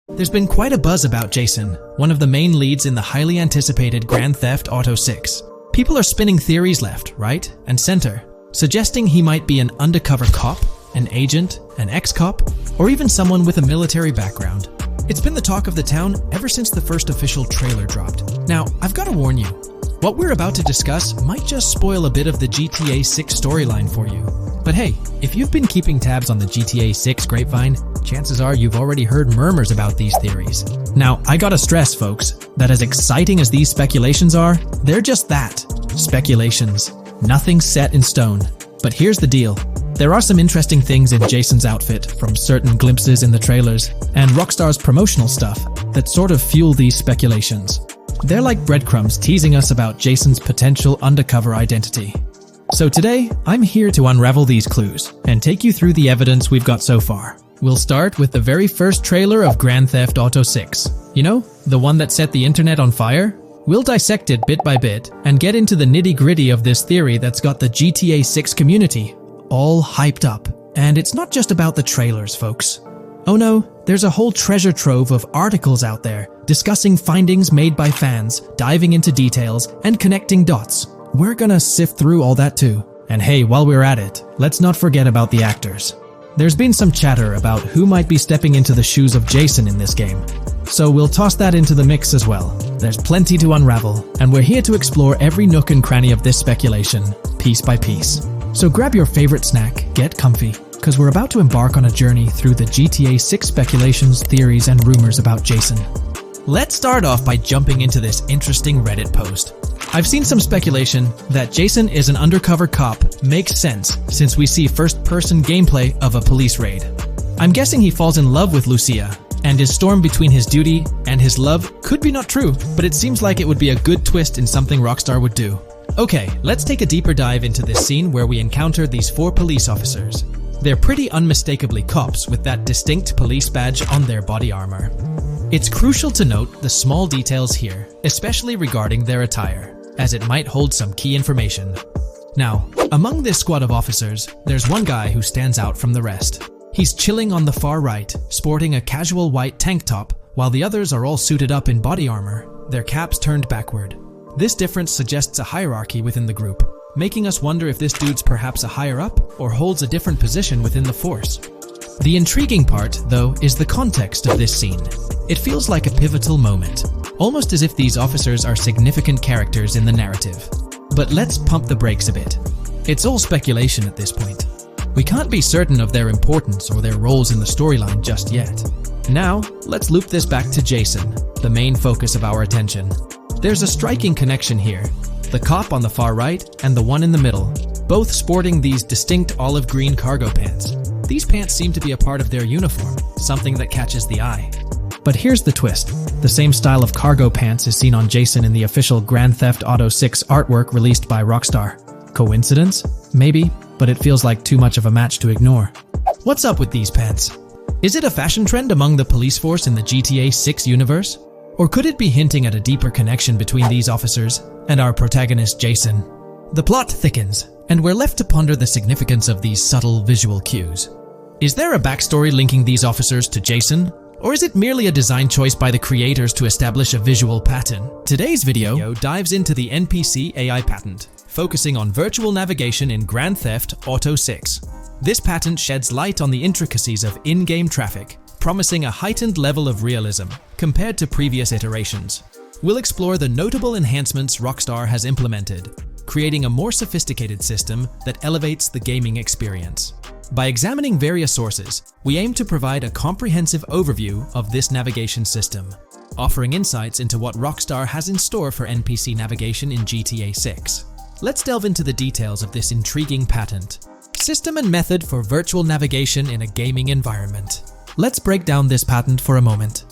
There's been quite a buzz about Jason, one of the main leads in the highly anticipated Grand Theft Auto 6. People are spinning theories left, right, and center, suggesting he might be an undercover cop, an agent, an ex-cop, or even someone with a military background. It's been the talk of the town ever since the first official trailer dropped. Now, I've got to warn you, what we're about to discuss might just spoil a bit of the GTA 6 storyline for you. But hey, if you've been keeping tabs on the GTA 6 grapevine, chances are you've already heard murmurs about these theories. Now, I gotta stress, folks, that as exciting as these speculations are, they're just that, speculations. Nothing set in stone. But here's the deal. There are some interesting things in Jason's outfit from certain glimpses in the trailers and Rockstar's promotional stuff that sort of fuel these speculations. They're like breadcrumbs teasing us about Jason's potential undercover identity. So today, I'm here to unravel these clues and take you through the evidence we've got so far. We'll start with the very first trailer of Grand Theft Auto 6. You know, the one that set the internet on fire? We'll dissect it bit by bit and get into the nitty-gritty of this theory that's got the GTA 6 community all hyped up. And it's not just about the trailers, folks. Oh no, there's a whole treasure trove of articles out there discussing findings made by fans, diving into details, and connecting dots. We're gonna sift through all that too. And hey, while we're at it, let's not forget about the actors. There's been some chatter about who might be stepping into the shoes of Jason in this game. So we'll toss that into the mix as well. There's plenty to unravel, and we're here to explore every nook and cranny of this speculation, piece by piece. So grab your favorite snack, get comfy, because we're about to embark on a journey through the GTA 6 speculations, theories, and rumors about Jason. Let's start off by jumping into this interesting Reddit post. I've seen some speculation that Jason is an undercover cop makes sense since we see first-person gameplay of a police raid. I'm guessing he falls in love with Lucia, and his storm between his duty and his love could be not true, but it seems like it would be a good twist in something Rockstar would do. Okay, let's take a deeper dive into this scene where we encounter these 4 police officers. They're pretty unmistakably cops with that distinct police badge on their body armor. It's crucial to note the small details here, especially regarding their attire, as it might hold some key information. Now, among this squad of officers, there's one guy who stands out from the rest. He's chilling on the far right, sporting a casual white tank top, while the others are all suited up in body armor, their caps turned backward. This difference suggests a hierarchy within the group, making us wonder if this dude's perhaps a higher up or holds a different position within the force. The intriguing part, though, is the context of this scene. It feels like a pivotal moment, almost as if these officers are significant characters in the narrative. But let's pump the brakes a bit. It's all speculation at this point. We can't be certain of their importance or their roles in the storyline just yet. Now, let's loop this back to Jason, the main focus of our attention. There's a striking connection here. The cop on the far right and the one in the middle, both sporting these distinct olive green cargo pants. These pants seem to be a part of their uniform, something that catches the eye. But here's the twist. The same style of cargo pants is seen on Jason in the official Grand Theft Auto 6 artwork released by Rockstar. Coincidence? Maybe, but it feels like too much of a match to ignore. What's up with these pants? Is it a fashion trend among the police force in the GTA 6 universe? Or could it be hinting at a deeper connection between these officers and our protagonist Jason? The plot thickens, and we're left to ponder the significance of these subtle visual cues. Is there a backstory linking these officers to Jason? Or is it merely a design choice by the creators to establish a visual pattern? Today's video dives into the NPC AI patent, focusing on virtual navigation in Grand Theft Auto 6. This patent sheds light on the intricacies of in-game traffic, promising a heightened level of realism compared to previous iterations. We'll explore the notable enhancements Rockstar has implemented, creating a more sophisticated system that elevates the gaming experience. By examining various sources, we aim to provide a comprehensive overview of this navigation system, offering insights into what Rockstar has in store for NPC navigation in GTA 6. Let's delve into the details of this intriguing patent. System and method for virtual navigation in a gaming environment. Let's break down this patent for a moment.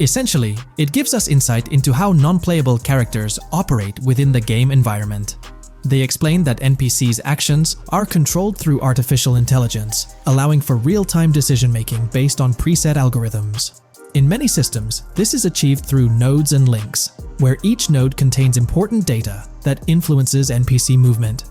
Essentially, it gives us insight into how non-playable characters operate within the game environment. They explain that NPCs' actions are controlled through artificial intelligence, allowing for real-time decision-making based on preset algorithms. In many systems, this is achieved through nodes and links, where each node contains important data that influences NPC movement.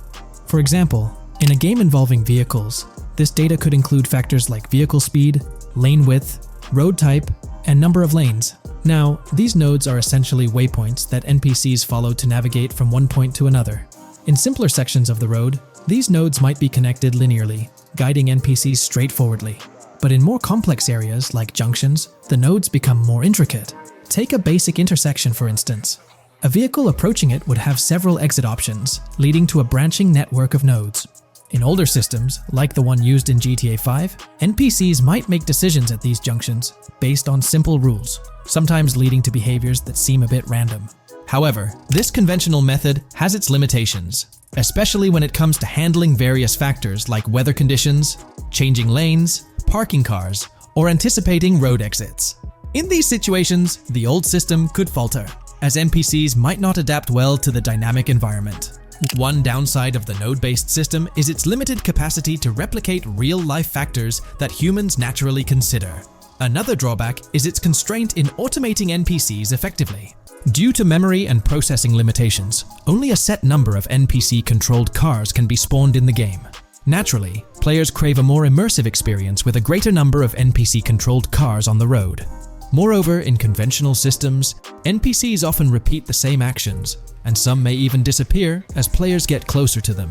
For example, in a game involving vehicles, this data could include factors like vehicle speed, lane width, road type, and number of lanes. Now, these nodes are essentially waypoints that NPCs follow to navigate from one point to another. In simpler sections of the road, these nodes might be connected linearly, guiding NPCs straightforwardly. But in more complex areas, like junctions, the nodes become more intricate. Take a basic intersection, for instance. A vehicle approaching it would have several exit options, leading to a branching network of nodes. In older systems, like the one used in GTA 5, NPCs might make decisions at these junctions based on simple rules, sometimes leading to behaviors that seem a bit random. However, this conventional method has its limitations, especially when it comes to handling various factors like weather conditions, changing lanes, parking cars, or anticipating road exits. In these situations, the old system could falter, as NPCs might not adapt well to the dynamic environment. One downside of the node-based system is its limited capacity to replicate real-life factors that humans naturally consider. Another drawback is its constraint in automating NPCs effectively. Due to memory and processing limitations, only a set number of NPC-controlled cars can be spawned in the game. Naturally, players crave a more immersive experience with a greater number of NPC-controlled cars on the road. Moreover, in conventional systems, NPCs often repeat the same actions, and some may even disappear as players get closer to them.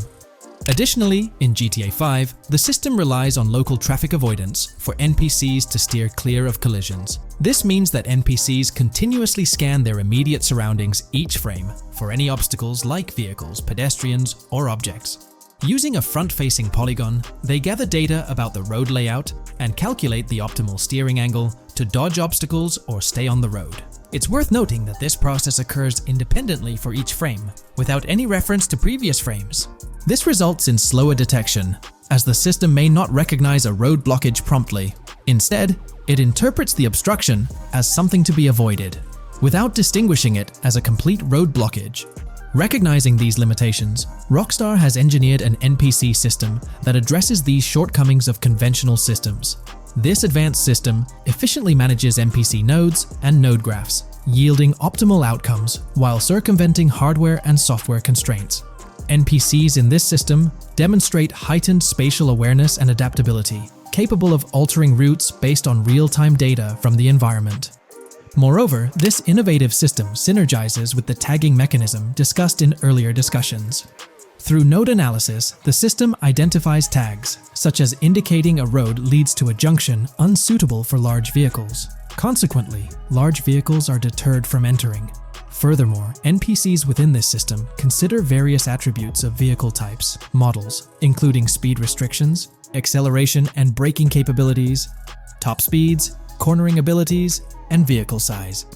Additionally, in GTA 5, the system relies on local traffic avoidance for NPCs to steer clear of collisions. This means that NPCs continuously scan their immediate surroundings each frame for any obstacles like vehicles, pedestrians, or objects. Using a front-facing polygon, they gather data about the road layout and calculate the optimal steering angle to dodge obstacles or stay on the road. It's worth noting that this process occurs independently for each frame, without any reference to previous frames. This results in slower detection, as the system may not recognize a road blockage promptly. Instead, it interprets the obstruction as something to be avoided, without distinguishing it as a complete road blockage. Recognizing these limitations, Rockstar has engineered an NPC system that addresses these shortcomings of conventional systems. This advanced system efficiently manages NPC nodes and node graphs, yielding optimal outcomes while circumventing hardware and software constraints. NPCs in this system demonstrate heightened spatial awareness and adaptability, capable of altering routes based on real-time data from the environment. Moreover, this innovative system synergizes with the tagging mechanism discussed in earlier discussions. Through node analysis, the system identifies tags, such as indicating a road leads to a junction unsuitable for large vehicles. Consequently, large vehicles are deterred from entering. Furthermore, NPCs within this system consider various attributes of vehicle types, models, including speed restrictions, acceleration and braking capabilities, top speeds, cornering abilities, and vehicle size.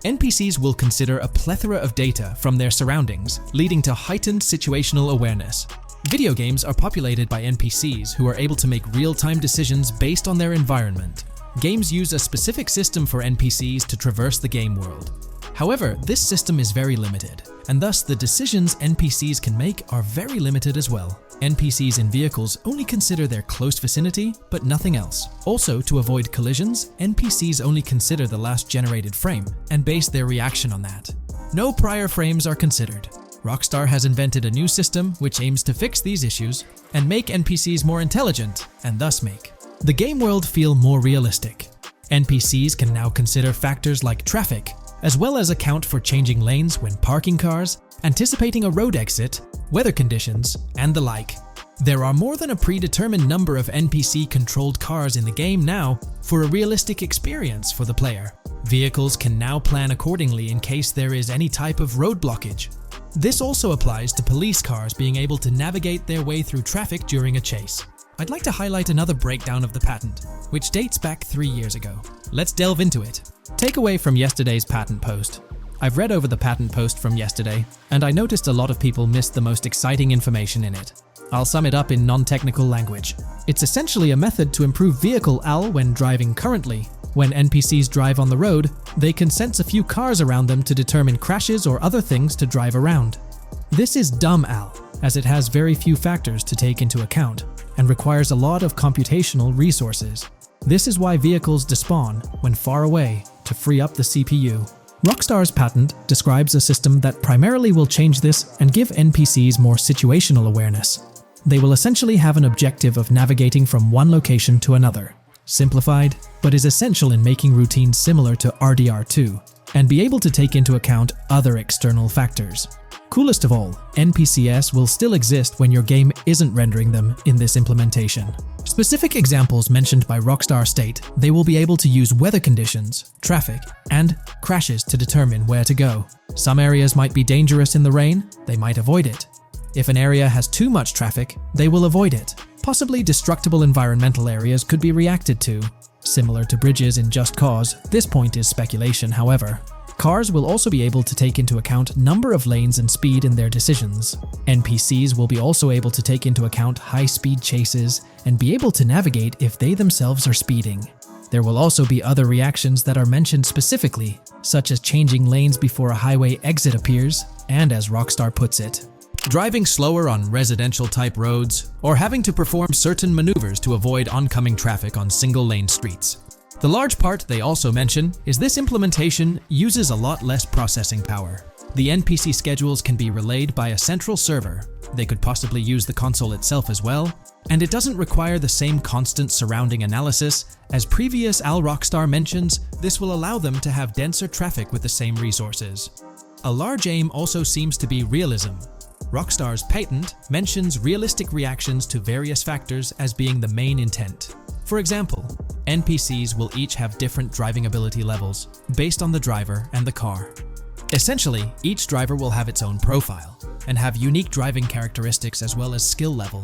NPCs will consider a plethora of data from their surroundings, leading to heightened situational awareness. Video games are populated by NPCs who are able to make real-time decisions based on their environment. Games use a specific system for NPCs to traverse the game world. However, this system is very limited, and thus the decisions NPCs can make are very limited as well. NPCs in vehicles only consider their close vicinity, but nothing else. Also, to avoid collisions, NPCs only consider the last generated frame and base their reaction on that. No prior frames are considered. Rockstar has invented a new system which aims to fix these issues and make NPCs more intelligent, and thus make the game world feel more realistic. NPCs can now consider factors like traffic, as well as account for changing lanes when parking cars, anticipating a road exit, weather conditions, and the like. There are more than a predetermined number of NPC-controlled cars in the game now for a realistic experience for the player. Vehicles can now plan accordingly in case there is any type of road blockage. This also applies to police cars being able to navigate their way through traffic during a chase. I'd like to highlight another breakdown of the patent, which dates back 3 years ago. Let's delve into it. Takeaway from yesterday's patent post. I've read over the patent post from yesterday, and I noticed a lot of people missed the most exciting information in it. I'll sum it up in non-technical language. It's essentially a method to improve vehicle AL when driving currently. When NPCs drive on the road, they can sense a few cars around them to determine crashes or other things to drive around. This is dumb AL, as it has very few factors to take into account, and requires a lot of computational resources. This is why vehicles despawn when far away to free up the CPU. Rockstar's patent describes a system that primarily will change this and give NPCs more situational awareness. They will essentially have an objective of navigating from one location to another. simplified, but is essential in making routines similar to RDR2, and be able to take into account other external factors. Coolest of all, NPCs will still exist when your game isn't rendering them in this implementation. Specific examples mentioned by Rockstar state they will be able to use weather conditions, traffic, and crashes to determine where to go. Some areas might be dangerous in the rain, they might avoid it. If an area has too much traffic, they will avoid it. Possibly destructible environmental areas could be reacted to. Similar to bridges in Just Cause, this point is speculation, however. Cars will also be able to take into account number of lanes and speed in their decisions. NPCs will be also able to take into account high-speed chases and be able to navigate if they themselves are speeding. There will also be other reactions that are mentioned specifically, such as changing lanes before a highway exit appears, and as Rockstar puts it, driving slower on residential-type roads, or having to perform certain maneuvers to avoid oncoming traffic on single-lane streets. The large part they also mention is this implementation uses a lot less processing power. The NPC schedules can be relayed by a central server. They could possibly use the console itself as well, and it doesn't require the same constant surrounding analysis. As previous Rockstar mentions, this will allow them to have denser traffic with the same resources. A large aim also seems to be realism. Rockstar's patent mentions realistic reactions to various factors as being the main intent. For example, NPCs will each have different driving ability levels based on the driver and the car. Essentially, each driver will have its own profile and have unique driving characteristics as well as skill level.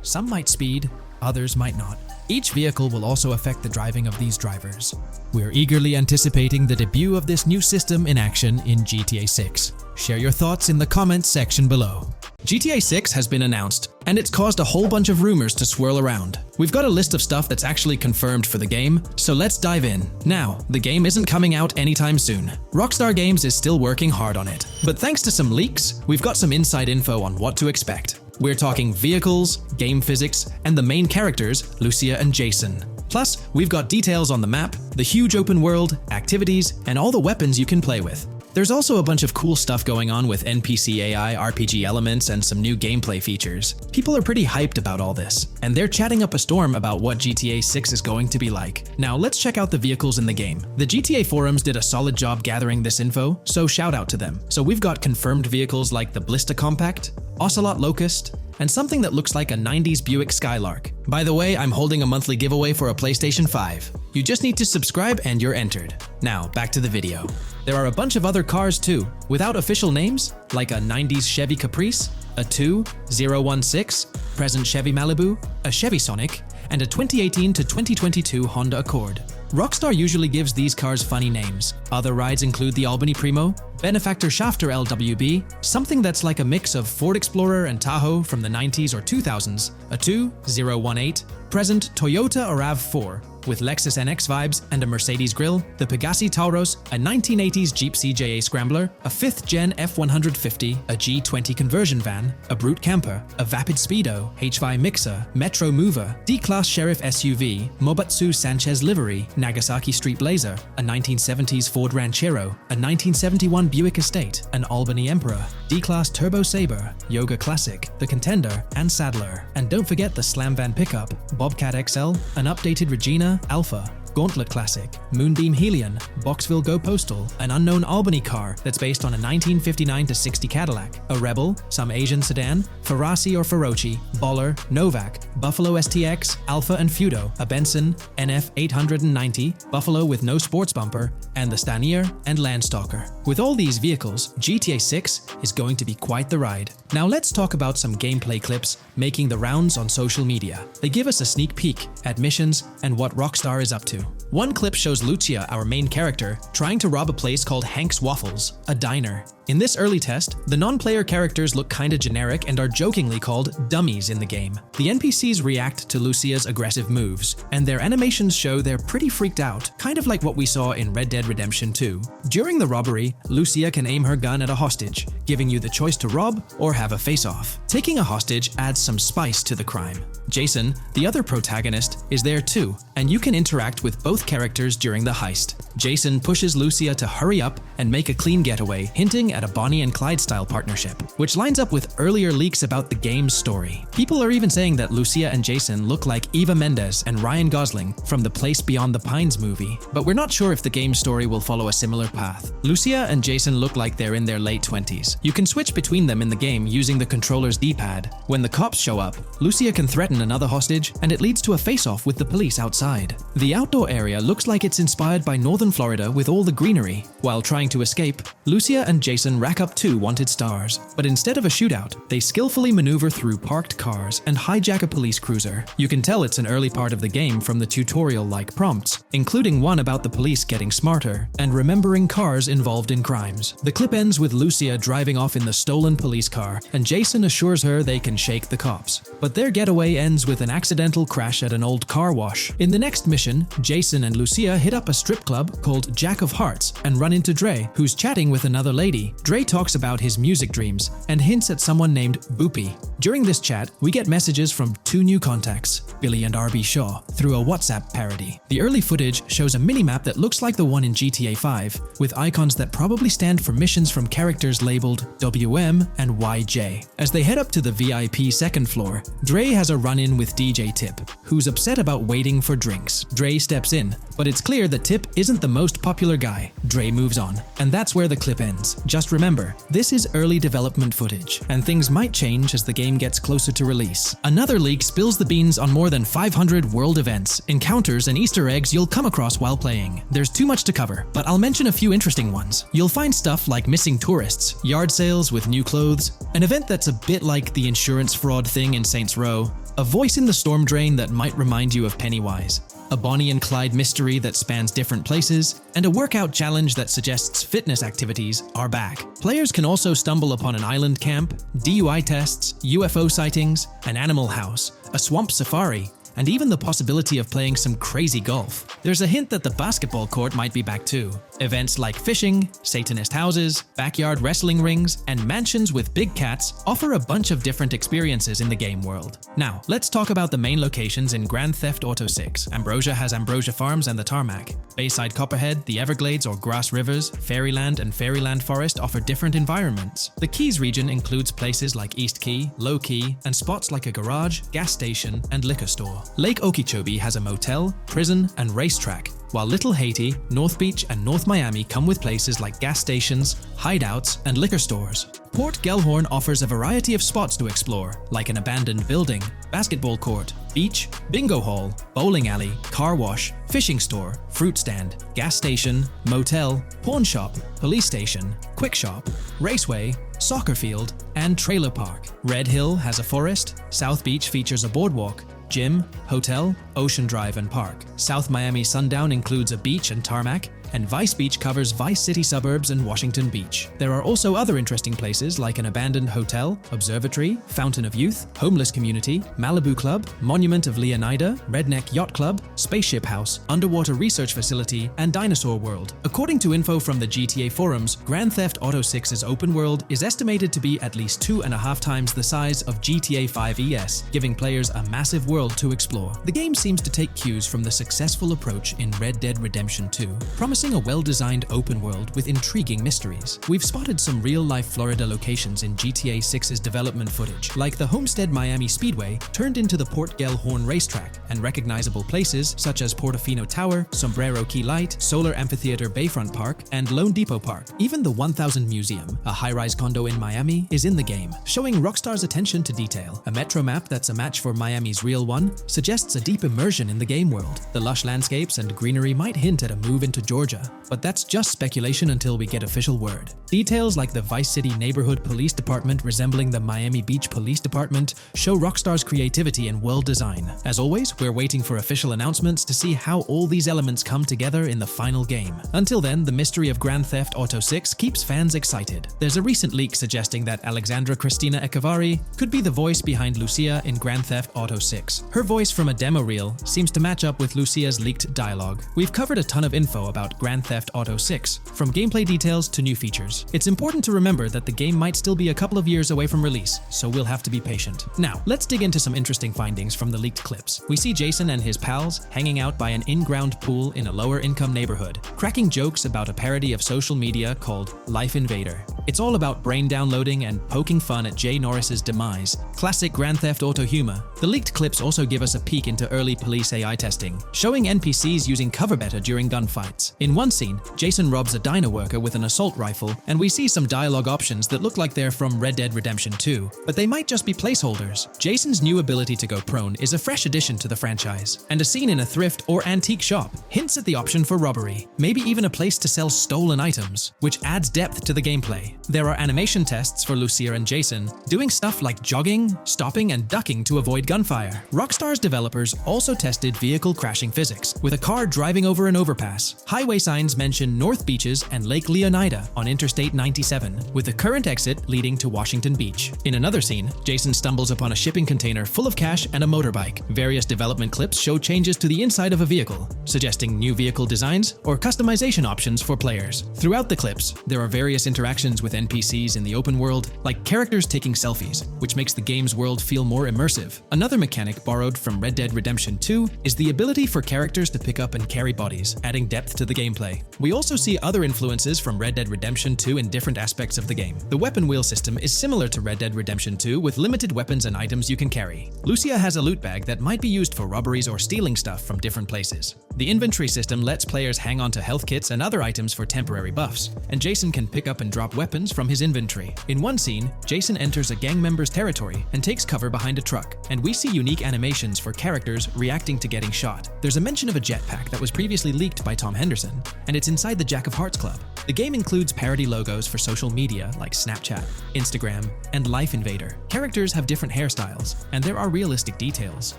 Some might speed, others might not. Each vehicle will also affect the driving of these drivers. We're eagerly anticipating the debut of this new system in action in GTA 6. Share your thoughts in the comments section below. GTA 6 has been announced, and it's caused a whole bunch of rumors to swirl around. We've got a list of stuff that's actually confirmed for the game, so let's dive in. Now, the game isn't coming out anytime soon. Rockstar Games is still working hard on it. But thanks to some leaks, we've got some inside info on what to expect. We're talking vehicles, game physics, and the main characters, Lucia and Jason. Plus, we've got details on the map, the huge open world, activities, and all the weapons you can play with. There's also a bunch of cool stuff going on with NPC AI, RPG elements, and some new gameplay features. People are pretty hyped about all this, and they're chatting up a storm about what GTA 6 is going to be like. Now let's check out the vehicles in the game. The GTA forums did a solid job gathering this info, so shout out to them. So we've got confirmed vehicles like the Blista Compact, Ocelot Locust, and something that looks like a 90s Buick Skylark. By the way, I'm holding a monthly giveaway for a PlayStation 5. You just need to subscribe and you're entered. Now, back to the video. There are a bunch of other cars too, without official names, like a 90s Chevy Caprice, a 2016 present Chevy Malibu, a Chevy Sonic, and a 2018 to 2022 Honda Accord. Rockstar usually gives these cars funny names. Other rides include the Albany Primo, Benefactor Shafter LWB, something that's like a mix of Ford Explorer and Tahoe from the 90s or 2000s, a 2018 present Toyota RAV4, with Lexus NX vibes and a Mercedes grille, the Pegassi Tauros, a 1980s Jeep CJA Scrambler, a 5th Gen F150, a G20 conversion van, a Brute Camper, a Vapid Speedo, HY Mixer, Metro Mover, D-Class Sheriff SUV, Mobatsu Sanchez Livery, Nagasaki Street Blazer, a 1970s Ford Ranchero, a 1971 Buick Estate, an Albany Emperor, D-Class Turbo Sabre, Yoga Classic, the Contender, and Sadler. And don't forget the Slam Van Pickup, Bobcat XL, an updated Regina Alpha, Gauntlet Classic, Moonbeam Helion, Boxville Go Postal, an unknown Albany car that's based on a 1959-60 Cadillac, a Rebel, some Asian sedan, Ferrari or Feroci, Baller, Novak, Buffalo STX, Alpha and Feudo, a Benson, NF 890, Buffalo with no sports bumper, and the Stanier and Landstalker. With all these vehicles, GTA 6 is going to be quite the ride. Now let's talk about some gameplay clips making the rounds on social media. They give us a sneak peek at missions and what Rockstar is up to. One clip shows Lucia, our main character, trying to rob a place called Hank's Waffles, a diner. In this early test, the non-player characters look kinda generic and are jokingly called dummies in the game. The NPCs react to Lucia's aggressive moves, and their animations show they're pretty freaked out, kind of like what we saw in Red Dead Redemption 2. During the robbery, Lucia can aim her gun at a hostage, giving you the choice to rob or have a face-off. Taking a hostage adds some spice to the crime. Jason, the other protagonist, is there too, and you can interact with both characters during the heist. Jason pushes Lucia to hurry up and make a clean getaway, hinting at a Bonnie and Clyde-style partnership, which lines up with earlier leaks about the game's story. People are even saying that Lucia and Jason look like Eva Mendes and Ryan Gosling from the Place Beyond the Pines movie, but we're not sure if the game's story will follow a similar path. Lucia and Jason look like they're in their late 20s. You can switch between them in the game using the controller's D-pad. When the cops show up, Lucia can threaten another hostage, and it leads to a face-off with the police outside. The outdoor area looks like it's inspired by northern Florida with all the greenery. While trying to escape, Lucia and Jason rack up 2 wanted stars, but instead of a shootout, they skillfully maneuver through parked cars and hijack a police cruiser. You can tell it's an early part of the game from the tutorial-like prompts, including one about the police getting smarter and remembering cars involved in crimes. The clip ends with Lucia driving off in the stolen police car, and Jason assures her they can shake the cops. But their getaway ends with an accidental crash at an old car wash. In the next mission, Jason and Lucia hit up a strip club called Jack of Hearts and run into Dre, who's chatting with another lady. Dre talks about his music dreams and hints at someone named Boopy. During this chat, we get messages from 2 new contacts, Billy and RB Shaw, through a WhatsApp parody. The early footage shows a minimap that looks like the one in GTA 5, with icons that probably stand for missions from characters labeled WM and YJ. As they head up to the VIP second floor, Dre has a run-in with DJ Tip, who's upset about waiting for drinks. Dre steps in, but it's clear that Tip isn't the most popular guy. Dre moves on, and that's where the clip ends. Just remember, this is early development footage, and things might change as the game gets closer to release. Another leak spills the beans on more than 500 world events, encounters, and Easter eggs you'll come across while playing. There's too much to cover, but I'll mention a few interesting ones. You'll find stuff like missing tourists, yard sales with new clothes, an event that's a bit like the insurance fraud thing in Saints Row, a voice in the storm drain that might remind you of Pennywise, a Bonnie and Clyde mystery that spans different places, and a workout challenge that suggests fitness activities are back. Players can also stumble upon an island camp, DUI tests, UFO sightings, an animal house, a swamp safari, and even the possibility of playing some crazy golf. There's a hint that the basketball court might be back too. Events like fishing, Satanist houses, backyard wrestling rings, and mansions with big cats offer a bunch of different experiences in the game world. Now, let's talk about the main locations in Grand Theft Auto 6. Ambrosia has Ambrosia Farms and the Tarmac. Bayside Copperhead, the Everglades or Grass Rivers, Fairyland, and Fairyland Forest offer different environments. The Keys region includes places like East Key, Low Key, and spots like a garage, gas station, and liquor store. Lake Okeechobee has a motel, prison, and racetrack, while Little Haiti, North Beach, and North Miami come with places like gas stations, hideouts, and liquor stores. Port Gellhorn offers a variety of spots to explore, like an abandoned building, basketball court, beach, bingo hall, bowling alley, car wash, fishing store, fruit stand, gas station, motel, pawn shop, police station, quick shop, raceway, soccer field, and trailer park. Red Hill has a forest, South Beach features a boardwalk, gym, hotel, Ocean Drive, and park. South Miami Sundown includes a beach and tarmac, and Vice Beach covers Vice City suburbs and Washington Beach. There are also other interesting places like an abandoned hotel, observatory, Fountain of Youth, homeless community, Malibu Club, Monument of Leonida, Redneck Yacht Club, Spaceship House, underwater research facility, and Dinosaur World. According to info from the GTA forums, Grand Theft Auto 6's open world is estimated to be at least 2.5 times the size of GTA 5 ES, giving players a massive world to explore. The game seems to take cues from the successful approach in Red Dead Redemption 2, promising a well-designed open world with intriguing mysteries. We've spotted some real-life Florida locations in GTA 6's development footage, like the Homestead Miami Speedway turned into the Port Gellhorn racetrack, and recognizable places such as Portofino Tower, Sombrero Key Light, Solar Amphitheater Bayfront Park, and Lone Depot Park. Even the 1000 Museum, a high-rise condo in Miami, is in the game, showing Rockstar's attention to detail. A metro map that's a match for Miami's real one suggests a deep immersion in the game world. The lush landscapes and greenery might hint at a move into Georgia, but that's just speculation until we get official word. Details like the Vice City Neighborhood Police Department resembling the Miami Beach Police Department show Rockstar's creativity and world design. As always, we're waiting for official announcements to see how all these elements come together in the final game. Until then, the mystery of Grand Theft Auto 6 keeps fans excited. There's a recent leak suggesting that Alexandra Christina Echevarri could be the voice behind Lucia in Grand Theft Auto 6. Her voice from a demo reel seems to match up with Lucia's leaked dialogue. We've covered a ton of info about Grand Theft Auto 6, from gameplay details to new features. It's important to remember that the game might still be a couple of years away from release, so we'll have to be patient. Now, let's dig into some interesting findings from the leaked clips. We see Jason and his pals hanging out by an in-ground pool in a lower-income neighborhood, cracking jokes about a parody of social media called Life Invader. It's all about brain downloading and poking fun at Jay Norris's demise. Classic Grand Theft Auto humor. The leaked clips also give us a peek into early police AI testing, showing NPCs using cover better during gunfights. In one scene, Jason robs a diner worker with an assault rifle, and we see some dialogue options that look like they're from Red Dead Redemption 2, but they might just be placeholders. Jason's new ability to go prone is a fresh addition to the franchise, and a scene in a thrift or antique shop hints at the option for robbery, maybe even a place to sell stolen items, which adds depth to the gameplay. There are animation tests for Lucia and Jason, doing stuff like jogging, stopping, and ducking to avoid gunfire. Rockstar's developers also tested vehicle crashing physics, with a car driving over an overpass. Highway signs mention North Beaches and Lake Leonida on Interstate 97, with the current exit leading to Washington Beach. In another scene, Jason stumbles upon a shipping container full of cash and a motorbike. Various development clips show changes to the inside of a vehicle, suggesting new vehicle designs or customization options for players. Throughout the clips, there are various interactions with NPCs in the open world, like characters taking selfies, which makes the game's world feel more immersive. Another mechanic borrowed from Red Dead Redemption 2 is the ability for characters to pick up and carry bodies, adding depth to the gameplay. We also see other influences from Red Dead Redemption 2 in different aspects of the game. The weapon wheel system is similar to Red Dead Redemption 2 with limited weapons and items you can carry. Lucia has a loot bag that might be used for robberies or stealing stuff from different places. The inventory system lets players hang on to health kits and other items for temporary buffs, and Jason can pick up and drop weapons from his inventory. In one scene, Jason enters a gang member's territory and takes cover behind a truck, and we see unique animations for characters reacting to getting shot. There's a mention of a jetpack that was previously leaked by Tom Henderson, and it's inside the Jack of Hearts Club. The game includes parody logos for social media like Snapchat, Instagram, and Life Invader. Characters have different hairstyles, and there are realistic details,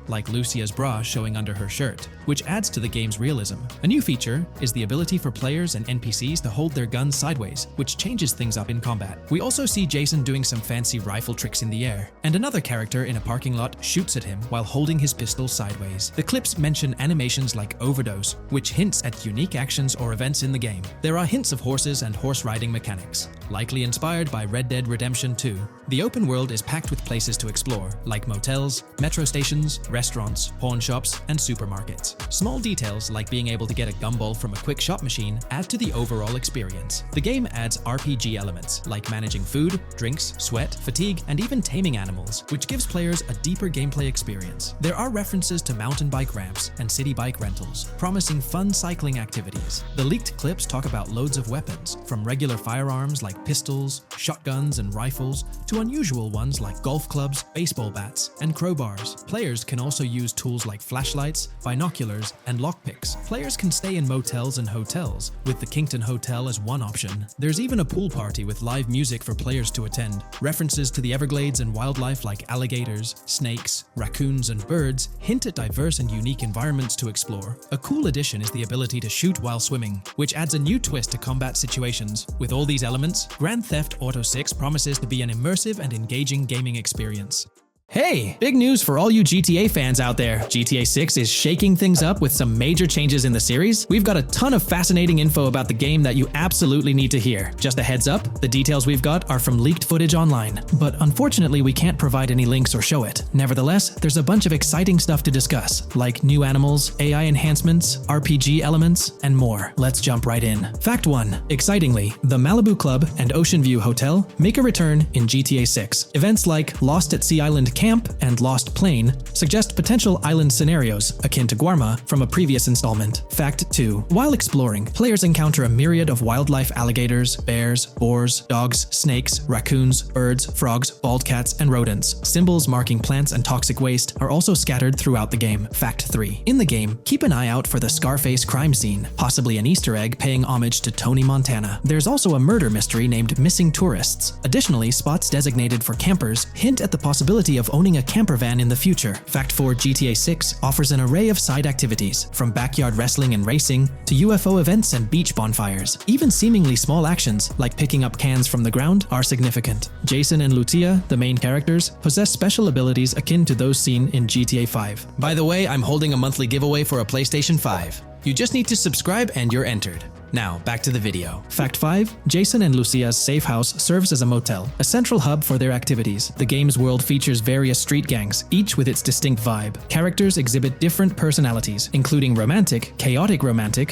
like Lucia's bra showing under her shirt, which adds to the game's realism. A new feature is the ability for players and NPCs to hold their guns sideways, which changes things up in combat. We also see Jason doing some fancy rifle tricks in the air, and another character in a parking lot shoots at him while holding his pistol sideways. The clips mention animations like overdose, which hints at unique actions or events in the game. There are hints of horses and horse riding mechanics, likely inspired by Red Dead Redemption 2. The open world is packed with places to explore, like motels, metro stations, restaurants, pawn shops, and supermarkets. Small details like being able to get a gumball from a quick shop machine add to the overall experience. The game adds RPG elements, like managing food, drinks, sweat, fatigue, and even taming animals, which gives players a deeper gameplay experience. There are references to mountain bike ramps and city bike rentals, promising fun cycling activities. The leaked clips talk about loads of weapons, from regular firearms like pistols, shotguns, and rifles, to unusual ones like golf clubs, baseball bats, and crowbars. Players can also use tools like flashlights, binoculars, and lockpicks. Players can stay in motels and hotels, with the Kington Hotel as one option. There's even a pool party with live music for players to attend. References to the Everglades and wildlife like alligators, snakes, raccoons, and birds hint at diverse and unique environments to explore. A cool addition is the ability to shoot while swimming, which adds a new twist to combat situations. With all these elements, Grand Theft Auto 6 promises to be an immersive and engaging gaming experience. Hey, big news for all you GTA fans out there. GTA 6 is shaking things up with some major changes in the series. We've got a ton of fascinating info about the game that you absolutely need to hear. Just a heads up, the details we've got are from leaked footage online, but unfortunately we can't provide any links or show it. Nevertheless, there's a bunch of exciting stuff to discuss, like new animals, AI enhancements, RPG elements, and more. Let's jump right in. Fact 1. Excitingly, the Malibu Club and Ocean View Hotel make a return in GTA 6. Events like Lost at Sea Island Camp and Lost Plane suggest potential island scenarios akin to Guarma from a previous installment. Fact 2. While exploring, players encounter a myriad of wildlife: alligators, bears, boars, dogs, snakes, raccoons, birds, frogs, bald cats, and rodents. Symbols marking plants and toxic waste are also scattered throughout the game. Fact 3. In the game, keep an eye out for the Scarface crime scene, possibly an Easter egg paying homage to Tony Montana. There's also a murder mystery named Missing Tourists. Additionally, spots designated for campers hint at the possibility of owning a camper van in the future. Fact 4. GTA 6 offers an array of side activities, from backyard wrestling and racing to UFO events and beach bonfires. Even seemingly small actions, like picking up cans from the ground, are significant. Jason and Lucia, the main characters, possess special abilities akin to those seen in GTA 5. By the way, I'm holding a monthly giveaway for a PlayStation 5. You just need to subscribe and you're entered. Now, back to the video. Fact 5. Jason and Lucia's safe house serves as a motel, a central hub for their activities. The game's world features various street gangs, each with its distinct vibe. Characters exhibit different personalities, including romantic, chaotic,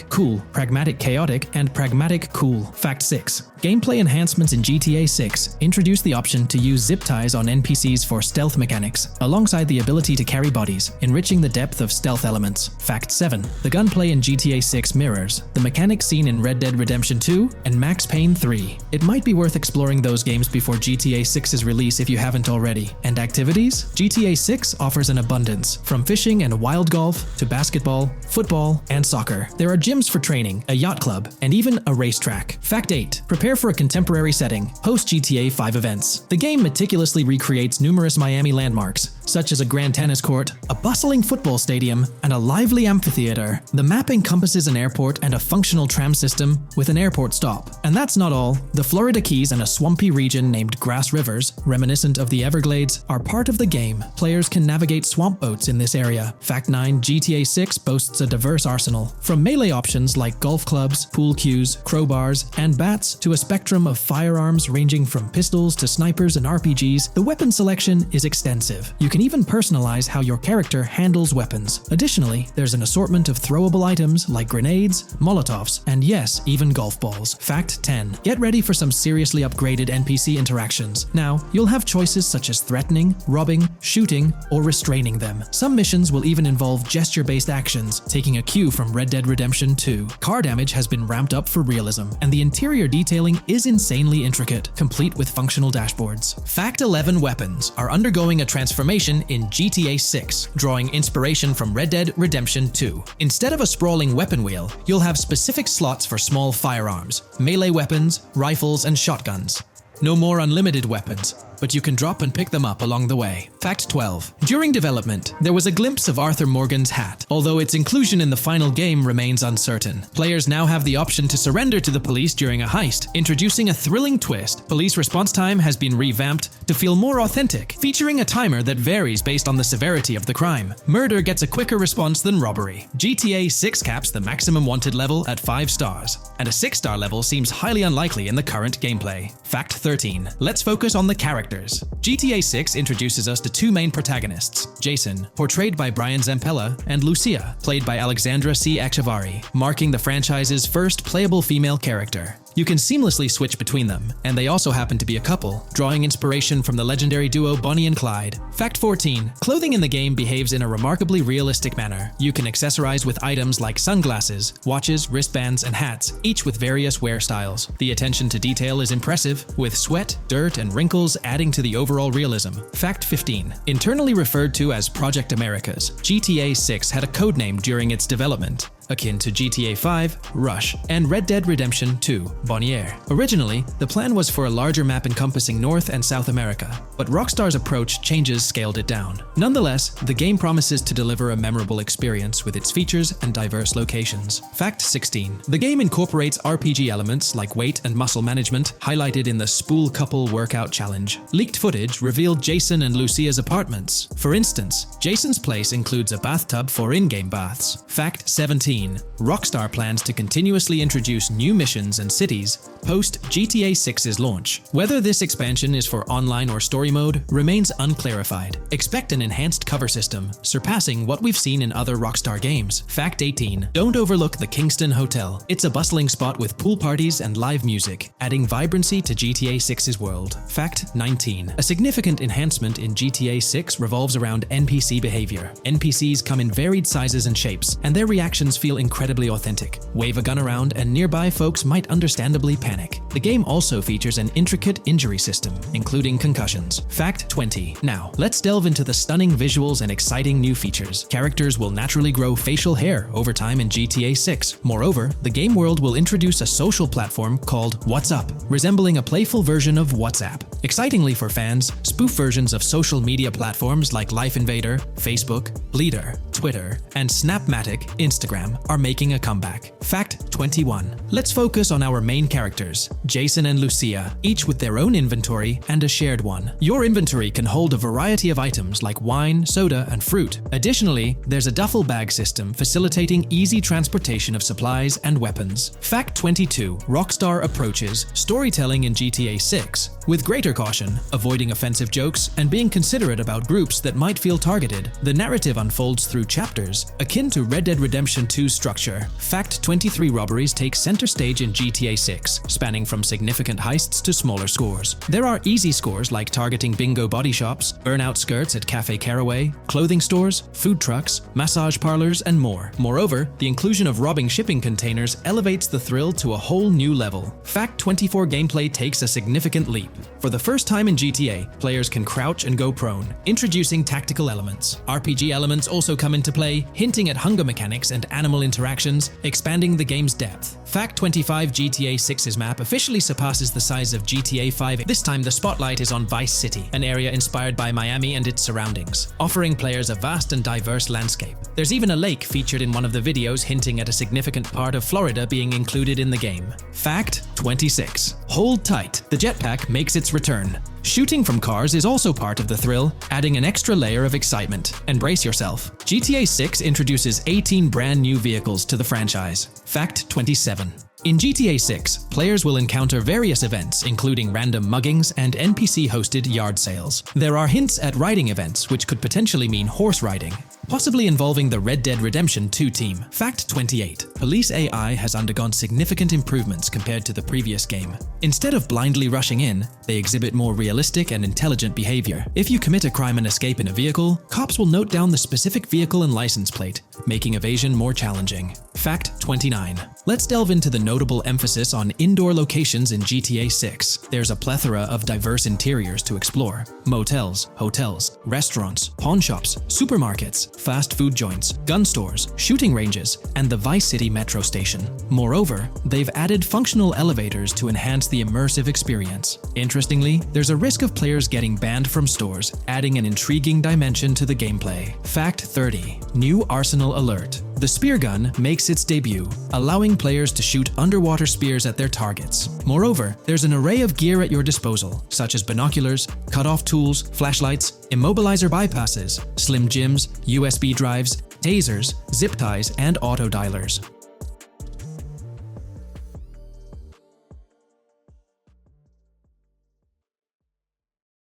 cool, pragmatic chaotic, and pragmatic cool. Fact 6. Gameplay enhancements in GTA 6 introduce the option to use zip ties on NPCs for stealth mechanics, alongside the ability to carry bodies, enriching the depth of stealth elements. Fact 7. The gunplay in GTA 6 mirrors the mechanics seen in Red Dead Redemption 2 and Max Payne 3. It might be worth exploring those games before GTA 6's release if you haven't already. And activities? GTA 6 offers an abundance, from fishing and wild golf to basketball, football, and soccer. There are gyms for training, a yacht club, and even a racetrack. Fact 8. Prepare for a contemporary setting, post-GTA 5 events. The game meticulously recreates numerous Miami landmarks, such as a grand tennis court, a bustling football stadium, and a lively amphitheater. The map encompasses an airport and a functional tram system with an airport stop. And that's not all. The Florida Keys and a swampy region named Grass Rivers, reminiscent of the Everglades, are part of the game. Players can navigate swamp boats in this area. Fact 9. GTA 6 boasts a diverse arsenal, from melee options like golf clubs, pool cues, crowbars, and bats to a spectrum of firearms ranging from pistols to snipers and RPGs. The weapon selection is extensive. You can even personalize how your character handles weapons. Additionally, there's an assortment of throwable items like grenades, Molotovs, and yes, even golf balls. Fact 10. Get ready for some seriously upgraded NPC interactions. Now, you'll have choices such as threatening, robbing, shooting, or restraining them. Some missions will even involve gesture-based actions, taking a cue from Red Dead Redemption 2. Car damage has been ramped up for realism, and the interior detailing is insanely intricate, complete with functional dashboards. Fact 11. Weapons are undergoing a transformation in GTA 6, drawing inspiration from Red Dead Redemption 2. Instead of a sprawling weapon wheel, you'll have specific slots for small firearms, melee weapons, rifles, and shotguns. No more unlimited weapons, but you can drop and pick them up along the way. Fact 12. During development, there was a glimpse of Arthur Morgan's hat, although its inclusion in the final game remains uncertain. Players now have the option to surrender to the police during a heist, introducing a thrilling twist. Police response time has been revamped to feel more authentic, featuring a timer that varies based on the severity of the crime. Murder gets a quicker response than robbery. GTA 6 caps the maximum wanted level at 5 stars, and a 6-star level seems highly unlikely in the current gameplay. Fact 13. Let's focus on the characters. GTA 6 introduces us to two main protagonists, Jason, portrayed by Brian Zampella, and Lucia, played by Alexandra C. Echevarri, marking the franchise's first playable female character. You can seamlessly switch between them, and they also happen to be a couple, drawing inspiration from the legendary duo Bonnie and Clyde. Fact 14. Clothing in the game behaves in a remarkably realistic manner. You can accessorize with items like sunglasses, watches, wristbands, and hats, each with various wear styles. The attention to detail is impressive, with sweat, dirt, and wrinkles adding to the overall realism. Fact 15. Internally referred to as Project Americas, GTA 6 had a codename during its development, akin to GTA 5, Rush, and Red Dead Redemption 2, Bonnier. Originally, the plan was for a larger map encompassing North and South America, but Rockstar's approach changes scaled it down. Nonetheless, the game promises to deliver a memorable experience with its features and diverse locations. Fact 16. The game incorporates RPG elements like weight and muscle management, highlighted in the Spool Couple Workout Challenge. Leaked footage revealed Jason and Lucia's apartments. For instance, Jason's place includes a bathtub for in-game baths. Fact 17. Rockstar plans to continuously introduce new missions and cities post GTA 6's launch. Whether this expansion is for online or story mode remains unclarified. Expect an enhanced cover system, surpassing what we've seen in other Rockstar games. Fact 18. Don't overlook the Kingston Hotel. It's a bustling spot with pool parties and live music, adding vibrancy to GTA 6's world. Fact 19. A significant enhancement in GTA 6 revolves around NPC behavior. NPCs come in varied sizes and shapes, and their reactions feel incredibly authentic. Wave a gun around and nearby folks might understandably panic. The game also features an intricate injury system, including concussions. Fact 20. Now, let's delve into the stunning visuals and exciting new features. Characters will naturally grow facial hair over time in GTA 6. Moreover, the game world will introduce a social platform called What's Up, resembling a playful version of WhatsApp. Excitingly for fans, spoof versions of social media platforms like Life Invader, Facebook, Bleeder, Twitter, and Snapmatic, Instagram, are making a comeback. Fact 21. Let's focus on our main characters, Jason and Lucia, each with their own inventory and a shared one. Your inventory can hold a variety of items like wine, soda, and fruit. Additionally, there's a duffel bag system facilitating easy transportation of supplies and weapons. Fact 22. Rockstar approaches storytelling in GTA 6 with greater caution, avoiding offensive jokes and being considerate about groups that might feel targeted. The narrative unfolds through chapters, akin to Red Dead Redemption 2's structure. Fact 23. Robberies take center stage in GTA 6, spanning from significant heists to smaller scores. There are easy scores like targeting bingo body shops, burnout skirts at Cafe Caraway, clothing stores, food trucks, massage parlors, and more. Moreover, the inclusion of robbing shipping containers elevates the thrill to a whole new level. Fact 24. Gameplay takes a significant leap. For the first time in GTA, players can crouch and go prone, introducing tactical elements. RPG elements also come into play, hinting at hunger mechanics and animal interactions, expanding the game's depth. Fact 25. GTA 6's map officially surpasses the size of GTA 5. This time the spotlight is on Vice City, an area inspired by Miami and its surroundings, offering players a vast and diverse landscape. There's even a lake featured in one of the videos, hinting at a significant part of Florida being included in the game. Fact 26. Hold tight, the jetpack makes its return. Shooting from cars is also part of the thrill, adding an extra layer of excitement. And brace yourself. GTA 6 introduces 18 brand new vehicles to the franchise. Fact 27. In GTA 6, players will encounter various events, including random muggings and NPC-hosted yard sales. There are hints at riding events, which could potentially mean horse riding, possibly involving the Red Dead Redemption 2 team. Fact 28. Police AI has undergone significant improvements compared to the previous game. Instead of blindly rushing in, they exhibit more realistic and intelligent behavior. If you commit a crime and escape in a vehicle, cops will note down the specific vehicle and license plate, making evasion more challenging. Fact 29. Let's delve into the notable emphasis on indoor locations in GTA 6. There's a plethora of diverse interiors to explore. Motels, hotels, restaurants, pawn shops, supermarkets, fast food joints, gun stores, shooting ranges, and the Vice City metro station. Moreover, they've added functional elevators to enhance the immersive experience. Interestingly, there's a risk of players getting banned from stores, adding an intriguing dimension to the gameplay. Fact 30. New arsenal alert. The spear gun makes its debut, allowing players to shoot underwater spears at their targets. Moreover, there's an array of gear at your disposal, such as binoculars, cut-off tools, flashlights, immobilizer bypasses, slim jims, USB drives, tasers, zip ties, and auto dialers.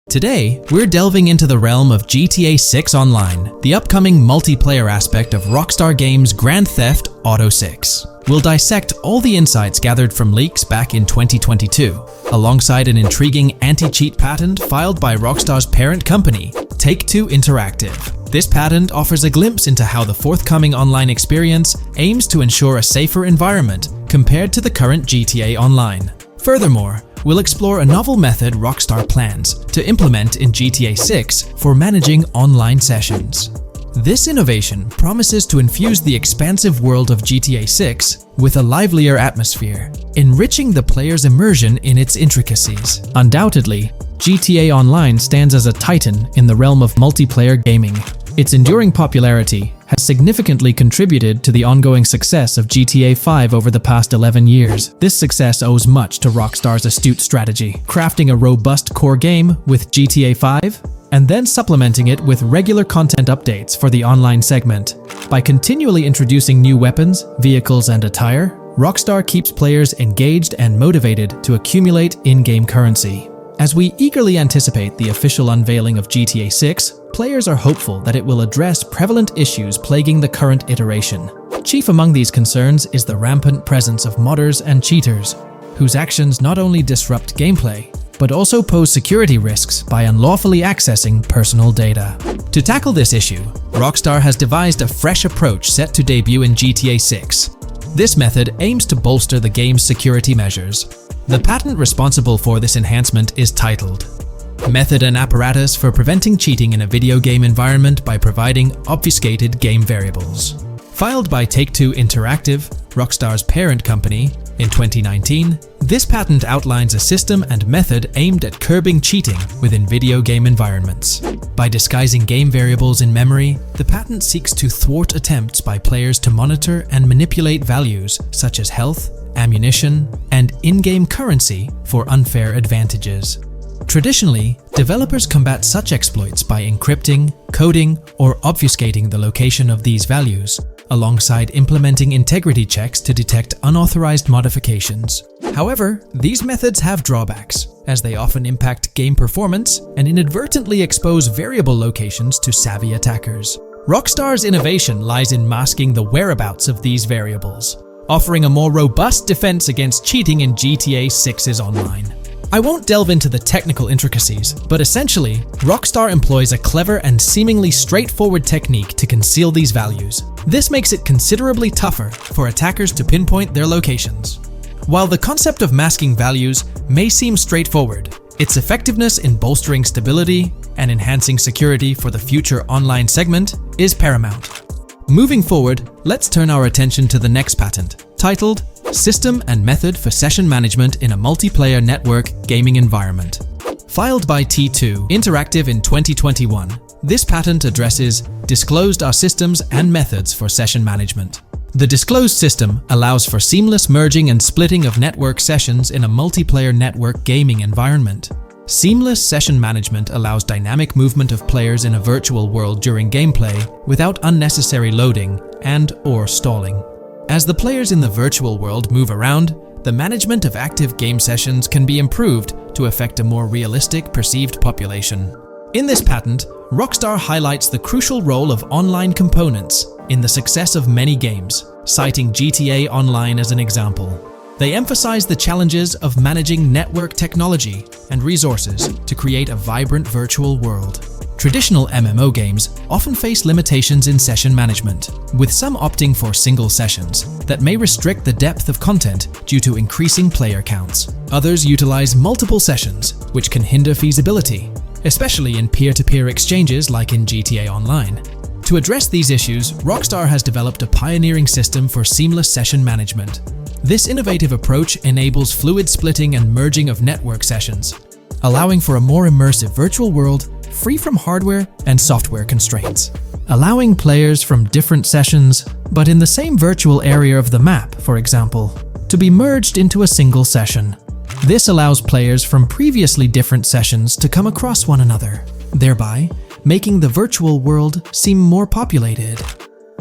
Today, we're delving into the realm of GTA 6 Online, the upcoming multiplayer aspect of Rockstar Games' Grand Theft Auto 6. We'll dissect all the insights gathered from leaks back in 2022, alongside an intriguing anti-cheat patent filed by Rockstar's parent company, Take-Two Interactive. This patent offers a glimpse into how the forthcoming online experience aims to ensure a safer environment compared to the current GTA Online. Furthermore, we'll explore a novel method Rockstar plans to implement in GTA 6 for managing online sessions. This innovation promises to infuse the expansive world of GTA 6 with a livelier atmosphere, enriching the player's immersion in its intricacies. Undoubtedly, GTA Online stands as a titan in the realm of multiplayer gaming. Its enduring popularity has significantly contributed to the ongoing success of GTA 5 over the past 11 years. This success owes much to Rockstar's astute strategy, crafting a robust core game with GTA 5 and then supplementing it with regular content updates for the online segment. By continually introducing new weapons, vehicles, and attire, Rockstar keeps players engaged and motivated to accumulate in-game currency. As we eagerly anticipate the official unveiling of GTA 6, players are hopeful that it will address prevalent issues plaguing the current iteration. Chief among these concerns is the rampant presence of modders and cheaters, whose actions not only disrupt gameplay, but also pose security risks by unlawfully accessing personal data. To tackle this issue, Rockstar has devised a fresh approach set to debut in GTA 6. This method aims to bolster the game's security measures. The patent responsible for this enhancement is titled Method and Apparatus for Preventing Cheating in a Video Game Environment by Providing Obfuscated Game Variables. Filed by Take-Two Interactive, Rockstar's parent company, In 2019, this patent outlines a system and method aimed at curbing cheating within video game environments. By disguising game variables in memory, the patent seeks to thwart attempts by players to monitor and manipulate values such as health, ammunition, and in-game currency for unfair advantages. Traditionally, developers combat such exploits by encrypting, coding, or obfuscating the location of these values, alongside implementing integrity checks to detect unauthorized modifications. However, these methods have drawbacks, as they often impact game performance and inadvertently expose variable locations to savvy attackers. Rockstar's innovation lies in masking the whereabouts of these variables, offering a more robust defense against cheating in GTA 6's online. I won't delve into the technical intricacies, but essentially, Rockstar employs a clever and seemingly straightforward technique to conceal these values. This makes it considerably tougher for attackers to pinpoint their locations. While the concept of masking values may seem straightforward, its effectiveness in bolstering stability and enhancing security for the future online segment is paramount. Moving forward, let's turn our attention to the next patent, titled System and Method for Session Management in a Multiplayer Network Gaming Environment. Filed by T2 Interactive in 2021, this patent addresses disclosed are systems and methods for session management. The disclosed system allows for seamless merging and splitting of network sessions in a multiplayer network gaming environment. Seamless session management allows dynamic movement of players in a virtual world during gameplay without unnecessary loading and/or stalling. As the players in the virtual world move around, the management of active game sessions can be improved to affect a more realistic perceived population. In this patent, Rockstar highlights the crucial role of online components in the success of many games, citing GTA Online as an example. They emphasize the challenges of managing network technology and resources to create a vibrant virtual world. Traditional MMO games often face limitations in session management, with some opting for single sessions that may restrict the depth of content due to increasing player counts. Others utilize multiple sessions, which can hinder feasibility, especially in peer-to-peer exchanges like in GTA Online. To address these issues, Rockstar has developed a pioneering system for seamless session management. This innovative approach enables fluid splitting and merging of network sessions, allowing for a more immersive virtual world free from hardware and software constraints. Allowing players from different sessions, but in the same virtual area of the map, for example, to be merged into a single session. This allows players from previously different sessions to come across one another, thereby making the virtual world seem more populated.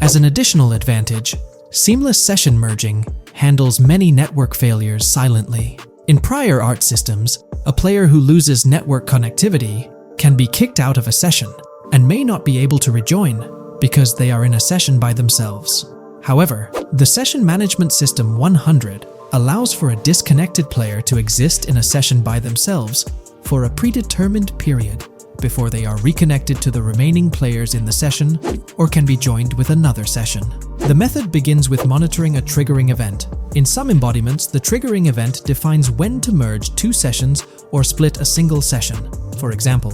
As an additional advantage, seamless session merging handles many network failures silently. In prior art systems, a player who loses network connectivity can be kicked out of a session and may not be able to rejoin because they are in a session by themselves. However, the Session Management System 100 allows for a disconnected player to exist in a session by themselves for a predetermined period before they are reconnected to the remaining players in the session or can be joined with another session. The method begins with monitoring a triggering event. In some embodiments, the triggering event defines when to merge two sessions or split a single session. For example,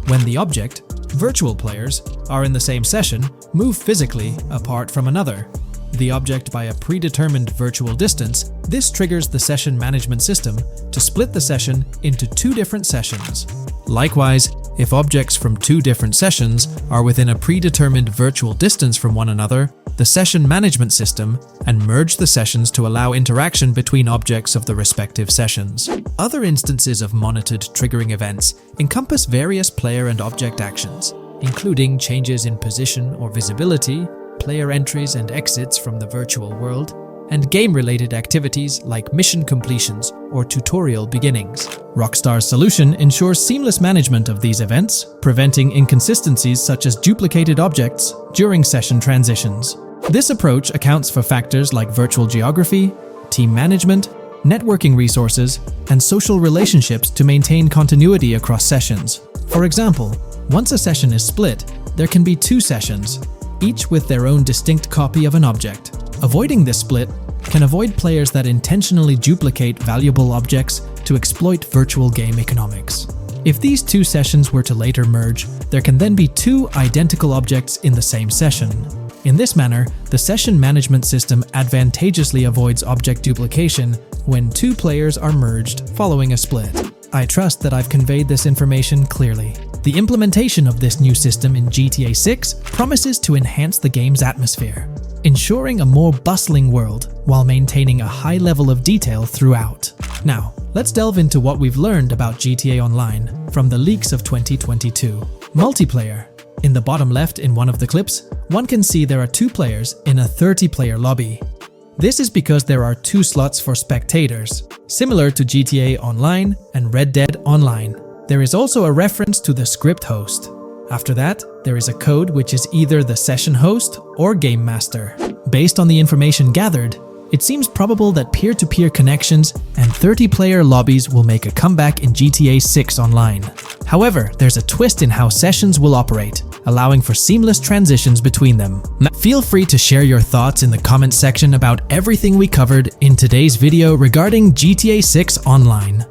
when the object, virtual players, are in the same session, move physically apart from another, the object by a predetermined virtual distance, this triggers the session management system to split the session into two different sessions. Likewise, if objects from two different sessions are within a predetermined virtual distance from one another, the session management system and merge the sessions to allow interaction between objects of the respective sessions. Other instances of monitored triggering events encompass various player and object actions, including changes in position or visibility, player entries and exits from the virtual world, and game-related activities like mission completions or tutorial beginnings. Rockstar's solution ensures seamless management of these events, preventing inconsistencies such as duplicated objects during session transitions. This approach accounts for factors like virtual geography, team management, networking resources, and social relationships to maintain continuity across sessions. For example, once a session is split, there can be two sessions, each with their own distinct copy of an object. Avoiding this split can avoid players that intentionally duplicate valuable objects to exploit virtual game economics. If these two sessions were to later merge, there can then be two identical objects in the same session. In this manner, the session management system advantageously avoids object duplication when two players are merged following a split. I trust that I've conveyed this information clearly. The implementation of this new system in GTA 6 promises to enhance the game's atmosphere, ensuring a more bustling world while maintaining a high level of detail throughout. Now, let's delve into what we've learned about GTA Online from the leaks of 2022. Multiplayer. In the bottom left in one of the clips, one can see there are 2 players in a 30-player lobby. This is because there are 2 slots for spectators, similar to GTA Online and Red Dead Online. There is also a reference to the script host. After that, there is a code which is either the session host or game master. Based on the information gathered, it seems probable that peer-to-peer connections and 30-player lobbies will make a comeback in GTA 6 Online. However, there's a twist in how sessions will operate, allowing for seamless transitions between them. Feel free to share your thoughts in the comment section about everything we covered in today's video regarding GTA 6 Online.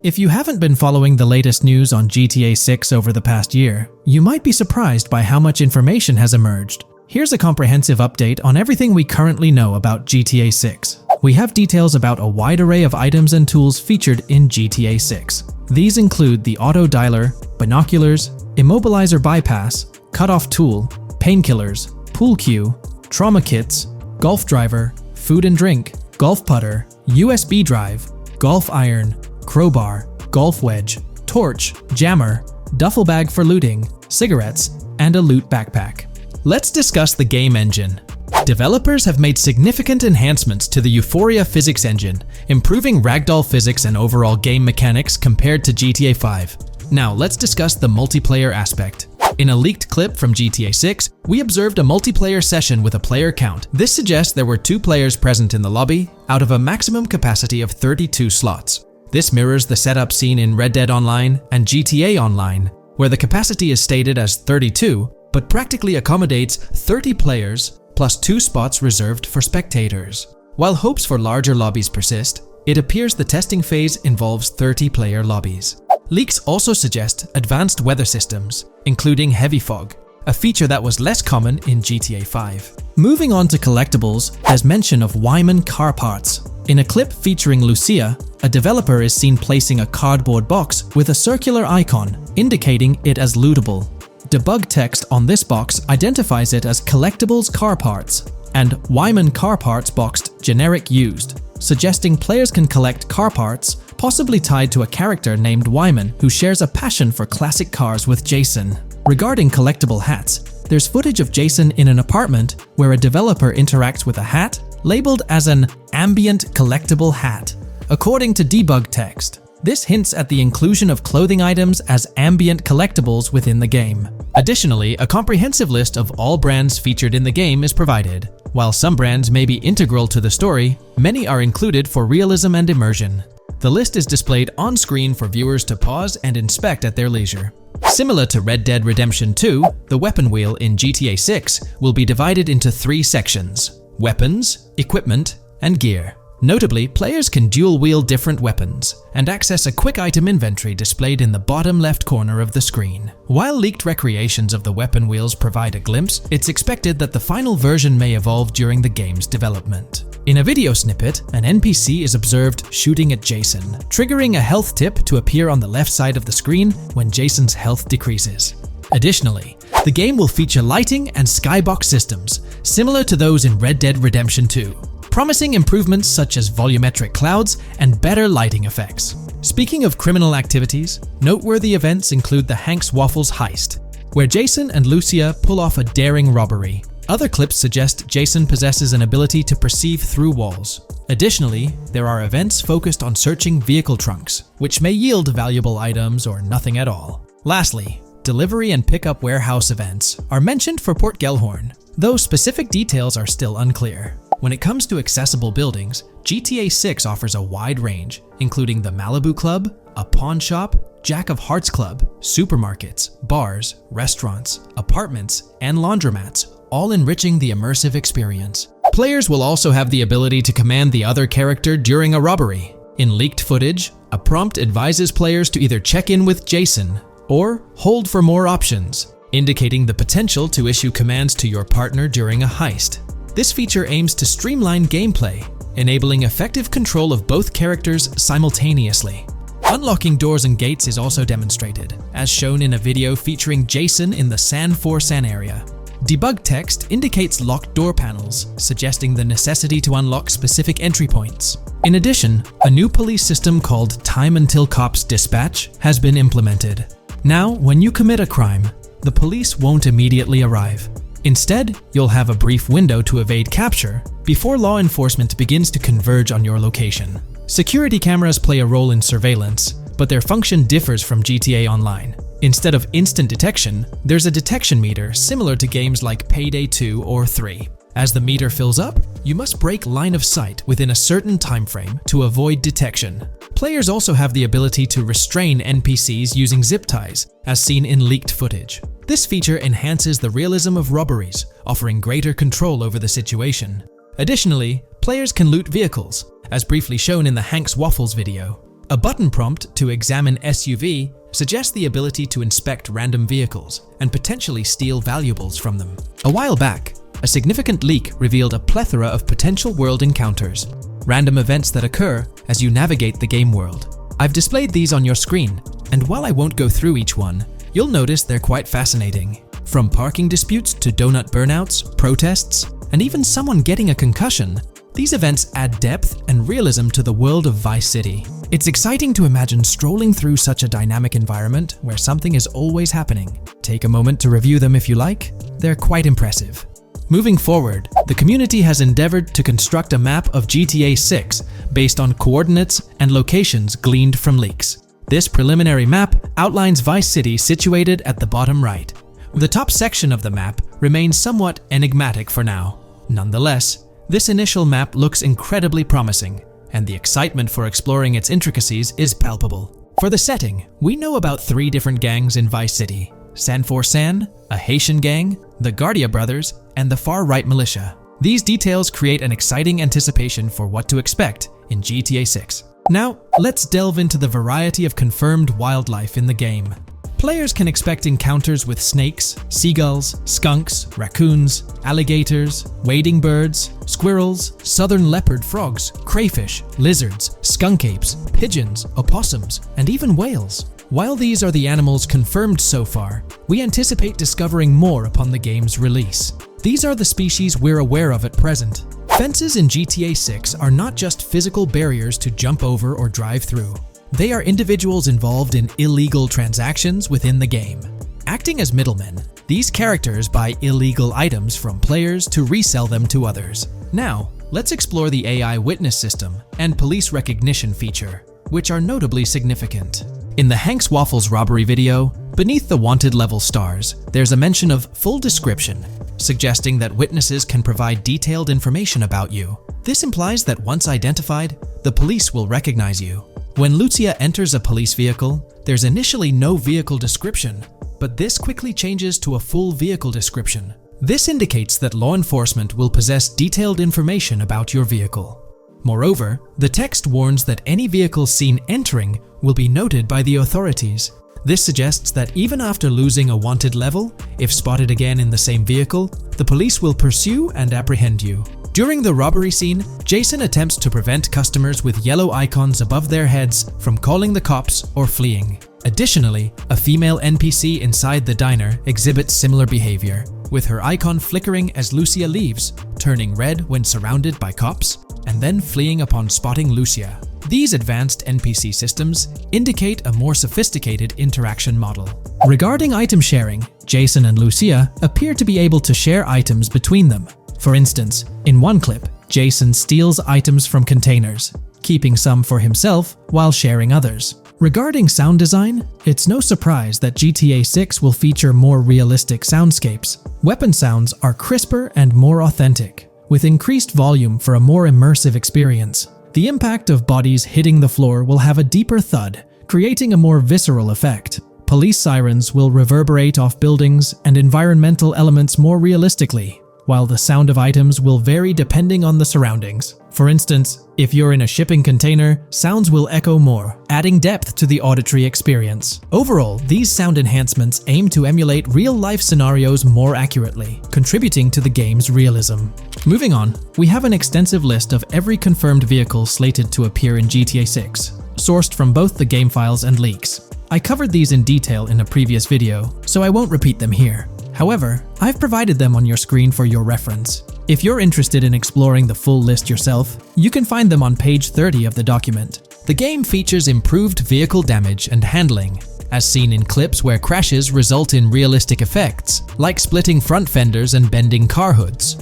If you haven't been following the latest news on GTA 6 over the past year, you might be surprised by how much information has emerged. Here's a comprehensive update on everything we currently know about GTA 6. We have details about a wide array of items and tools featured in GTA 6. These include the auto dialer, binoculars, immobilizer bypass, cutoff tool, painkillers, pool cue, trauma kits, golf driver, food and drink, golf putter, USB drive, golf iron, crowbar, golf wedge, torch, jammer, duffel bag for looting, cigarettes, and a loot backpack. Let's discuss the game engine. Developers have made significant enhancements to the Euphoria physics engine, improving ragdoll physics and overall game mechanics compared to GTA 5. Now let's discuss the multiplayer aspect. In a leaked clip from GTA 6, we observed a multiplayer session with a player count. This suggests there were 2 players present in the lobby, out of a maximum capacity of 32 slots. This mirrors the setup seen in Red Dead Online and GTA Online, where the capacity is stated as 32, but practically accommodates 30 players plus 2 spots reserved for spectators. While hopes for larger lobbies persist, it appears the testing phase involves 30-player lobbies. Leaks also suggest advanced weather systems, including heavy fog, a feature that was less common in GTA 5. Moving on to collectibles, there's mention of Wyman car parts. In a clip featuring Lucia, a developer is seen placing a cardboard box with a circular icon, indicating it as lootable. Debug text on this box identifies it as collectibles car parts, and Wyman car parts boxed generic used, suggesting players can collect car parts, possibly tied to a character named Wyman who shares a passion for classic cars with Jason. Regarding collectible hats, there's footage of Jason in an apartment where a developer interacts with a hat labeled as an ambient collectible hat, according to debug text. This hints at the inclusion of clothing items as ambient collectibles within the game. Additionally, a comprehensive list of all brands featured in the game is provided. While some brands may be integral to the story, many are included for realism and immersion. The list is displayed on screen for viewers to pause and inspect at their leisure. Similar to Red Dead Redemption 2, the weapon wheel in GTA 6 will be divided into 3 sections: weapons, equipment, and gear. Notably, players can dual-wield different weapons and access a quick item inventory displayed in the bottom left corner of the screen. While leaked recreations of the weapon wheels provide a glimpse, it's expected that the final version may evolve during the game's development. In a video snippet, an NPC is observed shooting at Jason, triggering a health tip to appear on the left side of the screen when Jason's health decreases. Additionally, the game will feature lighting and skybox systems, similar to those in Red Dead Redemption 2. Promising improvements such as volumetric clouds and better lighting effects. Speaking of criminal activities, noteworthy events include the Hank's Waffles heist, where Jason and Lucia pull off a daring robbery. Other clips suggest Jason possesses an ability to perceive through walls. Additionally, there are events focused on searching vehicle trunks, which may yield valuable items or nothing at all. Lastly, delivery and pickup warehouse events are mentioned for Port Gellhorn, though specific details are still unclear. When it comes to accessible buildings, GTA 6 offers a wide range, including the Malibu Club, a pawn shop, Jack of Hearts Club, supermarkets, bars, restaurants, apartments, and laundromats, all enriching the immersive experience. Players will also have the ability to command the other character during a robbery. In leaked footage, a prompt advises players to either check in with Jason or hold for more options, indicating the potential to issue commands to your partner during a heist. This feature aims to streamline gameplay, enabling effective control of both characters simultaneously. Unlocking doors and gates is also demonstrated, as shown in a video featuring Jason in the San San area. Debug text indicates locked door panels, suggesting the necessity to unlock specific entry points. In addition, a new police system called Time Until Cops Dispatch has been implemented. Now, when you commit a crime, the police won't immediately arrive. Instead, you'll have a brief window to evade capture before law enforcement begins to converge on your location. Security cameras play a role in surveillance, but their function differs from GTA Online. Instead of instant detection, there's a detection meter similar to games like Payday 2 or 3. As the meter fills up, you must break line of sight within a certain time frame to avoid detection. Players also have the ability to restrain NPCs using zip ties, as seen in leaked footage. This feature enhances the realism of robberies, offering greater control over the situation. Additionally, players can loot vehicles, as briefly shown in the Hank's Waffles video. A button prompt to examine SUV suggests the ability to inspect random vehicles and potentially steal valuables from them. A while back, a significant leak revealed a plethora of potential world encounters, random events that occur as you navigate the game world. I've displayed these on your screen, and while I won't go through each one, you'll notice they're quite fascinating. From parking disputes to donut burnouts, protests, and even someone getting a concussion, these events add depth and realism to the world of Vice City. It's exciting to imagine strolling through such a dynamic environment where something is always happening. Take a moment to review them if you like. They're quite impressive. Moving forward, the community has endeavored to construct a map of GTA 6 based on coordinates and locations gleaned from leaks. This preliminary map outlines Vice City situated at the bottom right. The top section of the map remains somewhat enigmatic for now. Nonetheless, this initial map looks incredibly promising, and the excitement for exploring its intricacies is palpable. For the setting, we know about 3 different gangs in Vice City: San San, a Haitian gang, the Guardia Brothers, and the far-right militia. These details create an exciting anticipation for what to expect in GTA 6. Now, let's delve into the variety of confirmed wildlife in the game. Players can expect encounters with snakes, seagulls, skunks, raccoons, alligators, wading birds, squirrels, southern leopard frogs, crayfish, lizards, skunk apes, pigeons, opossums, and even whales. While these are the animals confirmed so far, we anticipate discovering more upon the game's release. These are the species we're aware of at present. Fences in GTA 6 are not just physical barriers to jump over or drive through. They are individuals involved in illegal transactions within the game. Acting as middlemen, these characters buy illegal items from players to resell them to others. Now, let's explore the AI witness system and police recognition feature, which are notably significant. In the Hank's Waffles robbery video, beneath the wanted level stars, there's a mention of full description, suggesting that witnesses can provide detailed information about you. This implies that once identified, the police will recognize you. When Lucia enters a police vehicle, there's initially no vehicle description, but this quickly changes to a full vehicle description. This indicates that law enforcement will possess detailed information about your vehicle. Moreover, the text warns that any vehicle seen entering will be noted by the authorities. This suggests that even after losing a wanted level, if spotted again in the same vehicle, the police will pursue and apprehend you. During the robbery scene, Jason attempts to prevent customers with yellow icons above their heads from calling the cops or fleeing. Additionally, a female NPC inside the diner exhibits similar behavior, with her icon flickering as Lucia leaves, turning red when surrounded by cops, and then fleeing upon spotting Lucia. These advanced NPC systems indicate a more sophisticated interaction model. Regarding item sharing, Jason and Lucia appear to be able to share items between them. For instance, in one clip, Jason steals items from containers, keeping some for himself while sharing others. Regarding sound design, it's no surprise that GTA 6 will feature more realistic soundscapes. Weapon sounds are crisper and more authentic, with increased volume for a more immersive experience. The impact of bodies hitting the floor will have a deeper thud, creating a more visceral effect. Police sirens will reverberate off buildings and environmental elements more realistically. while the sound of items will vary depending on the surroundings. For instance, if you're in a shipping container, sounds will echo more, adding depth to the auditory experience. Overall, these sound enhancements aim to emulate real-life scenarios more accurately, contributing to the game's realism. Moving on, we have an extensive list of every confirmed vehicle slated to appear in GTA 6, sourced from both the game files and leaks. I covered these in detail in a previous video, so I won't repeat them here. However, I've provided them on your screen for your reference. If you're interested in exploring the full list yourself, you can find them on page 30 of the document. The game features improved vehicle damage and handling, as seen in clips where crashes result in realistic effects, like splitting front fenders and bending car hoods.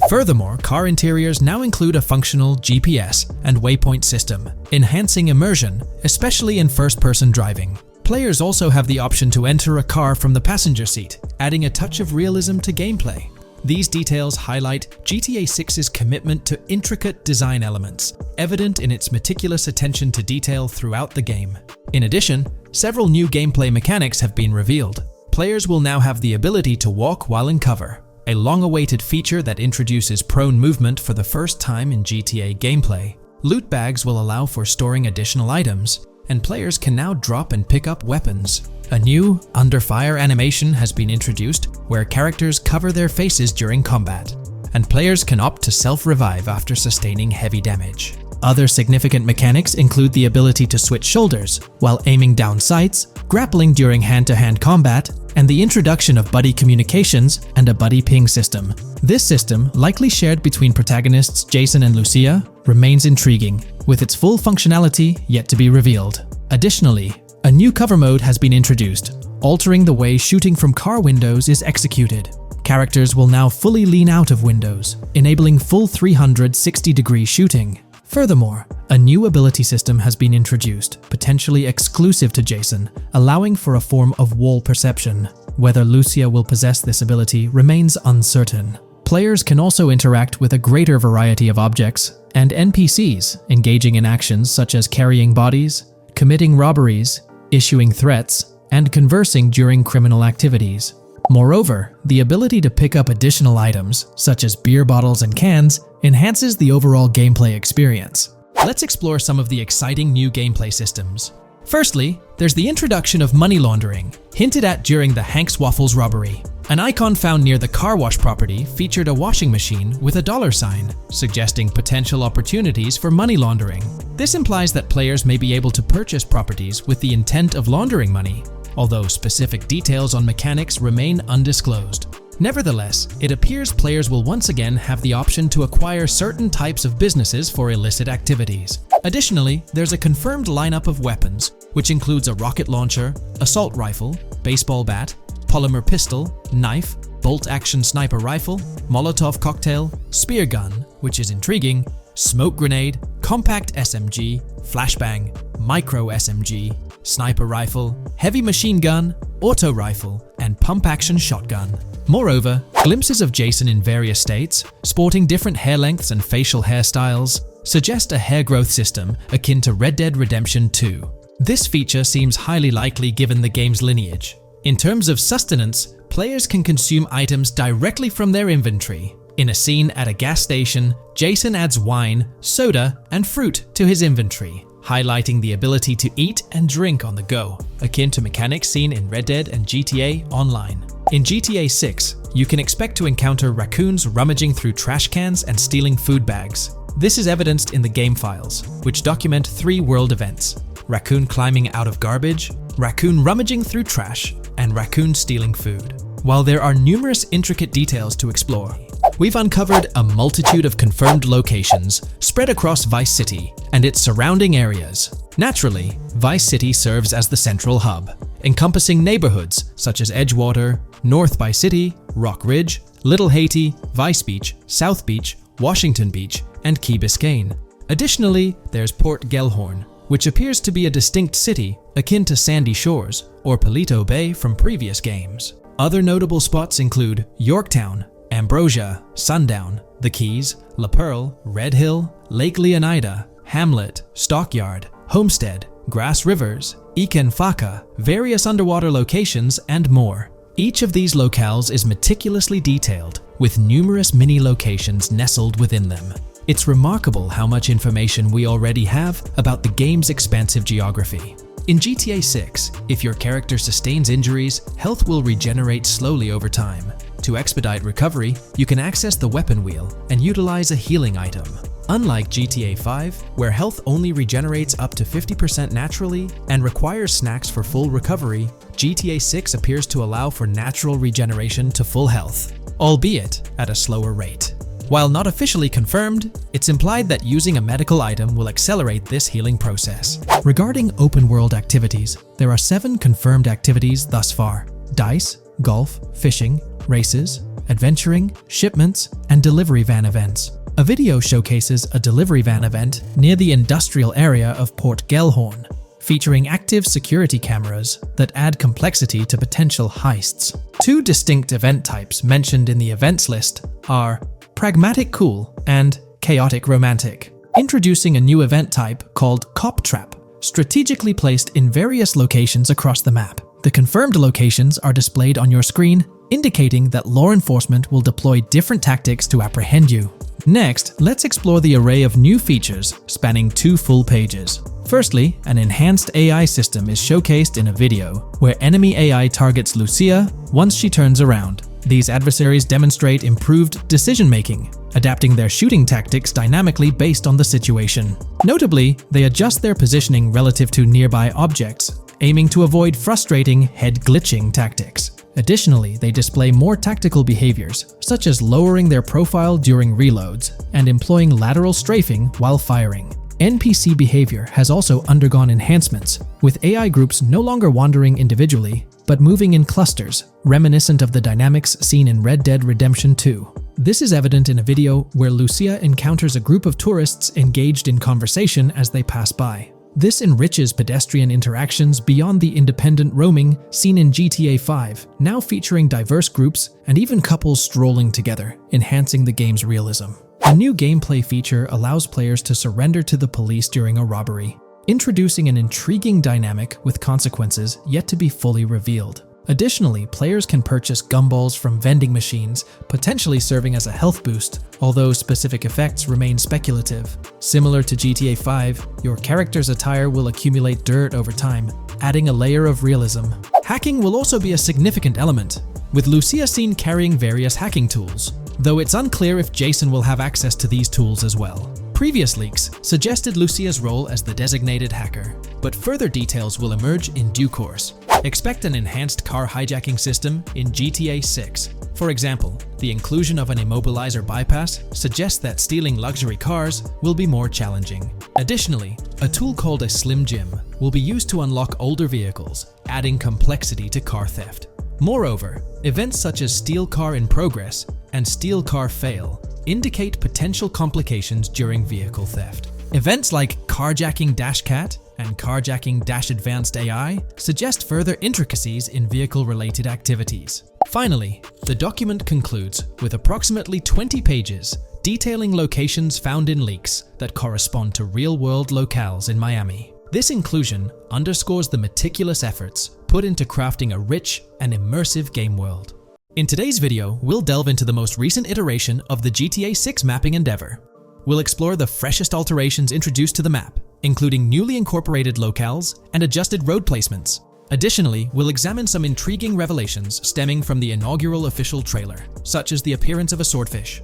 Furthermore, car interiors now include a functional GPS and waypoint system, enhancing immersion, especially in first-person driving. Players also have the option to enter a car from the passenger seat, adding a touch of realism to gameplay. These details highlight GTA 6's commitment to intricate design elements, evident in its meticulous attention to detail throughout the game. In addition, several new gameplay mechanics have been revealed. Players will now have the ability to walk while in cover, a long-awaited feature that introduces prone movement for the first time in GTA gameplay. Loot bags will allow for storing additional items, and players can now drop and pick up weapons. A new under fire animation has been introduced where characters cover their faces during combat, and players can opt to self-revive after sustaining heavy damage. Other significant mechanics include the ability to switch shoulders while aiming down sights, grappling during hand-to-hand combat, and the introduction of buddy communications and a buddy ping system. This system, likely shared between protagonists Jason and Lucia, remains intriguing, with its full functionality yet to be revealed. Additionally, a new cover mode has been introduced, altering the way shooting from car windows is executed. Characters will now fully lean out of windows, enabling full 360-degree shooting. Furthermore, a new ability system has been introduced, potentially exclusive to Jason, allowing for a form of wall perception. Whether Lucia will possess this ability remains uncertain. Players can also interact with a greater variety of objects and NPCs, engaging in actions such as carrying bodies, committing robberies, issuing threats, and conversing during criminal activities. Moreover, the ability to pick up additional items, such as beer bottles and cans, enhances the overall gameplay experience. Let's explore some of the exciting new gameplay systems. Firstly, there's the introduction of money laundering, hinted at during the Hank's Waffles robbery. An icon found near the car wash property featured a washing machine with a dollar sign, suggesting potential opportunities for money laundering. This implies that players may be able to purchase properties with the intent of laundering money, although specific details on mechanics remain undisclosed. Nevertheless, it appears players will once again have the option to acquire certain types of businesses for illicit activities. Additionally, there's a confirmed lineup of weapons, which includes a rocket launcher, assault rifle, baseball bat, polymer pistol, knife, bolt-action sniper rifle, Molotov cocktail, spear gun, which is intriguing, smoke grenade, compact SMG, flashbang, micro SMG, sniper rifle, heavy machine gun, auto rifle, and pump-action shotgun. Moreover, glimpses of Jason in various states, sporting different hair lengths and facial hairstyles, suggest a hair growth system akin to Red Dead Redemption 2. This feature seems highly likely given the game's lineage. In terms of sustenance, players can consume items directly from their inventory. In a scene at a gas station, Jason adds wine, soda, and fruit to his inventory, highlighting the ability to eat and drink on the go, akin to mechanics seen in Red Dead and GTA Online. In GTA 6, you can expect to encounter raccoons rummaging through trash cans and stealing food bags. This is evidenced in the game files, which document 3 world events: raccoon climbing out of garbage, raccoon rummaging through trash, and raccoon stealing food. While there are numerous intricate details to explore, we've uncovered a multitude of confirmed locations spread across Vice City and its surrounding areas. Naturally, Vice City serves as the central hub, encompassing neighborhoods such as Edgewater, North Vice City, Rock Ridge, Little Haiti, Vice Beach, South Beach, Washington Beach, and Key Biscayne. Additionally, there's Port Gellhorn, which appears to be a distinct city akin to Sandy Shores or Palito Bay from previous games. Other notable spots include Yorktown, Ambrosia, Sundown, The Keys, La Pearl, Red Hill, Lake Leonida, Hamlet, Stockyard, Homestead, Grass Rivers, Ikenfaka, various underwater locations, and more. Each of these locales is meticulously detailed, with numerous mini locations nestled within them. It's remarkable how much information we already have about the game's expansive geography. In GTA 6, if your character sustains injuries, health will regenerate slowly over time. To expedite recovery, you can access the weapon wheel and utilize a healing item. Unlike GTA 5, where health only regenerates up to 50% naturally and requires snacks for full recovery, GTA 6 appears to allow for natural regeneration to full health, albeit at a slower rate. While not officially confirmed, it's implied that using a medical item will accelerate this healing process. Regarding open-world activities, there are 7 confirmed activities thus far: dice, golf, fishing, races, adventuring, shipments, and delivery van events. A video showcases a delivery van event near the industrial area of Port Gellhorn, featuring active security cameras that add complexity to potential heists. 2 distinct event types mentioned in the events list are Pragmatic Cool and Chaotic Romantic, introducing a new event type called Cop Trap, strategically placed in various locations across the map. The confirmed locations are displayed on your screen, indicating that law enforcement will deploy different tactics to apprehend you. Next, let's explore the array of new features spanning 2 full pages. Firstly, an enhanced AI system is showcased in a video, where enemy AI targets Lucia once she turns around. These adversaries demonstrate improved decision-making, adapting their shooting tactics dynamically based on the situation. Notably, they adjust their positioning relative to nearby objects, aiming to avoid frustrating head-glitching tactics. Additionally, they display more tactical behaviors, such as lowering their profile during reloads and employing lateral strafing while firing. NPC behavior has also undergone enhancements, with AI groups no longer wandering individually, but moving in clusters, reminiscent of the dynamics seen in Red Dead Redemption 2. This is evident in a video where Lucia encounters a group of tourists engaged in conversation as they pass by. This enriches pedestrian interactions beyond the independent roaming seen in GTA 5, now featuring diverse groups and even couples strolling together, enhancing the game's realism. A new gameplay feature allows players to surrender to the police during a robbery, introducing an intriguing dynamic with consequences yet to be fully revealed. Additionally, players can purchase gumballs from vending machines, potentially serving as a health boost, although specific effects remain speculative. Similar to GTA 5, your character's attire will accumulate dirt over time, adding a layer of realism. Hacking will also be a significant element, with Lucia seen carrying various hacking tools, though it's unclear if Jason will have access to these tools as well. Previous leaks suggested Lucia's role as the designated hacker, but further details will emerge in due course. Expect an enhanced car hijacking system in GTA 6. For example, the inclusion of an immobilizer bypass suggests that stealing luxury cars will be more challenging. Additionally, a tool called a Slim Jim will be used to unlock older vehicles, adding complexity to car theft. Moreover, events such as Steal Car in Progress and Steal Car Fail indicate potential complications during vehicle theft. Events like Carjacking Cat and Carjacking Advanced AI suggest further intricacies in vehicle-related activities. Finally, the document concludes with approximately 20 pages detailing locations found in leaks that correspond to real-world locales in Miami. This inclusion underscores the meticulous efforts put into crafting a rich and immersive game world. In today's video, we'll delve into the most recent iteration of the GTA 6 mapping endeavor. We'll explore the freshest alterations introduced to the map, including newly incorporated locales and adjusted road placements. Additionally, we'll examine some intriguing revelations stemming from the inaugural official trailer, such as the appearance of a swordfish.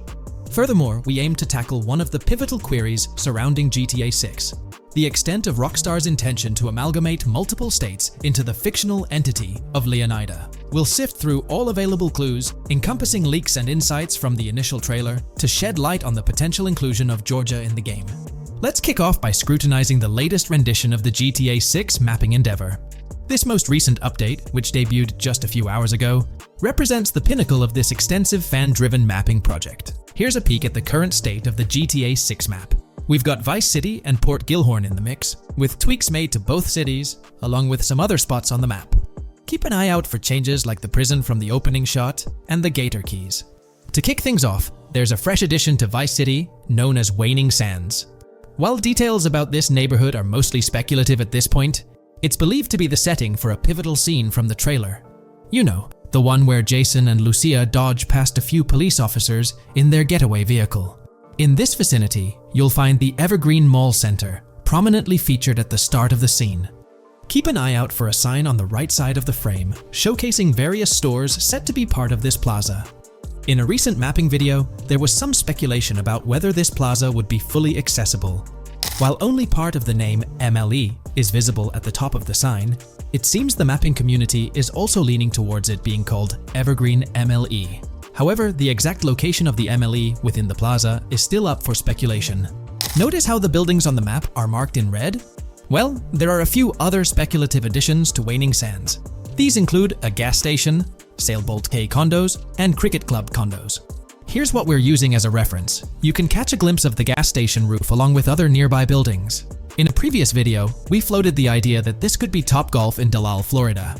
Furthermore, we aim to tackle one of the pivotal queries surrounding GTA 6, the extent of Rockstar's intention to amalgamate multiple states into the fictional entity of Leonida. We'll sift through all available clues, encompassing leaks and insights from the initial trailer, to shed light on the potential inclusion of Georgia in the game. Let's kick off by scrutinizing the latest rendition of the GTA 6 mapping endeavor. This most recent update, which debuted just a few hours ago, represents the pinnacle of this extensive fan-driven mapping project. Here's a peek at the current state of the GTA 6 map. We've got Vice City and Port Gellhorn in the mix, with tweaks made to both cities, along with some other spots on the map. Keep an eye out for changes like the prison from the opening shot and the Gator Keys. To kick things off, there's a fresh addition to Vice City known as Waning Sands. While details about this neighborhood are mostly speculative at this point, it's believed to be the setting for a pivotal scene from the trailer. You know, the one where Jason and Lucia dodge past a few police officers in their getaway vehicle. In this vicinity, you'll find the Evergreen Mall Center, prominently featured at the start of the scene. Keep an eye out for a sign on the right side of the frame, showcasing various stores set to be part of this plaza. In a recent mapping video, there was some speculation about whether this plaza would be fully accessible. While only part of the name MLE is visible at the top of the sign, it seems the mapping community is also leaning towards it being called Evergreen MLE. However, the exact location of the MLE within the plaza is still up for speculation. Notice how the buildings on the map are marked in red? Well, there are a few other speculative additions to Waning Sands. These include a gas station, Sailbolt K condos, and Cricket Club condos. Here's what we're using as a reference. You can catch a glimpse of the gas station roof along with other nearby buildings. In a previous video, we floated the idea that this could be Topgolf in Dalal, Florida.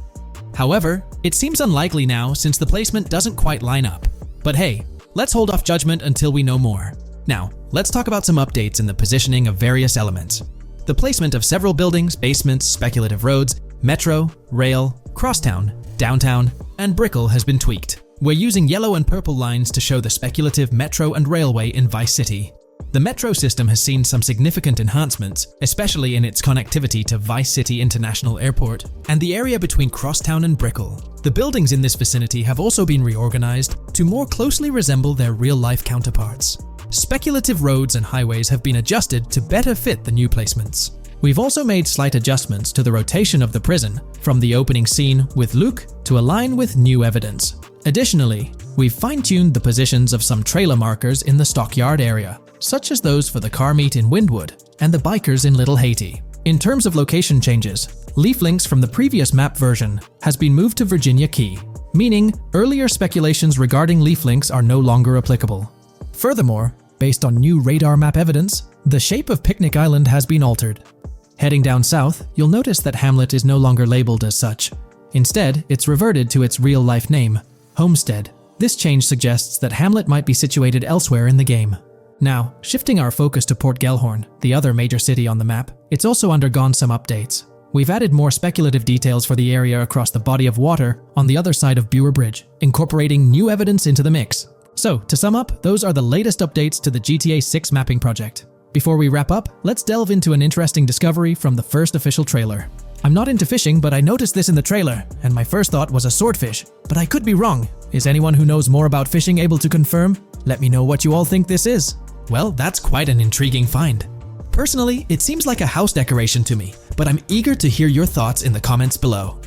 However, it seems unlikely now since the placement doesn't quite line up. But hey, let's hold off judgment until we know more. Now, let's talk about some updates in the positioning of various elements. The placement of several buildings, basements, speculative roads, metro, rail, crosstown, downtown, and Brickell has been tweaked. We're using yellow and purple lines to show the speculative metro and railway in Vice City. The metro system has seen some significant enhancements, especially in its connectivity to Vice City International Airport and the area between Crosstown and Brickell. The buildings in this vicinity have also been reorganized to more closely resemble their real-life counterparts. Speculative roads and highways have been adjusted to better fit the new placements. We've also made slight adjustments to the rotation of the prison from the opening scene with Luke to align with new evidence. Additionally, we've fine-tuned the positions of some trailer markers in the stockyard area, such as those for the car meet in Windwood and the bikers in Little Haiti. In terms of location changes, leaf links from the previous map version has been moved to Virginia Key, meaning earlier speculations regarding leaf links are no longer applicable. Furthermore, based on new radar map evidence, the shape of Picnic Island has been altered. Heading down south, you'll notice that Hamlet is no longer labeled as such. Instead, it's reverted to its real-life name, Homestead. This change suggests that Hamlet might be situated elsewhere in the game. Now, shifting our focus to Port Gellhorn, the other major city on the map, it's also undergone some updates. We've added more speculative details for the area across the body of water on the other side of Buer Bridge, incorporating new evidence into the mix. So, to sum up, those are the latest updates to the GTA 6 mapping project. Before we wrap up, let's delve into an interesting discovery from the first official trailer. I'm not into fishing, but I noticed this in the trailer, and my first thought was a swordfish, but I could be wrong. Is anyone who knows more about fishing able to confirm? Let me know what you all think this is. Well, that's quite an intriguing find. Personally, it seems like a house decoration to me, but I'm eager to hear your thoughts in the comments below.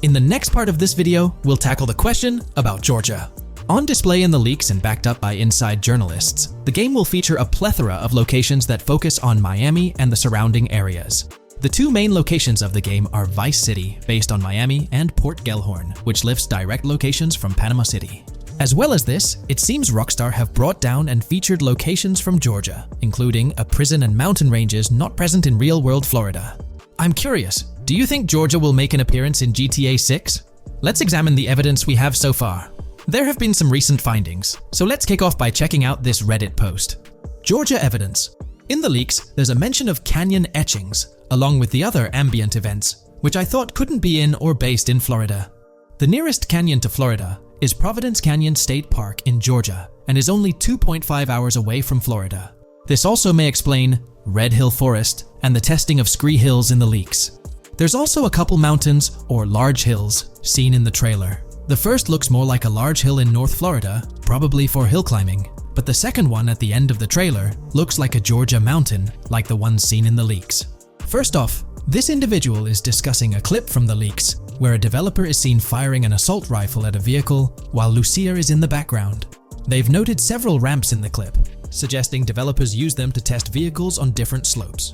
In the next part of this video, we'll tackle the question about Georgia. On display in the leaks and backed up by inside journalists, the game will feature a plethora of locations that focus on Miami and the surrounding areas. The two main locations of the game are Vice City, based on Miami, and Port Gellhorn, which lifts direct locations from Panama City. As well as this, it seems Rockstar have brought down and featured locations from Georgia, including a prison and mountain ranges not present in real-world Florida. I'm curious, do you think Georgia will make an appearance in GTA 6? Let's examine the evidence we have so far. There have been some recent findings, so let's kick off by checking out this Reddit post. Georgia evidence. In the leaks, there's a mention of canyon etchings, along with the other ambient events, which I thought couldn't be in or based in Florida. The nearest canyon to Florida is Providence Canyon State Park in Georgia, and is only 2.5 hours away from Florida. This also may explain Red Hill Forest and the testing of scree hills in the leaks. There's also a couple mountains or large hills seen in the trailer. The first looks more like a large hill in North Florida, probably for hill climbing, but the second one at the end of the trailer looks like a Georgia mountain, like the ones seen in the leaks. First off, this individual is discussing a clip from the leaks, where a developer is seen firing an assault rifle at a vehicle while Lucia is in the background. They've noted several ramps in the clip, suggesting developers use them to test vehicles on different slopes.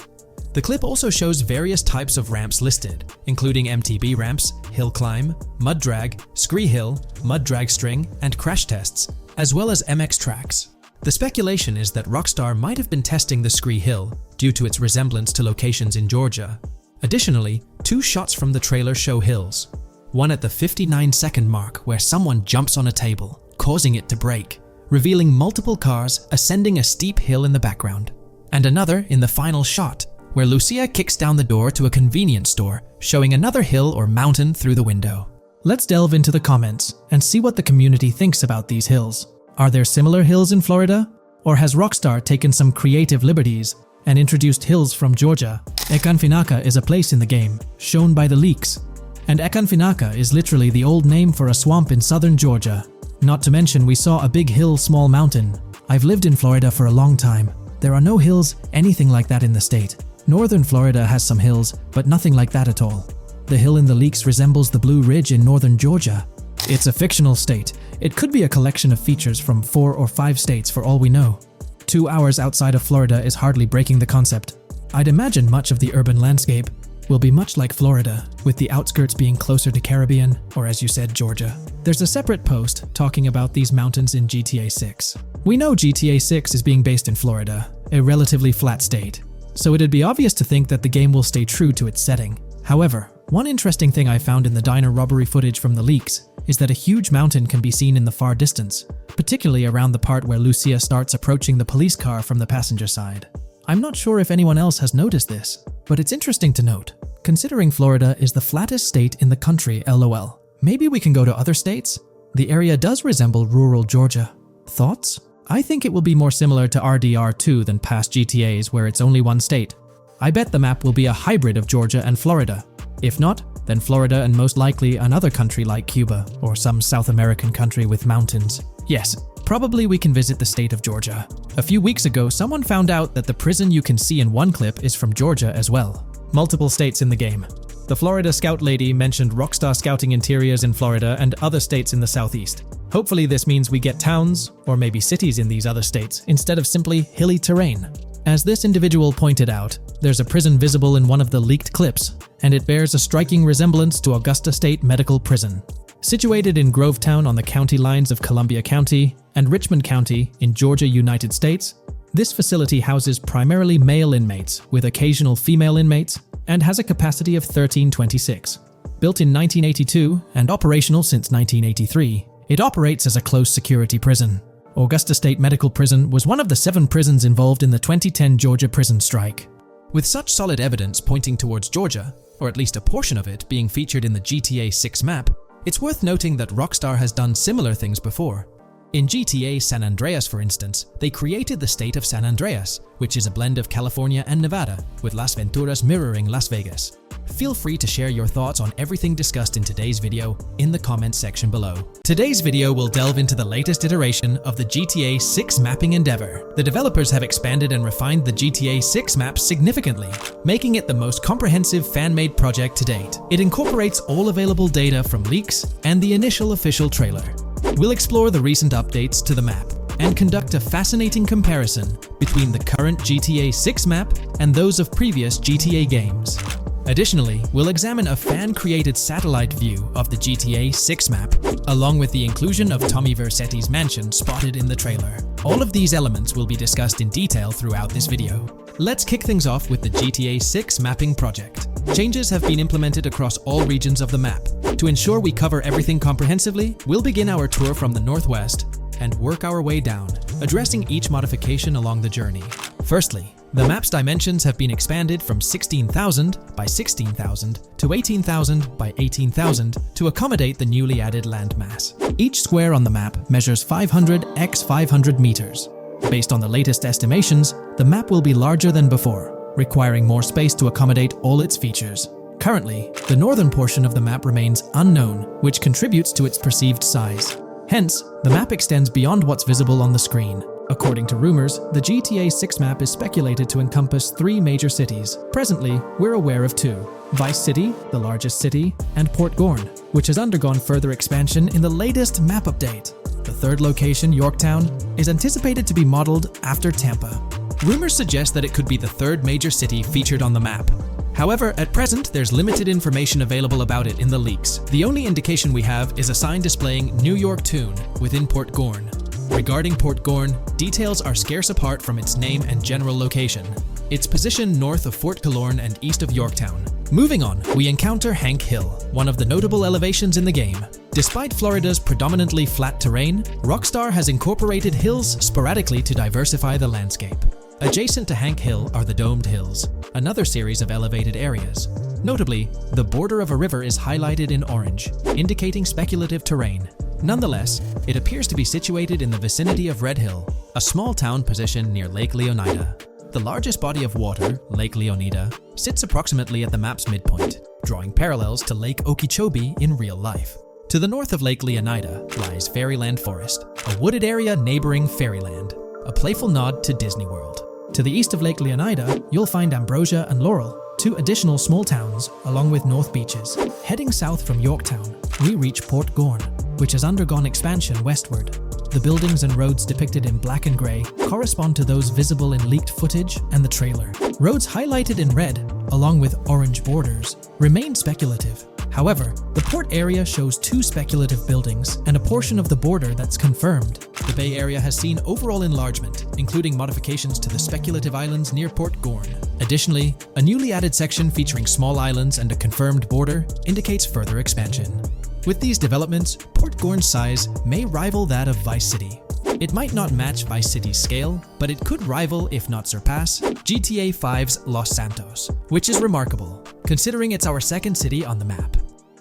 The clip also shows various types of ramps listed, including MTB ramps, hill climb, mud drag, scree hill, mud drag string, and crash tests, as well as MX tracks. The speculation is that Rockstar might have been testing the scree hill due to its resemblance to locations in Georgia. Additionally, two shots from the trailer show hills, one at the 59-second mark where someone jumps on a table, causing it to break, revealing multiple cars ascending a steep hill in the background, and another in the final shot, where Lucia kicks down the door to a convenience store, showing another hill or mountain through the window. Let's delve into the comments and see what the community thinks about these hills. Are there similar hills in Florida? Or has Rockstar taken some creative liberties and introduced hills from Georgia? Ekanfinaka is a place in the game, shown by the leaks. And Ekanfinaka is literally the old name for a swamp in southern Georgia. Not to mention we saw a big hill, small mountain. I've lived in Florida for a long time. There are no hills, anything like that in the state. Northern Florida has some hills, but nothing like that at all. The hill in the leaks resembles the Blue Ridge in northern Georgia. It's a fictional state. It could be a collection of features from 4 or 5 states for all we know. 2 hours outside of Florida is hardly breaking the concept. I'd imagine much of the urban landscape will be much like Florida, with the outskirts being closer to Caribbean, or as you said, Georgia. There's a separate post talking about these mountains in GTA 6. We know GTA 6 is being based in Florida, a relatively flat state, so it'd be obvious to think that the game will stay true to its setting. However, one interesting thing I found in the diner robbery footage from the leaks is that a huge mountain can be seen in the far distance, particularly around the part where Lucia starts approaching the police car from the passenger side. I'm not sure if anyone else has noticed this, but it's interesting to note, considering Florida is the flattest state in the country, LOL. Maybe we can go to other states? The area does resemble rural Georgia. Thoughts? I think it will be more similar to RDR2 than past GTAs where it's only one state. I bet the map will be a hybrid of Georgia and Florida. If not, then Florida and most likely another country like Cuba or some South American country with mountains. Yes, probably we can visit the state of Georgia. A few weeks ago, someone found out that the prison you can see in one clip is from Georgia as well. Multiple states in the game. The Florida Scout lady mentioned Rockstar scouting interiors in Florida and other states in the southeast. Hopefully this means we get towns, or maybe cities in these other states, instead of simply hilly terrain. As this individual pointed out, there's a prison visible in one of the leaked clips, and it bears a striking resemblance to Augusta State Medical Prison. Situated in Grovetown on the county lines of Columbia County and Richmond County in Georgia, United States, this facility houses primarily male inmates with occasional female inmates and has a capacity of 1326. Built in 1982 and operational since 1983, it operates as a close security prison. Augusta State Medical Prison was one of the 7 prisons involved in the 2010 Georgia prison strike. With such solid evidence pointing towards Georgia, or at least a portion of it being featured in the GTA 6 map, it's worth noting that Rockstar has done similar things before. In GTA San Andreas, for instance, they created the state of San Andreas, which is a blend of California and Nevada, with Las Venturas mirroring Las Vegas. Feel free to share your thoughts on everything discussed in today's video in the comments section below. Today's video will delve into the latest iteration of the GTA 6 mapping endeavor. The developers have expanded and refined the GTA 6 map significantly, making it the most comprehensive fan-made project to date. It incorporates all available data from leaks and the initial official trailer. We'll explore the recent updates to the map and conduct a fascinating comparison between the current GTA 6 map and those of previous GTA games. Additionally, we'll examine a fan-created satellite view of the GTA 6 map, along with the inclusion of Tommy Vercetti's mansion spotted in the trailer. All of these elements will be discussed in detail throughout this video. Let's kick things off with the GTA 6 mapping project. Changes have been implemented across all regions of the map. To ensure we cover everything comprehensively, we'll begin our tour from the northwest and work our way down, addressing each modification along the journey. Firstly, the map's dimensions have been expanded from 16,000 by 16,000 to 18,000 by 18,000 to accommodate the newly added landmass. Each square on the map measures 500 x 500 meters. Based on the latest estimations, the map will be larger than before, requiring more space to accommodate all its features. Currently, the northern portion of the map remains unknown, which contributes to its perceived size. Hence, the map extends beyond what's visible on the screen. According to rumors, the GTA 6 map is speculated to encompass 3 major cities. Presently, we're aware of 2. Vice City, the largest city, and Port Gorn, which has undergone further expansion in the latest map update. The third location, Yorktown, is anticipated to be modeled after Tampa. Rumors suggest that it could be the 3rd major city featured on the map. However, at present, there's limited information available about it in the leaks. The only indication we have is a sign displaying New York Tune within Port Gorn. Regarding Port Gorn, details are scarce apart from its name and general location. It's positioned north of Fort Killorn and east of Yorktown. Moving on, we encounter Hank Hill, one of the notable elevations in the game. Despite Florida's predominantly flat terrain, Rockstar has incorporated hills sporadically to diversify the landscape. Adjacent to Hank Hill are the Domed Hills, another series of elevated areas. Notably, the border of a river is highlighted in orange, indicating speculative terrain. Nonetheless, it appears to be situated in the vicinity of Red Hill, a small town positioned near Lake Leonida. The largest body of water, Lake Leonida, sits approximately at the map's midpoint, drawing parallels to Lake Okeechobee in real life. To the north of Lake Leonida lies Fairyland Forest, a wooded area neighboring Fairyland, a playful nod to Disney World. To the east of Lake Leonida, you'll find Ambrosia and Laurel, two additional small towns, along with North Beaches. Heading south from Yorktown, we reach Port Gorn, which has undergone expansion westward. The buildings and roads depicted in black and grey correspond to those visible in leaked footage and the trailer. Roads highlighted in red, along with orange borders, remain speculative. However, the port area shows two speculative buildings and a portion of the border that's confirmed. The Bay Area has seen overall enlargement, including modifications to the speculative islands near Port Gorn. Additionally, a newly added section featuring small islands and a confirmed border indicates further expansion. With these developments, Port Gorn's size may rival that of Vice City. It might not match Vice City's scale, but it could rival, if not surpass, GTA 5's Los Santos, which is remarkable, considering it's our second city on the map.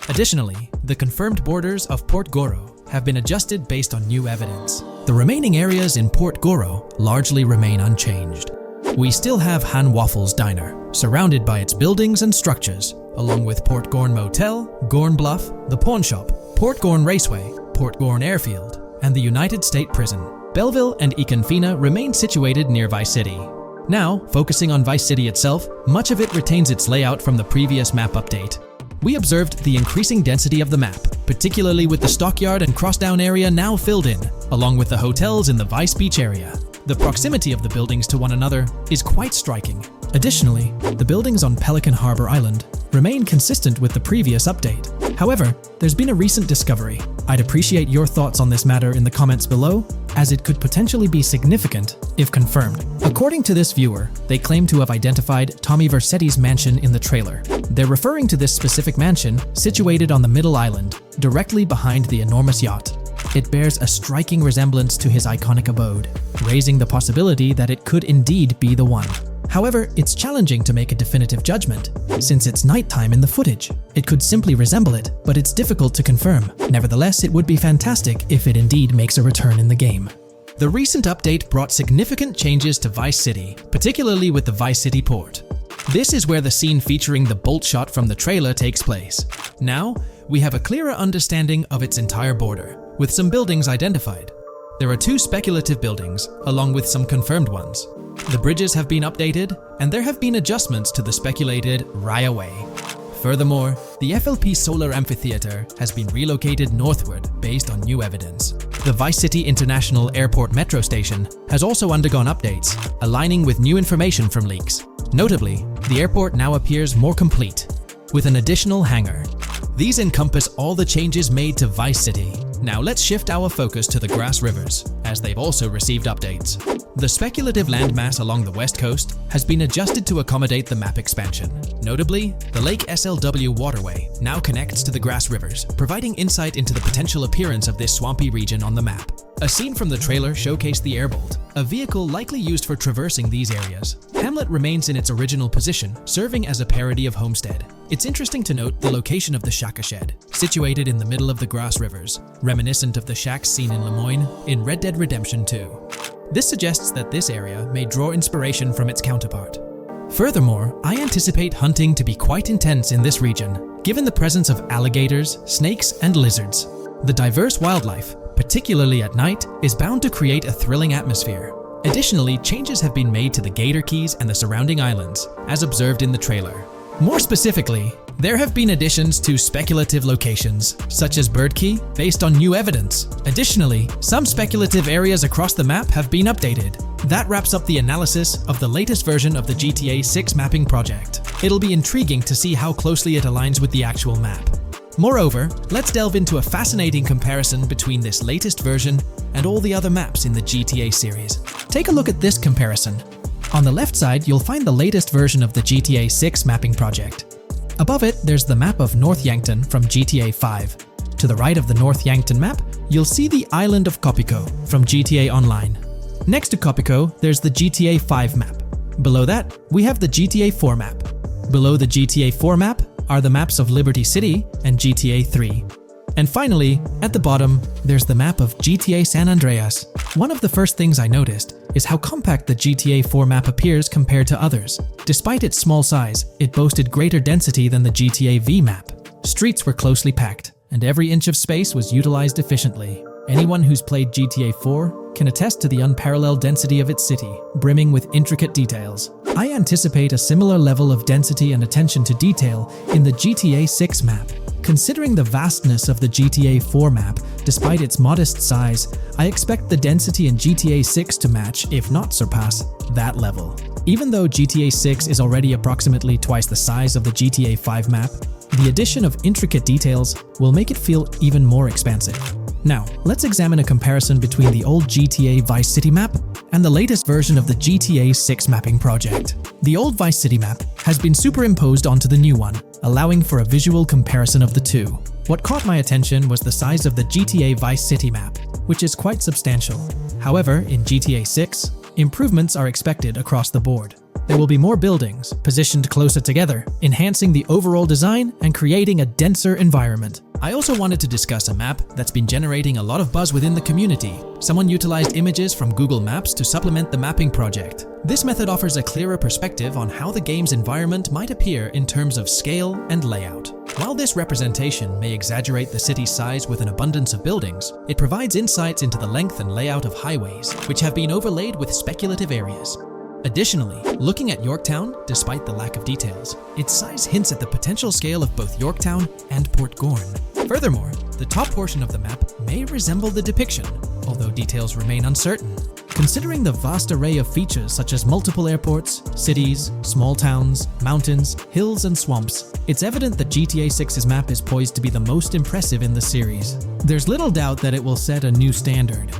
Additionally, the confirmed borders of Port Goro have been adjusted based on new evidence. The remaining areas in Port Goro largely remain unchanged. We still have Han Waffles Diner, surrounded by its buildings and structures, along with Port Gorn Motel, Gorn Bluff, the Pawn Shop, Port Gorn Raceway, Port Gorn Airfield, and the United State Prison. Belleville and Econfina remain situated near Vice City. Now, focusing on Vice City itself, much of it retains its layout from the previous map update. We observed the increasing density of the map, particularly with the Stockyard and Crossdown area now filled in, along with the hotels in the Vice Beach area. The proximity of the buildings to one another is quite striking. Additionally, the buildings on Pelican Harbor Island remain consistent with the previous update. However, there's been a recent discovery. I'd appreciate your thoughts on this matter in the comments below, as it could potentially be significant if confirmed. According to this viewer, they claim to have identified Tommy Vercetti's mansion in the trailer. They're referring to this specific mansion situated on the middle island, directly behind the enormous yacht. It bears a striking resemblance to his iconic abode, raising the possibility that it could indeed be the one. However, it's challenging to make a definitive judgment, since it's nighttime in the footage. It could simply resemble it, but it's difficult to confirm. Nevertheless, it would be fantastic if it indeed makes a return in the game. The recent update brought significant changes to Vice City, particularly with the Vice City port. This is where the scene featuring the bolt shot from the trailer takes place. Now, we have a clearer understanding of its entire border, with some buildings identified. There are two speculative buildings, along with some confirmed ones. The bridges have been updated, and there have been adjustments to the speculated Raya Way. Furthermore, the FLP Solar Amphitheater has been relocated northward based on new evidence. The Vice City International Airport metro station has also undergone updates, aligning with new information from leaks. Notably, the airport now appears more complete, with an additional hangar. These encompass all the changes made to Vice City. Now let's shift our focus to the Grass Rivers, as they've also received updates. The speculative landmass along the west coast has been adjusted to accommodate the map expansion. Notably, the Lake SLW waterway now connects to the Grass Rivers, providing insight into the potential appearance of this swampy region on the map. A scene from the trailer showcased the Airbolt, a vehicle likely used for traversing these areas. Hamlet remains in its original position, serving as a parody of Homestead. It's interesting to note the location of the Shaka Shed, situated in the middle of the Grass Rivers, reminiscent of the shacks seen in Lemoyne in Red Dead Redemption 2. This suggests that this area may draw inspiration from its counterpart. Furthermore, I anticipate hunting to be quite intense in this region, given the presence of alligators, snakes, and lizards. The diverse wildlife, particularly at night, is bound to create a thrilling atmosphere. Additionally, changes have been made to the Gator Keys and the surrounding islands, as observed in the trailer. More specifically, there have been additions to speculative locations, such as Bird Key, based on new evidence. Additionally, some speculative areas across the map have been updated. That wraps up the analysis of the latest version of the GTA 6 mapping project. It'll be intriguing to see how closely it aligns with the actual map. Moreover, let's delve into a fascinating comparison between this latest version and all the other maps in the GTA series. Take a look at this comparison. On the left side, you'll find the latest version of the GTA 6 mapping project. Above it, there's the map of North Yankton from GTA 5. To the right of the North Yankton map, you'll see the island of Copico from GTA Online. Next to Copico, there's the GTA 5 map. Below that, we have the GTA 4 map. Below the GTA 4 map, are the maps of Liberty City and GTA 3. And finally, at the bottom, there's the map of GTA San Andreas. One of the first things I noticed is how compact the GTA 4 map appears compared to others. Despite its small size, it boasted greater density than the GTA V map. Streets were closely packed, and every inch of space was utilized efficiently. Anyone who's played GTA 4 can attest to the unparalleled density of its city, brimming with intricate details. I anticipate a similar level of density and attention to detail in the GTA 6 map. Considering the vastness of the GTA 4 map, despite its modest size, I expect the density in GTA 6 to match, if not surpass, that level. Even though GTA 6 is already approximately twice the size of the GTA 5 map, the addition of intricate details will make it feel even more expansive. Now, let's examine a comparison between the old GTA Vice City map and the latest version of the GTA 6 mapping project. The old Vice City map has been superimposed onto the new one, allowing for a visual comparison of the two. What caught my attention was the size of the GTA Vice City map, which is quite substantial. However, in GTA 6, improvements are expected across the board. There will be more buildings, positioned closer together, enhancing the overall design and creating a denser environment. I also wanted to discuss a map that's been generating a lot of buzz within the community. Someone utilized images from Google Maps to supplement the mapping project. This method offers a clearer perspective on how the game's environment might appear in terms of scale and layout. While this representation may exaggerate the city's size with an abundance of buildings, it provides insights into the length and layout of highways, which have been overlaid with speculative areas. Additionally, looking at Yorktown, despite the lack of details, its size hints at the potential scale of both Yorktown and Port Gorn. Furthermore, the top portion of the map may resemble the depiction, although details remain uncertain. Considering the vast array of features such as multiple airports, cities, small towns, mountains, hills, and swamps, it's evident that GTA 6's map is poised to be the most impressive in the series. There's little doubt that it will set a new standard.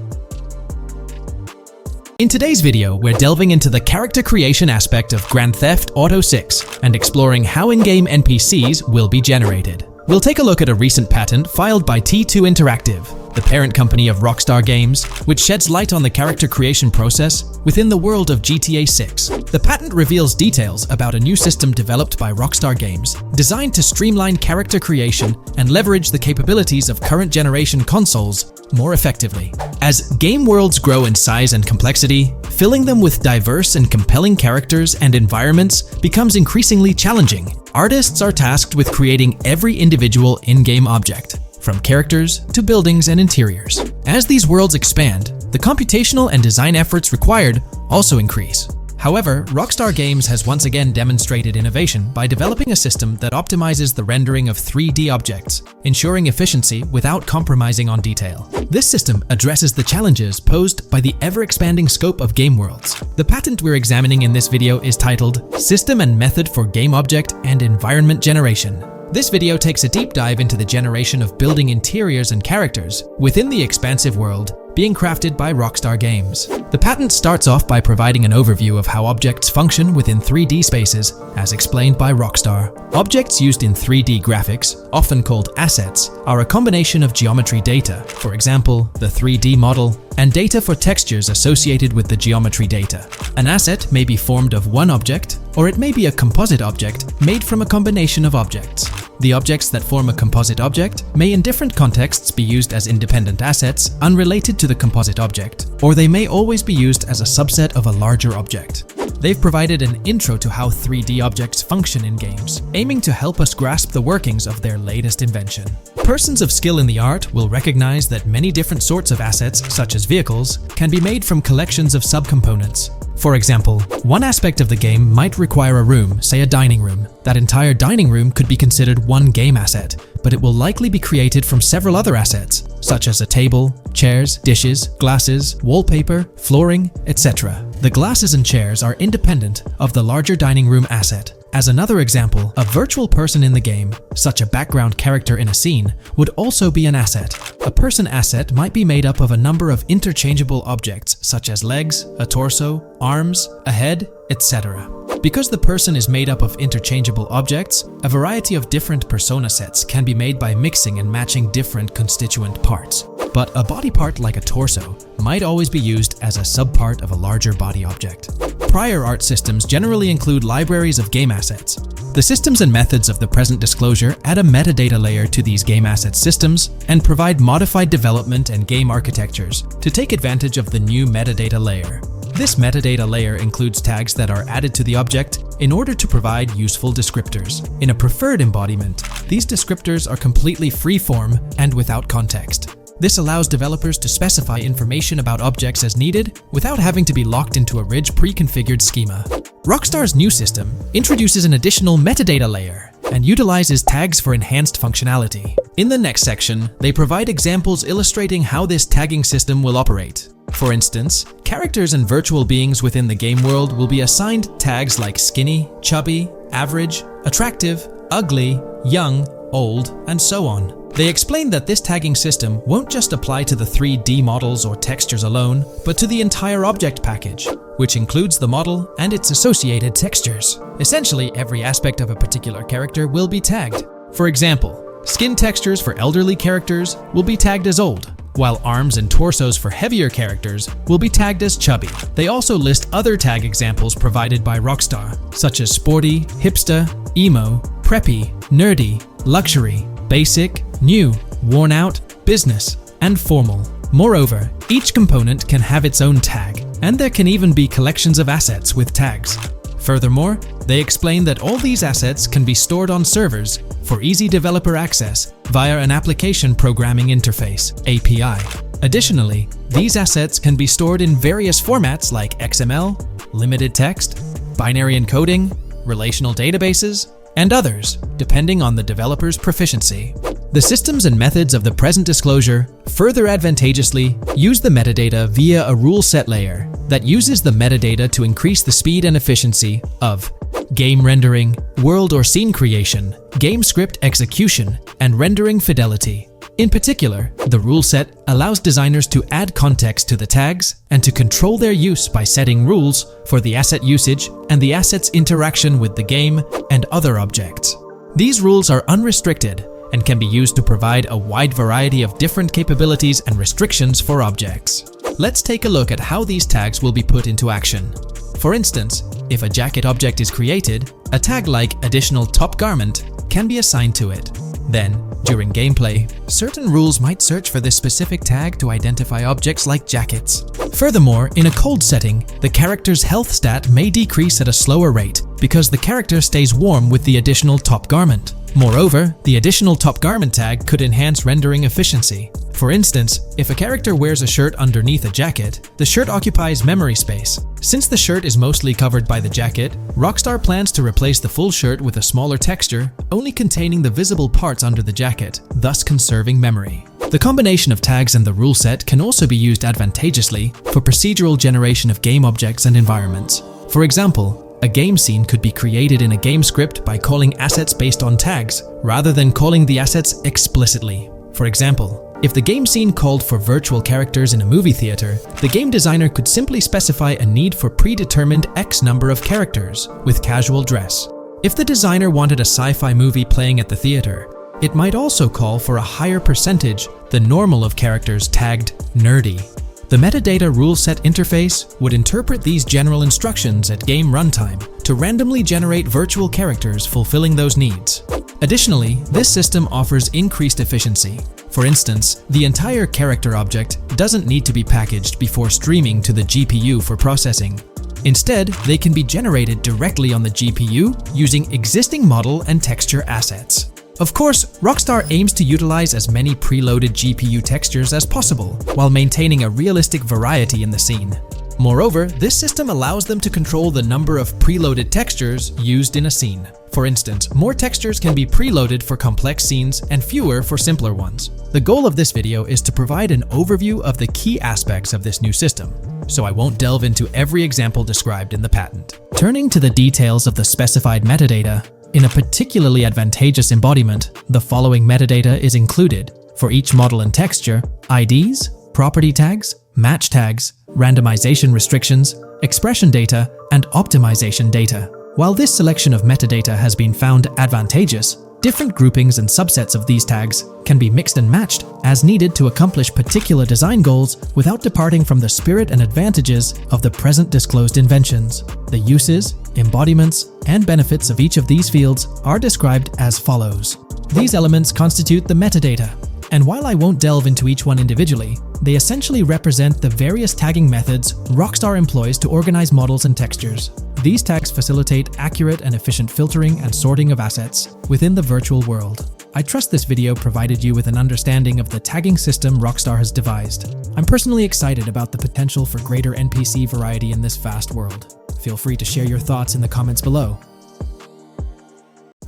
In today's video, we're delving into the character creation aspect of Grand Theft Auto 6 and exploring how in-game NPCs will be generated. We'll take a look at a recent patent filed by T2 Interactive, the parent company of Rockstar Games, which sheds light on the character creation process within the world of GTA 6. The patent reveals details about a new system developed by Rockstar Games, designed to streamline character creation and leverage the capabilities of current generation consoles more effectively. As game worlds grow in size and complexity, filling them with diverse and compelling characters and environments becomes increasingly challenging. Artists are tasked with creating every individual in-game object, from characters to buildings and interiors. As these worlds expand, the computational and design efforts required also increase. However, Rockstar Games has once again demonstrated innovation by developing a system that optimizes the rendering of 3D objects, ensuring efficiency without compromising on detail. This system addresses the challenges posed by the ever-expanding scope of game worlds. The patent we're examining in this video is titled System and Method for Game Object and Environment Generation. This video takes a deep dive into the generation of building interiors and characters within the expansive world being crafted by Rockstar Games. The patent starts off by providing an overview of how objects function within 3D spaces, as explained by Rockstar. Objects used in 3D graphics, often called assets, are a combination of geometry data, for example, the 3D model, and data for textures associated with the geometry data. An asset may be formed of one object, or it may be a composite object made from a combination of objects. The objects that form a composite object may in different contexts be used as independent assets unrelated to the composite object, or they may always be used as a subset of a larger object. They've provided an intro to how 3D objects function in games, aiming to help us grasp the workings of their latest invention. Persons of skill in the art will recognize that many different sorts of assets, such as vehicles, can be made from collections of subcomponents. For example, one aspect of the game might require a room, say a dining room. That entire dining room could be considered one game asset, but it will likely be created from several other assets, such as a table, chairs, dishes, glasses, wallpaper, flooring, etc. The glasses and chairs are independent of the larger dining room asset. As another example, a virtual person in the game, such a background character in a scene, would also be an asset. A person asset might be made up of a number of interchangeable objects, such as legs, a torso, arms, a head, etc. Because the person is made up of interchangeable objects, a variety of different persona sets can be made by mixing and matching different constituent parts. But a body part like a torso might always be used as a subpart of a larger body object. Prior art systems generally include libraries of game assets. The systems and methods of the present disclosure add a metadata layer to these game asset systems and provide modified development and game architectures to take advantage of the new metadata layer. This metadata layer includes tags that are added to the object in order to provide useful descriptors. In a preferred embodiment, these descriptors are completely free-form and without context. This allows developers to specify information about objects as needed without having to be locked into a rich pre-configured schema. Rockstar's new system introduces an additional metadata layer and utilizes tags for enhanced functionality. In the next section, they provide examples illustrating how this tagging system will operate. For instance, characters and virtual beings within the game world will be assigned tags like skinny, chubby, average, attractive, ugly, young, old, and so on. They explain that this tagging system won't just apply to the 3D models or textures alone, but to the entire object package, which includes the model and its associated textures. Essentially, every aspect of a particular character will be tagged. For example, skin textures for elderly characters will be tagged as old, while arms and torsos for heavier characters will be tagged as chubby. They also list other tag examples provided by Rockstar, such as sporty, hipster, emo, preppy, nerdy, luxury, basic, new, worn out, business, and formal. Moreover, each component can have its own tag, and there can even be collections of assets with tags. Furthermore, they explain that all these assets can be stored on servers for easy developer access via an application programming interface (API). Additionally, these assets can be stored in various formats like XML, limited text, binary encoding, relational databases, and others, depending on the developer's proficiency. The systems and methods of the present disclosure further advantageously use the metadata via a rule set layer that uses the metadata to increase the speed and efficiency of game rendering, world or scene creation, game script execution, and rendering fidelity. In particular, the rule set allows designers to add context to the tags and to control their use by setting rules for the asset usage and the asset's interaction with the game and other objects. These rules are unrestricted and can be used to provide a wide variety of different capabilities and restrictions for objects. Let's take a look at how these tags will be put into action. For instance, if a jacket object is created, a tag like additional top garment can be assigned to it. Then, during gameplay, certain rules might search for this specific tag to identify objects like jackets. Furthermore, in a cold setting, the character's health stat may decrease at a slower rate because the character stays warm with the additional top garment. Moreover, the additional top garment tag could enhance rendering efficiency. For instance, if a character wears a shirt underneath a jacket, the shirt occupies memory space. Since the shirt is mostly covered by the jacket, Rockstar plans to replace the full shirt with a smaller texture, only containing the visible parts under the jacket, thus conserving memory. The combination of tags and the rule set can also be used advantageously for procedural generation of game objects and environments. For example, a game scene could be created in a game script by calling assets based on tags, rather than calling the assets explicitly. For example, if the game scene called for virtual characters in a movie theater, the game designer could simply specify a need for predetermined X number of characters with casual dress. If the designer wanted a sci-fi movie playing at the theater, it might also call for a higher percentage than normal of characters tagged nerdy. The metadata rule set interface would interpret these general instructions at game runtime to randomly generate virtual characters fulfilling those needs. Additionally, this system offers increased efficiency. For instance, the entire character object doesn't need to be packaged before streaming to the GPU for processing. Instead, they can be generated directly on the GPU using existing model and texture assets. Of course, Rockstar aims to utilize as many preloaded GPU textures as possible, while maintaining a realistic variety in the scene. Moreover, this system allows them to control the number of preloaded textures used in a scene. For instance, more textures can be preloaded for complex scenes and fewer for simpler ones. The goal of this video is to provide an overview of the key aspects of this new system, so I won't delve into every example described in the patent. Turning to the details of the specified metadata, in a particularly advantageous embodiment, the following metadata is included for each model and texture: IDs, property tags, match tags, randomization restrictions, expression data, and optimization data. While this selection of metadata has been found advantageous, different groupings and subsets of these tags can be mixed and matched as needed to accomplish particular design goals without departing from the spirit and advantages of the present disclosed inventions. The uses embodiments, and benefits of each of these fields are described as follows. These elements constitute the metadata, and while I won't delve into each one individually, they essentially represent the various tagging methods Rockstar employs to organize models and textures. These tags facilitate accurate and efficient filtering and sorting of assets within the virtual world. I trust this video provided you with an understanding of the tagging system Rockstar has devised. I'm personally excited about the potential for greater NPC variety in this vast world. Feel free to share your thoughts in the comments below.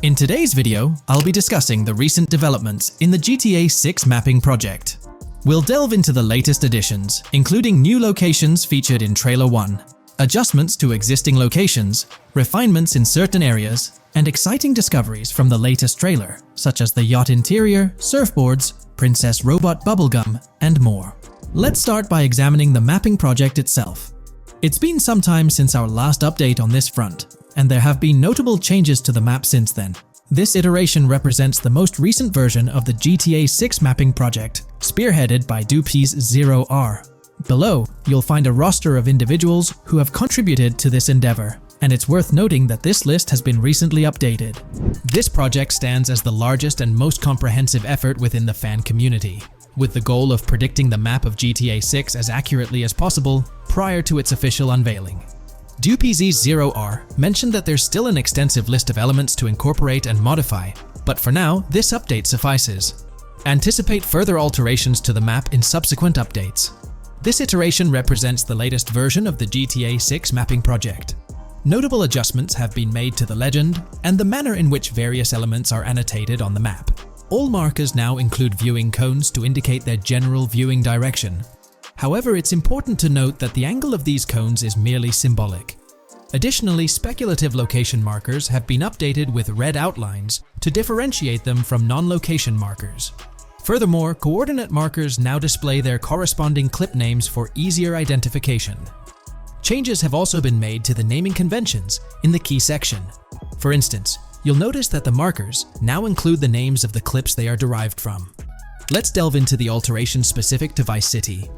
In today's video, I'll be discussing the recent developments in the GTA 6 mapping project. We'll delve into the latest additions, including new locations featured in Trailer 1, adjustments to existing locations, refinements in certain areas, and exciting discoveries from the latest trailer, such as the yacht interior, surfboards, Princess Robot bubblegum, and more. Let's start by examining the mapping project itself. It's been some time since our last update on this front, and there have been notable changes to the map since then. This iteration represents the most recent version of the GTA 6 mapping project, spearheaded by Dupees 0R. Below, you'll find a roster of individuals who have contributed to this endeavor, and it's worth noting that this list has been recently updated. This project stands as the largest and most comprehensive effort within the fan community, with the goal of predicting the map of GTA 6 as accurately as possible prior to its official unveiling. Dupees0R mentioned that there's still an extensive list of elements to incorporate and modify, but for now, this update suffices. Anticipate further alterations to the map in subsequent updates. This iteration represents the latest version of the GTA 6 mapping project. Notable adjustments have been made to the legend and the manner in which various elements are annotated on the map. All markers now include viewing cones to indicate their general viewing direction. However, it's important to note that the angle of these cones is merely symbolic. Additionally, speculative location markers have been updated with red outlines to differentiate them from non-location markers. Furthermore, coordinate markers now display their corresponding clip names for easier identification. Changes have also been made to the naming conventions in the key section. For instance, you'll notice that the markers now include the names of the clips they are derived from. Let's delve into the alterations specific to Vice City.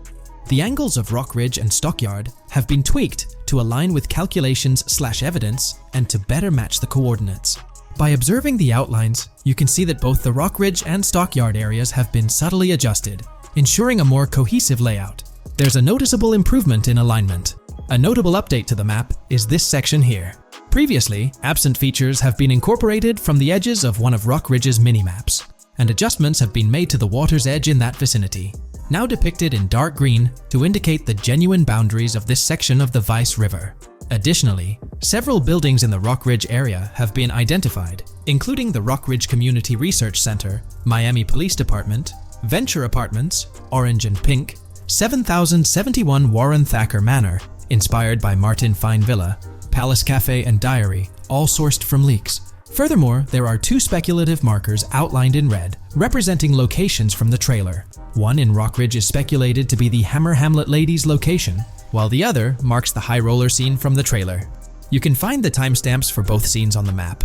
The angles of Rock Ridge and Stockyard have been tweaked to align with calculations/evidence and to better match the coordinates. By observing the outlines, you can see that both the Rock Ridge and Stockyard areas have been subtly adjusted, ensuring a more cohesive layout. There's a noticeable improvement in alignment. A notable update to the map is this section here. Previously, absent features have been incorporated from the edges of one of Rock Ridge's mini-maps, and adjustments have been made to the water's edge in that vicinity, now depicted in dark green to indicate the genuine boundaries of this section of the Vice River. Additionally, several buildings in the Rock Ridge area have been identified, including the Rock Ridge Community Research Center, Miami Police Department, Venture Apartments, Orange and Pink, 7071 Warren Thacker Manor, inspired by Martin Fine Villa, Palace Cafe and Diary, all sourced from leaks. Furthermore, there are two speculative markers outlined in red, representing locations from the trailer. One in Rock Ridge is speculated to be the Hammer Hamlet Ladies location, while the other marks the high roller scene from the trailer. You can find the timestamps for both scenes on the map.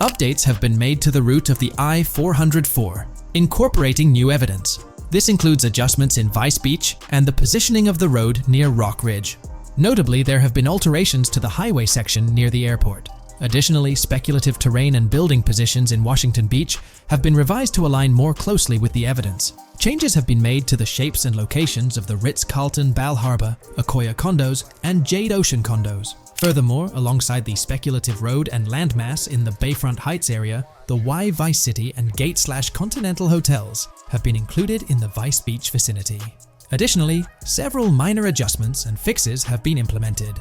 Updates have been made to the route of the I-404, incorporating new evidence. This includes adjustments in Vice Beach and the positioning of the road near Rock Ridge. Notably, there have been alterations to the highway section near the airport. Additionally, speculative terrain and building positions in Washington Beach have been revised to align more closely with the evidence. Changes have been made to the shapes and locations of the Ritz-Carlton Bal Harbour, Akoya condos, and Jade Ocean condos. Furthermore, alongside the speculative road and landmass in the Bayfront Heights area, the Y Vice City and Gate/Continental hotels have been included in the Vice Beach vicinity. Additionally, several minor adjustments and fixes have been implemented.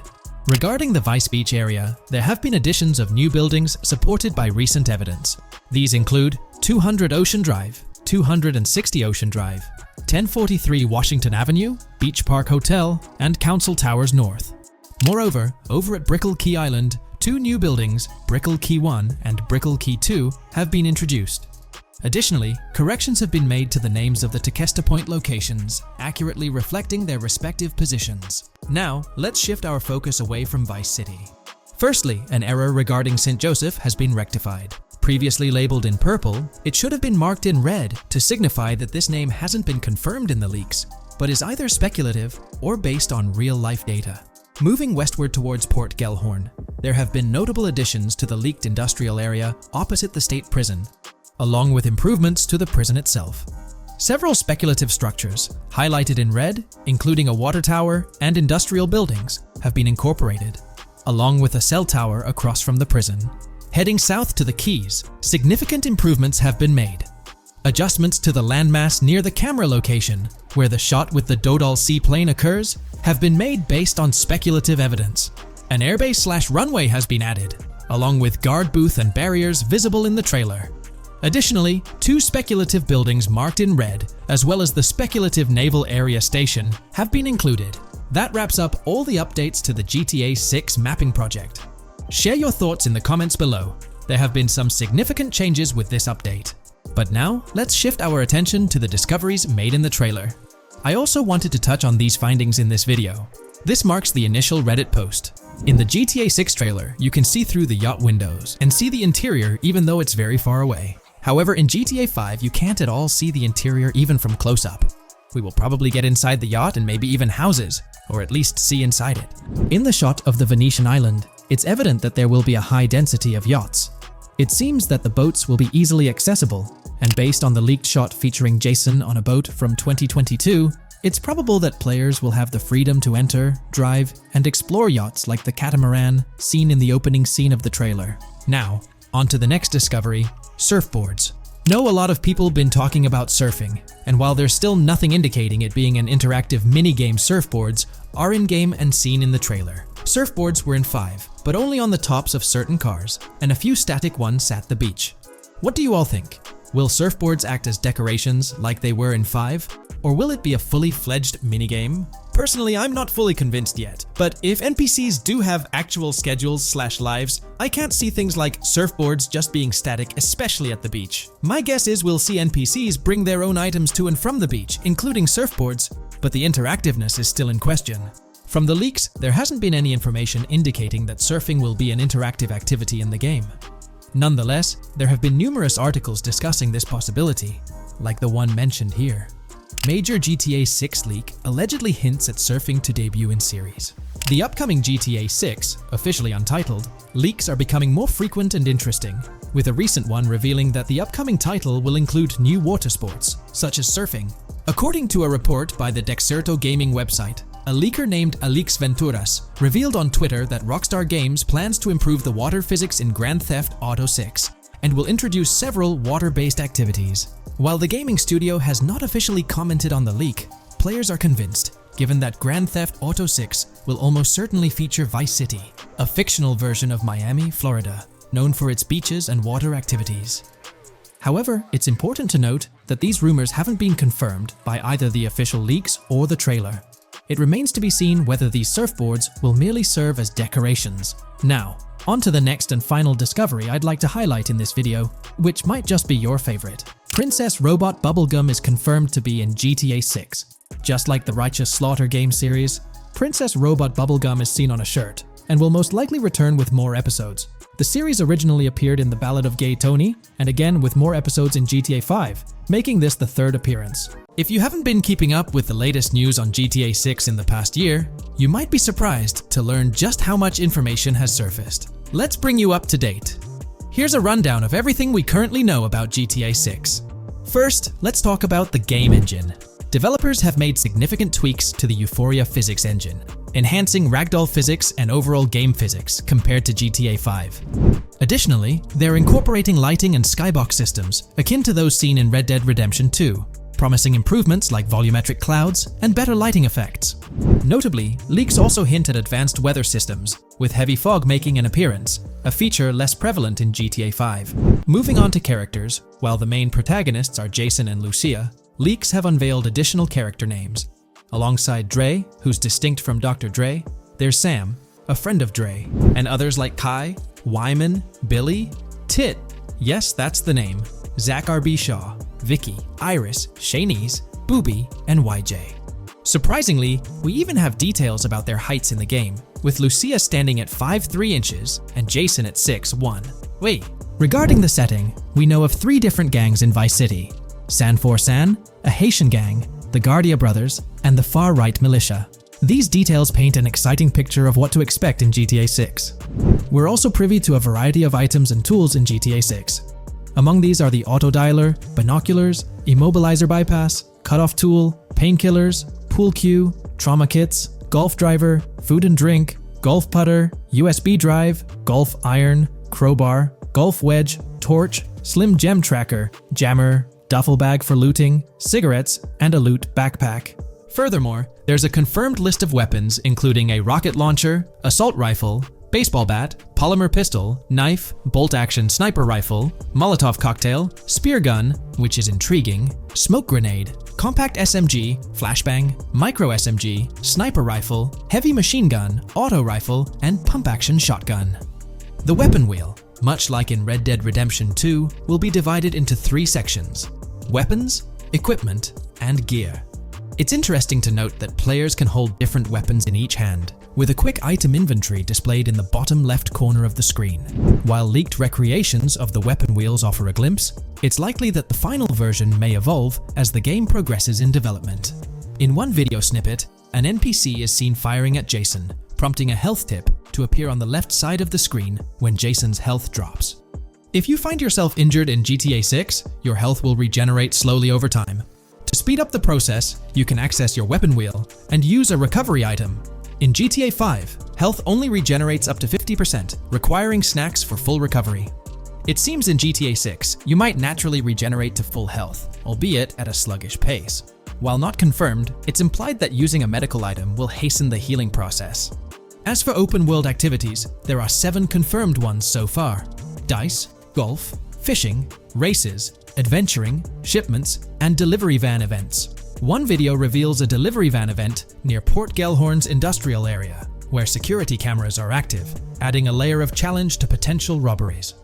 Regarding the Vice Beach area, there have been additions of new buildings supported by recent evidence. These include 200 Ocean Drive, 260 Ocean Drive, 1043 Washington Avenue, Beach Park Hotel, and Council Towers North. Moreover, over at Brickell Key Island, two new buildings, Brickell Key 1 and Brickell Key 2, have been introduced. Additionally, corrections have been made to the names of the Tequesta Point locations, accurately reflecting their respective positions. Now, let's shift our focus away from Vice City. Firstly, an error regarding St. Joseph has been rectified. Previously labeled in purple, it should have been marked in red to signify that this name hasn't been confirmed in the leaks, but is either speculative or based on real-life data. Moving westward towards Port Gellhorn, there have been notable additions to the leaked industrial area opposite the state prison, along with improvements to the prison itself. Several speculative structures, highlighted in red, including a water tower and industrial buildings, have been incorporated, along with a cell tower across from the prison. Heading south to the quays, significant improvements have been made. Adjustments to the landmass near the camera location, where the shot with the Dodal seaplane occurs, have been made based on speculative evidence. An airbase/runway has been added, along with guard booth and barriers visible in the trailer. Additionally, 2 speculative buildings marked in red, as well as the speculative naval area station, have been included. That wraps up all the updates to the GTA 6 mapping project. Share your thoughts in the comments below. There have been some significant changes with this update. But now, let's shift our attention to the discoveries made in the trailer. I also wanted to touch on these findings in this video. This marks the initial Reddit post. In the GTA 6 trailer, you can see through the yacht windows and see the interior even though it's very far away. However, in GTA 5, you can't at all see the interior even from close-up. We will probably get inside the yacht and maybe even houses, or at least see inside it. In the shot of the Venetian island, it's evident that there will be a high density of yachts. It seems that the boats will be easily accessible, and based on the leaked shot featuring Jason on a boat from 2022, it's probable that players will have the freedom to enter, drive, and explore yachts like the catamaran seen in the opening scene of the trailer. Now, on to the next discovery, surfboards. Know a lot of people been talking about surfing, and while there's still nothing indicating it being an interactive minigame, surfboards are in-game and seen in the trailer. Surfboards were in 5, but only on the tops of certain cars, and a few static ones sat the beach. What do you all think? Will surfboards act as decorations like they were in 5? Or will it be a fully fledged minigame? Personally, I'm not fully convinced yet, but if NPCs do have actual schedules/lives, I can't see things like surfboards just being static, especially at the beach. My guess is we'll see NPCs bring their own items to and from the beach, including surfboards, but the interactiveness is still in question. From the leaks, there hasn't been any information indicating that surfing will be an interactive activity in the game. Nonetheless, there have been numerous articles discussing this possibility, like the one mentioned here. Major GTA 6 leak allegedly hints at surfing to debut in series. The upcoming GTA 6, officially untitled, leaks are becoming more frequent and interesting, with a recent one revealing that the upcoming title will include new water sports, such as surfing. According to a report by the Dexerto gaming website, a leaker named Alix Venturas revealed on Twitter that Rockstar Games plans to improve the water physics in Grand Theft Auto 6 and will introduce several water-based activities. While the gaming studio has not officially commented on the leak, players are convinced, given that Grand Theft Auto 6 will almost certainly feature Vice City, a fictional version of Miami, Florida, known for its beaches and water activities. However, it's important to note that these rumors haven't been confirmed by either the official leaks or the trailer. It remains to be seen whether these surfboards will merely serve as decorations. Now, on to the next and final discovery I'd like to highlight in this video, which might just be your favorite. Princess Robot Bubblegum is confirmed to be in GTA 6. Just like the Righteous Slaughter game series, Princess Robot Bubblegum is seen on a shirt, and will most likely return with more episodes. The series originally appeared in The Ballad of Gay Tony, and again with more episodes in GTA 5, making this the 3rd appearance. If you haven't been keeping up with the latest news on GTA 6 in the past year, you might be surprised to learn just how much information has surfaced. Let's bring you up to date. Here's a rundown of everything we currently know about GTA 6. First, let's talk about the game engine. Developers have made significant tweaks to the Euphoria physics engine, enhancing ragdoll physics and overall game physics compared to GTA 5. Additionally, they're incorporating lighting and skybox systems akin to those seen in Red Dead Redemption 2, promising improvements like volumetric clouds and better lighting effects. Notably, leaks also hint at advanced weather systems, with heavy fog making an appearance, a feature less prevalent in GTA 5. Moving on to characters, while the main protagonists are Jason and Lucia, leaks have unveiled additional character names. Alongside Dre, who's distinct from Dr. Dre, there's Sam, a friend of Dre, and others like Kai, Wyman, Billy, Tit, yes, that's the name, Zach R.B. Shaw, Vicky, Iris, Shanice, Booby, and YJ. Surprisingly, we even have details about their heights in the game, with Lucia standing at 5'3" inches and Jason at 6'1". Wait, regarding the setting, we know of 3 different gangs in Vice City: San For San, a Haitian gang, the Guardia Brothers, and the Far Right Militia. These details paint an exciting picture of what to expect in GTA 6. We're also privy to a variety of items and tools in GTA 6. Among these are the auto dialer, binoculars, immobilizer bypass, cutoff tool, painkillers, pool cue, trauma kits, golf driver, food and drink, golf putter, USB drive, golf iron, crowbar, golf wedge, torch, slim gem tracker, jammer, duffel bag for looting, cigarettes, and a loot backpack. Furthermore, there's a confirmed list of weapons including a rocket launcher, assault rifle, baseball bat, polymer pistol, knife, bolt-action sniper rifle, Molotov cocktail, spear gun, which is intriguing, smoke grenade, compact SMG, flashbang, micro SMG, sniper rifle, heavy machine gun, auto rifle, and pump-action shotgun. The weapon wheel, much like in Red Dead Redemption 2, will be divided into 3 sections: weapons, equipment, and gear. It's interesting to note that players can hold different weapons in each hand, with a quick item inventory displayed in the bottom left corner of the screen. While leaked recreations of the weapon wheels offer a glimpse, it's likely that the final version may evolve as the game progresses in development. In one video snippet, an NPC is seen firing at Jason, prompting a health tip to appear on the left side of the screen when Jason's health drops. If you find yourself injured in GTA 6, your health will regenerate slowly over time. To speed up the process, you can access your weapon wheel and use a recovery item. In GTA 5, health only regenerates up to 50%, requiring snacks for full recovery. It seems in GTA 6, you might naturally regenerate to full health, albeit at a sluggish pace. While not confirmed, it's implied that using a medical item will hasten the healing process. As for open-world activities, there are 7 confirmed ones so far: dice, golf, fishing, races, adventuring, shipments, and delivery van events. One video reveals a delivery van event near Port Gellhorn's industrial area, where security cameras are active, adding a layer of challenge to potential robberies.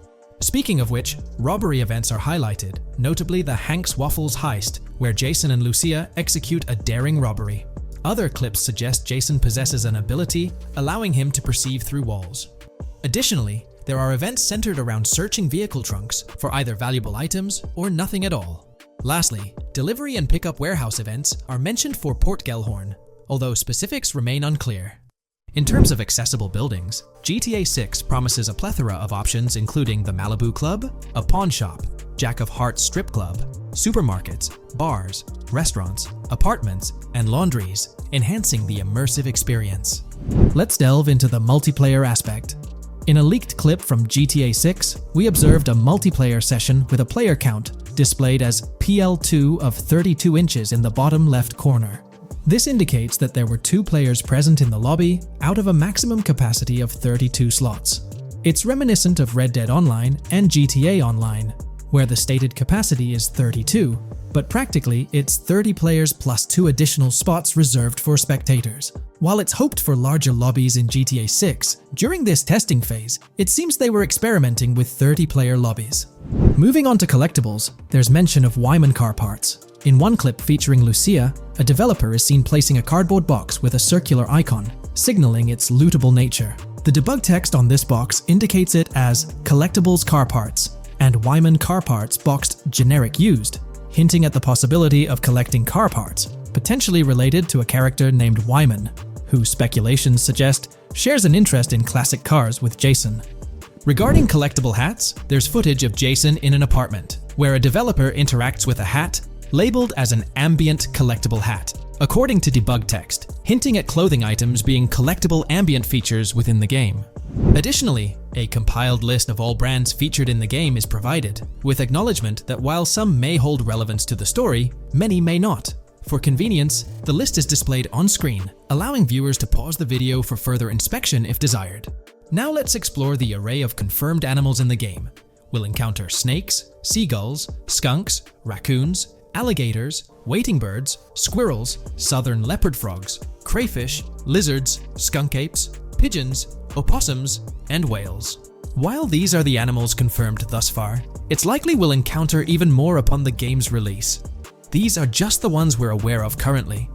Speaking of which, robbery events are highlighted, notably the Hank's Waffles heist, where Jason and Lucia execute a daring robbery. Other clips suggest Jason possesses an ability allowing him to perceive through walls. Additionally, there are events centered around searching vehicle trunks for either valuable items or nothing at all. Lastly, delivery and pickup warehouse events are mentioned for Port Gellhorn, although specifics remain unclear. In terms of accessible buildings, GTA 6 promises a plethora of options including the Malibu Club, a pawn shop, Jack of Hearts strip club, supermarkets, bars, restaurants, apartments, and laundries, enhancing the immersive experience. Let's delve into the multiplayer aspect. In a leaked clip from GTA 6, we observed a multiplayer session with a player count displayed as PL2 of 32 inches in the bottom left corner. This indicates that there were 2 players present in the lobby out of a maximum capacity of 32 slots. It's reminiscent of Red Dead Online and GTA Online, where the stated capacity is 32, but practically it's 30 players plus 2 additional spots reserved for spectators. While it's hoped for larger lobbies in GTA 6, during this testing phase, it seems they were experimenting with 30-player lobbies. Moving on to collectibles, there's mention of Wyman car parts. In one clip featuring Lucia, a developer is seen placing a cardboard box with a circular icon, signaling its lootable nature. The debug text on this box indicates it as Collectibles Car Parts and Wyman Car Parts boxed Generic Used, hinting at the possibility of collecting car parts, potentially related to a character named Wyman, who speculations suggest shares an interest in classic cars with Jason. Regarding collectible hats, there's footage of Jason in an apartment, where a developer interacts with a hat labeled as an ambient collectible hat, according to debug text, hinting at clothing items being collectible ambient features within the game. Additionally, a compiled list of all brands featured in the game is provided, with acknowledgement that while some may hold relevance to the story, many may not. For convenience, the list is displayed on screen, allowing viewers to pause the video for further inspection if desired. Now let's explore the array of confirmed animals in the game. We'll encounter snakes, seagulls, skunks, raccoons, alligators, wading birds, squirrels, southern leopard frogs, crayfish, lizards, skunk apes, pigeons, opossums, and whales. While these are the animals confirmed thus far, it's likely we'll encounter even more upon the game's release. These are just the ones we're aware of currently.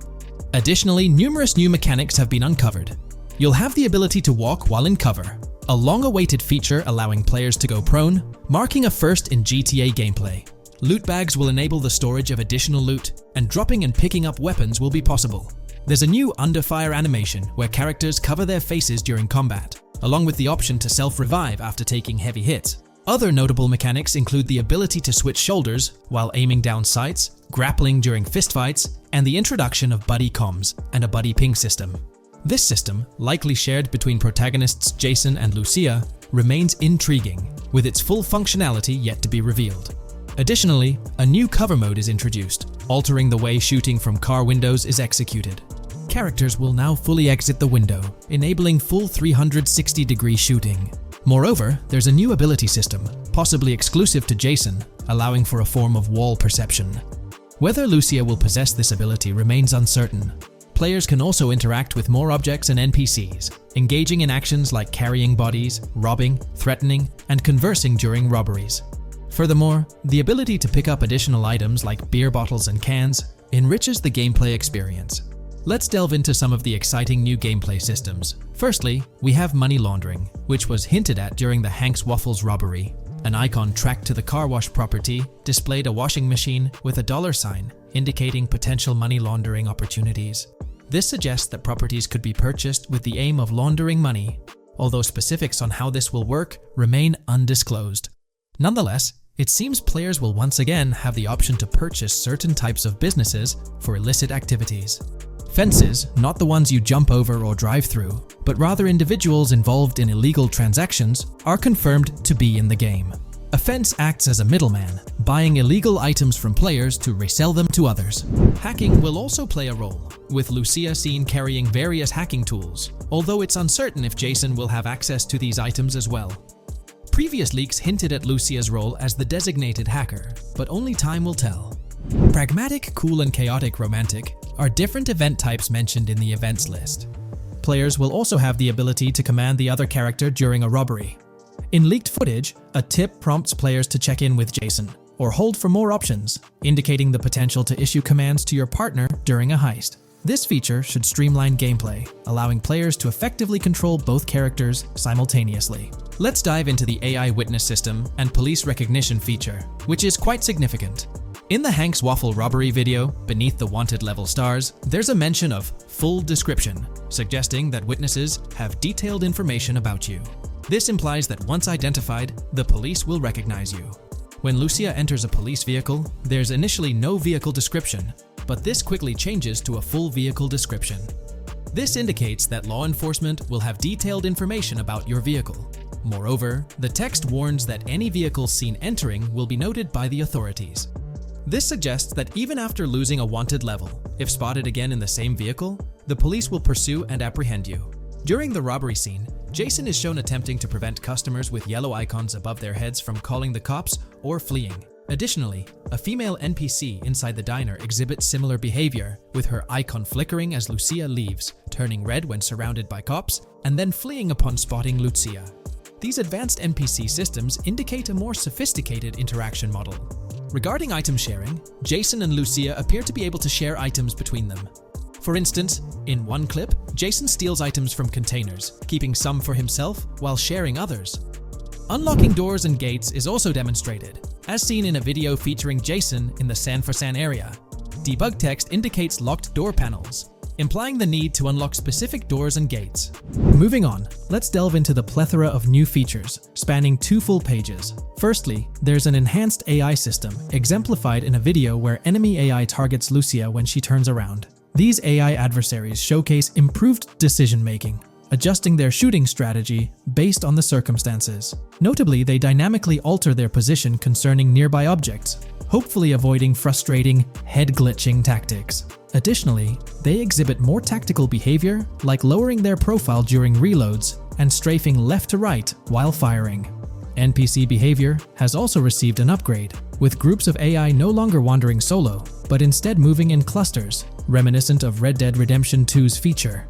Additionally, numerous new mechanics have been uncovered. You'll have the ability to walk while in cover, a long-awaited feature allowing players to go prone, marking a first in GTA gameplay. Loot bags will enable the storage of additional loot, and dropping and picking up weapons will be possible. There's a new under fire animation where characters cover their faces during combat, along with the option to self-revive after taking heavy hits. Other notable mechanics include the ability to switch shoulders while aiming down sights, grappling during fistfights, and the introduction of buddy comms and a buddy ping system. This system, likely shared between protagonists Jason and Lucia, remains intriguing, with its full functionality yet to be revealed. Additionally, a new cover mode is introduced, altering the way shooting from car windows is executed. Characters will now fully exit the window, enabling full 360-degree shooting. Moreover, there's a new ability system, possibly exclusive to Jason, allowing for a form of wall perception. Whether Lucia will possess this ability remains uncertain. Players can also interact with more objects and NPCs, engaging in actions like carrying bodies, robbing, threatening, and conversing during robberies. Furthermore, the ability to pick up additional items like beer bottles and cans enriches the gameplay experience. Let's delve into some of the exciting new gameplay systems. Firstly, we have money laundering, which was hinted at during the Hank's Waffles robbery. An icon tracked to the car wash property displayed a washing machine with a $sign, indicating potential money laundering opportunities. This suggests that properties could be purchased with the aim of laundering money, although specifics on how this will work remain undisclosed. Nonetheless, it seems players will once again have the option to purchase certain types of businesses for illicit activities. Fences, not the ones you jump over or drive through, but rather individuals involved in illegal transactions, are confirmed to be in the game. A fence acts as a middleman, buying illegal items from players to resell them to others. Hacking will also play a role, with Lucia seen carrying various hacking tools, although it's uncertain if Jason will have access to these items as well. Previous leaks hinted at Lucia's role as the designated hacker, but only time will tell. Pragmatic, cool, and chaotic romantic are different event types mentioned in the events list. Players will also have the ability to command the other character during a robbery. In leaked footage, a tip prompts players to check in with Jason, or hold for more options, indicating the potential to issue commands to your partner during a heist. This feature should streamline gameplay, allowing players to effectively control both characters simultaneously. Let's dive into the AI witness system and police recognition feature, which is quite significant. In the Hank's Waffle robbery video, beneath the wanted level stars, there's a mention of full description, suggesting that witnesses have detailed information about you. This implies that once identified, the police will recognize you. When Lucia enters a police vehicle, there's initially no vehicle description, but this quickly changes to a full vehicle description. This indicates that law enforcement will have detailed information about your vehicle. Moreover, the text warns that any vehicle seen entering will be noted by the authorities. This suggests that even after losing a wanted level, if spotted again in the same vehicle, the police will pursue and apprehend you. During the robbery scene, Jason is shown attempting to prevent customers with yellow icons above their heads from calling the cops or fleeing. Additionally, a female NPC inside the diner exhibits similar behavior, with her icon flickering as Lucia leaves, turning red when surrounded by cops, and then fleeing upon spotting Lucia. These advanced NPC systems indicate a more sophisticated interaction model. Regarding item sharing, Jason and Lucia appear to be able to share items between them. For instance, in one clip, Jason steals items from containers, keeping some for himself while sharing others. Unlocking doors and gates is also demonstrated, as seen in a video featuring Jason in the San Fran area. Debug text indicates locked door panels, implying the need to unlock specific doors and gates. Moving on, let's delve into the plethora of new features, spanning 2 full pages. Firstly, there's an enhanced AI system, exemplified in a video where enemy AI targets Lucia when she turns around. These AI adversaries showcase improved decision-making, adjusting their shooting strategy based on the circumstances. Notably, they dynamically alter their position concerning nearby objects, hopefully avoiding frustrating, head-glitching tactics. Additionally, they exhibit more tactical behavior, like lowering their profile during reloads and strafing left to right while firing. NPC behavior has also received an upgrade, with groups of AI no longer wandering solo, but instead moving in clusters, reminiscent of Red Dead Redemption 2's feature.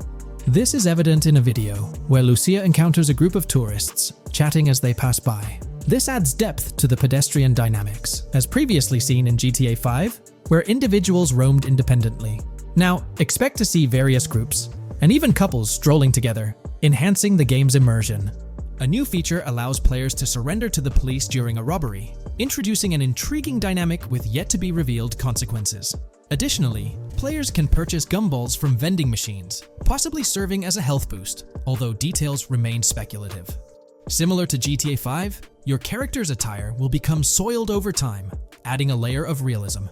This is evident in a video where Lucia encounters a group of tourists, chatting as they pass by. This adds depth to the pedestrian dynamics, as previously seen in GTA 5, where individuals roamed independently. Now, expect to see various groups, and even couples strolling together, enhancing the game's immersion. A new feature allows players to surrender to the police during a robbery, introducing an intriguing dynamic with yet-to-be-revealed consequences. Additionally, players can purchase gumballs from vending machines, possibly serving as a health boost, although details remain speculative. Similar to GTA 5, your character's attire will become soiled over time, adding a layer of realism.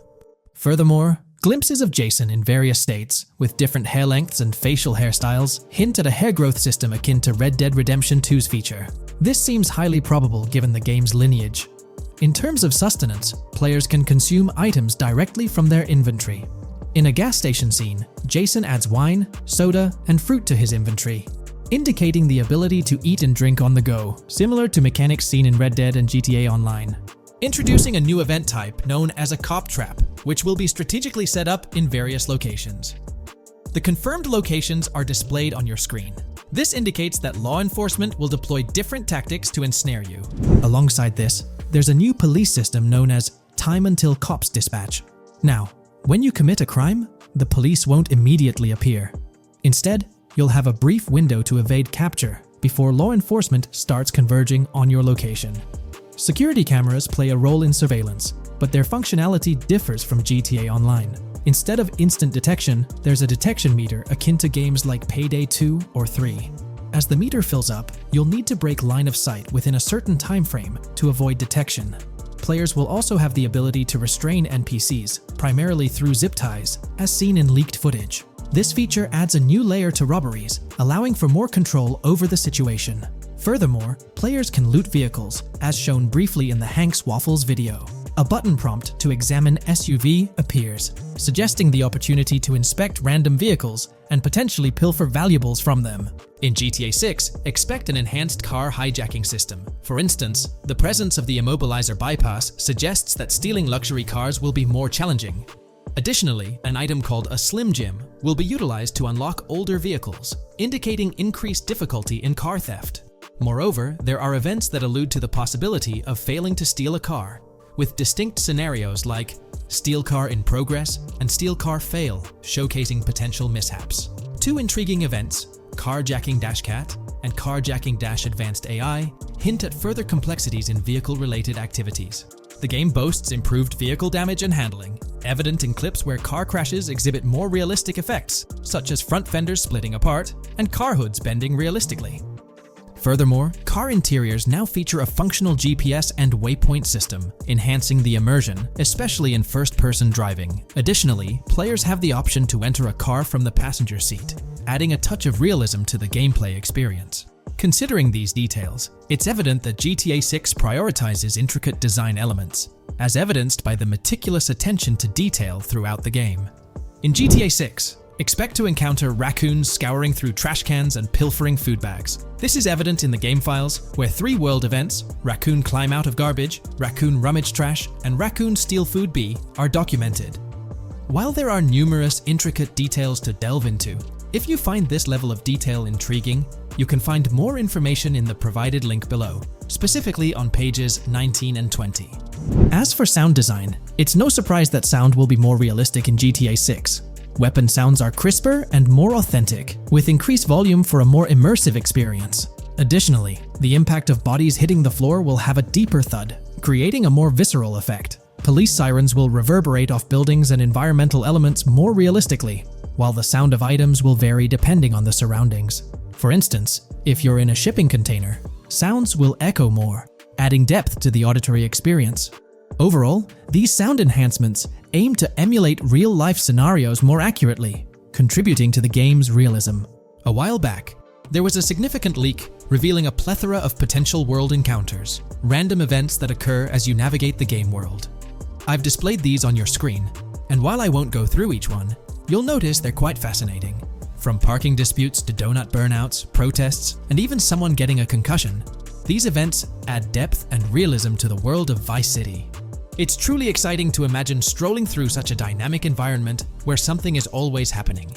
Furthermore, glimpses of Jason in various states, with different hair lengths and facial hairstyles, hint at a hair growth system akin to Red Dead Redemption 2's feature. This seems highly probable given the game's lineage. In terms of sustenance, players can consume items directly from their inventory. In a gas station scene, Jason adds wine, soda, and fruit to his inventory, indicating the ability to eat and drink on the go, similar to mechanics seen in Red Dead and GTA Online. Introducing a new event type known as a cop trap, which will be strategically set up in various locations. The confirmed locations are displayed on your screen. This indicates that law enforcement will deploy different tactics to ensnare you. Alongside this, there's a new police system known as Time Until Cops Dispatch. Now, when you commit a crime, the police won't immediately appear. Instead, you'll have a brief window to evade capture before law enforcement starts converging on your location. Security cameras play a role in surveillance, but their functionality differs from GTA Online. Instead of instant detection, there's a detection meter akin to games like Payday 2 or 3. As the meter fills up, you'll need to break line of sight within a certain time frame to avoid detection. Players will also have the ability to restrain NPCs, primarily through zip ties, as seen in leaked footage. This feature adds a new layer to robberies, allowing for more control over the situation. Furthermore, players can loot vehicles, as shown briefly in the Hank's Waffles video. A button prompt to examine SUV appears, suggesting the opportunity to inspect random vehicles and potentially pilfer valuables from them. In GTA 6, expect an enhanced car hijacking system. For instance, the presence of the immobilizer bypass suggests that stealing luxury cars will be more challenging. Additionally, an item called a Slim Jim will be utilized to unlock older vehicles, indicating increased difficulty in car theft. Moreover, there are events that allude to the possibility of failing to steal a car, with distinct scenarios like Steal Car in Progress and Steal Car Fail, showcasing potential mishaps. Two intriguing events, Carjacking-Cat and Carjacking-Advanced AI, hint at further complexities in vehicle-related activities. The game boasts improved vehicle damage and handling, evident in clips where car crashes exhibit more realistic effects, such as front fenders splitting apart and car hoods bending realistically. Furthermore, car interiors now feature a functional GPS and waypoint system, enhancing the immersion, especially in first-person driving. Additionally, players have the option to enter a car from the passenger seat, adding a touch of realism to the gameplay experience. Considering these details, it's evident that GTA 6 prioritizes intricate design elements, as evidenced by the meticulous attention to detail throughout the game. In GTA 6, expect to encounter raccoons scouring through trash cans and pilfering food bags. This is evident in the game files, where 3 world events, Raccoon Climb Out of Garbage, Raccoon Rummage Trash, and Raccoon Steal Food B, are documented. While there are numerous intricate details to delve into, if you find this level of detail intriguing, you can find more information in the provided link below, specifically on pages 19 and 20. As for sound design, it's no surprise that sound will be more realistic in GTA 6. Weapon sounds are crisper and more authentic, with increased volume for a more immersive experience. Additionally, the impact of bodies hitting the floor will have a deeper thud, creating a more visceral effect. Police sirens will reverberate off buildings and environmental elements more realistically, while the sound of items will vary depending on the surroundings. For instance, if you're in a shipping container, sounds will echo more, adding depth to the auditory experience. Overall, these sound enhancements aim to emulate real-life scenarios more accurately, contributing to the game's realism. A while back, there was a significant leak revealing a plethora of potential world encounters, random events that occur as you navigate the game world. I've displayed these on your screen, and while I won't go through each one, you'll notice they're quite fascinating. From parking disputes to donut burnouts, protests, and even someone getting a concussion, these events add depth and realism to the world of Vice City. It's truly exciting to imagine strolling through such a dynamic environment where something is always happening.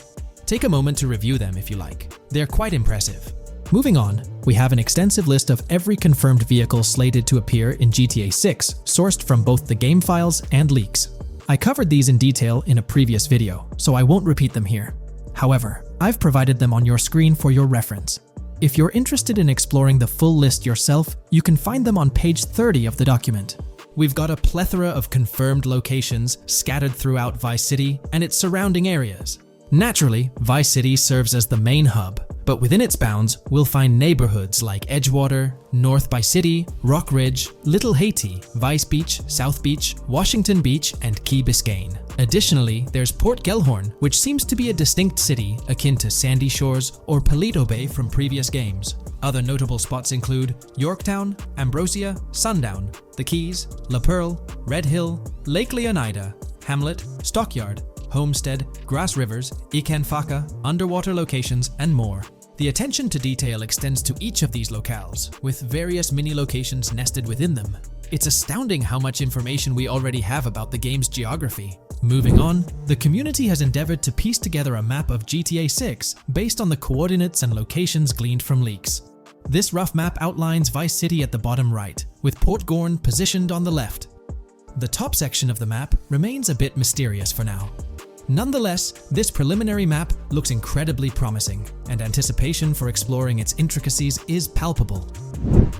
Take a moment to review them if you like. They're quite impressive. Moving on, we have an extensive list of every confirmed vehicle slated to appear in GTA 6, sourced from both the game files and leaks. I covered these in detail in a previous video, so I won't repeat them here. However, I've provided them on your screen for your reference. If you're interested in exploring the full list yourself, you can find them on page 30 of the document. we've got a plethora of confirmed locations scattered throughout Vice City and its surrounding areas. Naturally, Vice City serves as the main hub, but within its bounds, we'll find neighborhoods like Edgewater, North Vice City, Rock Ridge, Little Haiti, Vice Beach, South Beach, Washington Beach, and Key Biscayne. Additionally, there's Port Gellhorn, which seems to be a distinct city akin to Sandy Shores or Paleto Bay from previous games. Other notable spots include Yorktown, Ambrosia, Sundown, The Keys, La Pearl, Red Hill, Lake Leonida, Hamlet, Stockyard, Homestead, Grass Rivers, Ikanfaka, underwater locations, and more. The attention to detail extends to each of these locales, with various mini locations nested within them. It's astounding how much information we already have about the game's geography. Moving on, the community has endeavored to piece together a map of GTA 6 based on the coordinates and locations gleaned from leaks. This rough map outlines Vice City at the bottom right, with Port Gorn positioned on the left. The top section of the map remains a bit mysterious for now. Nonetheless, this preliminary map looks incredibly promising, and anticipation for exploring its intricacies is palpable.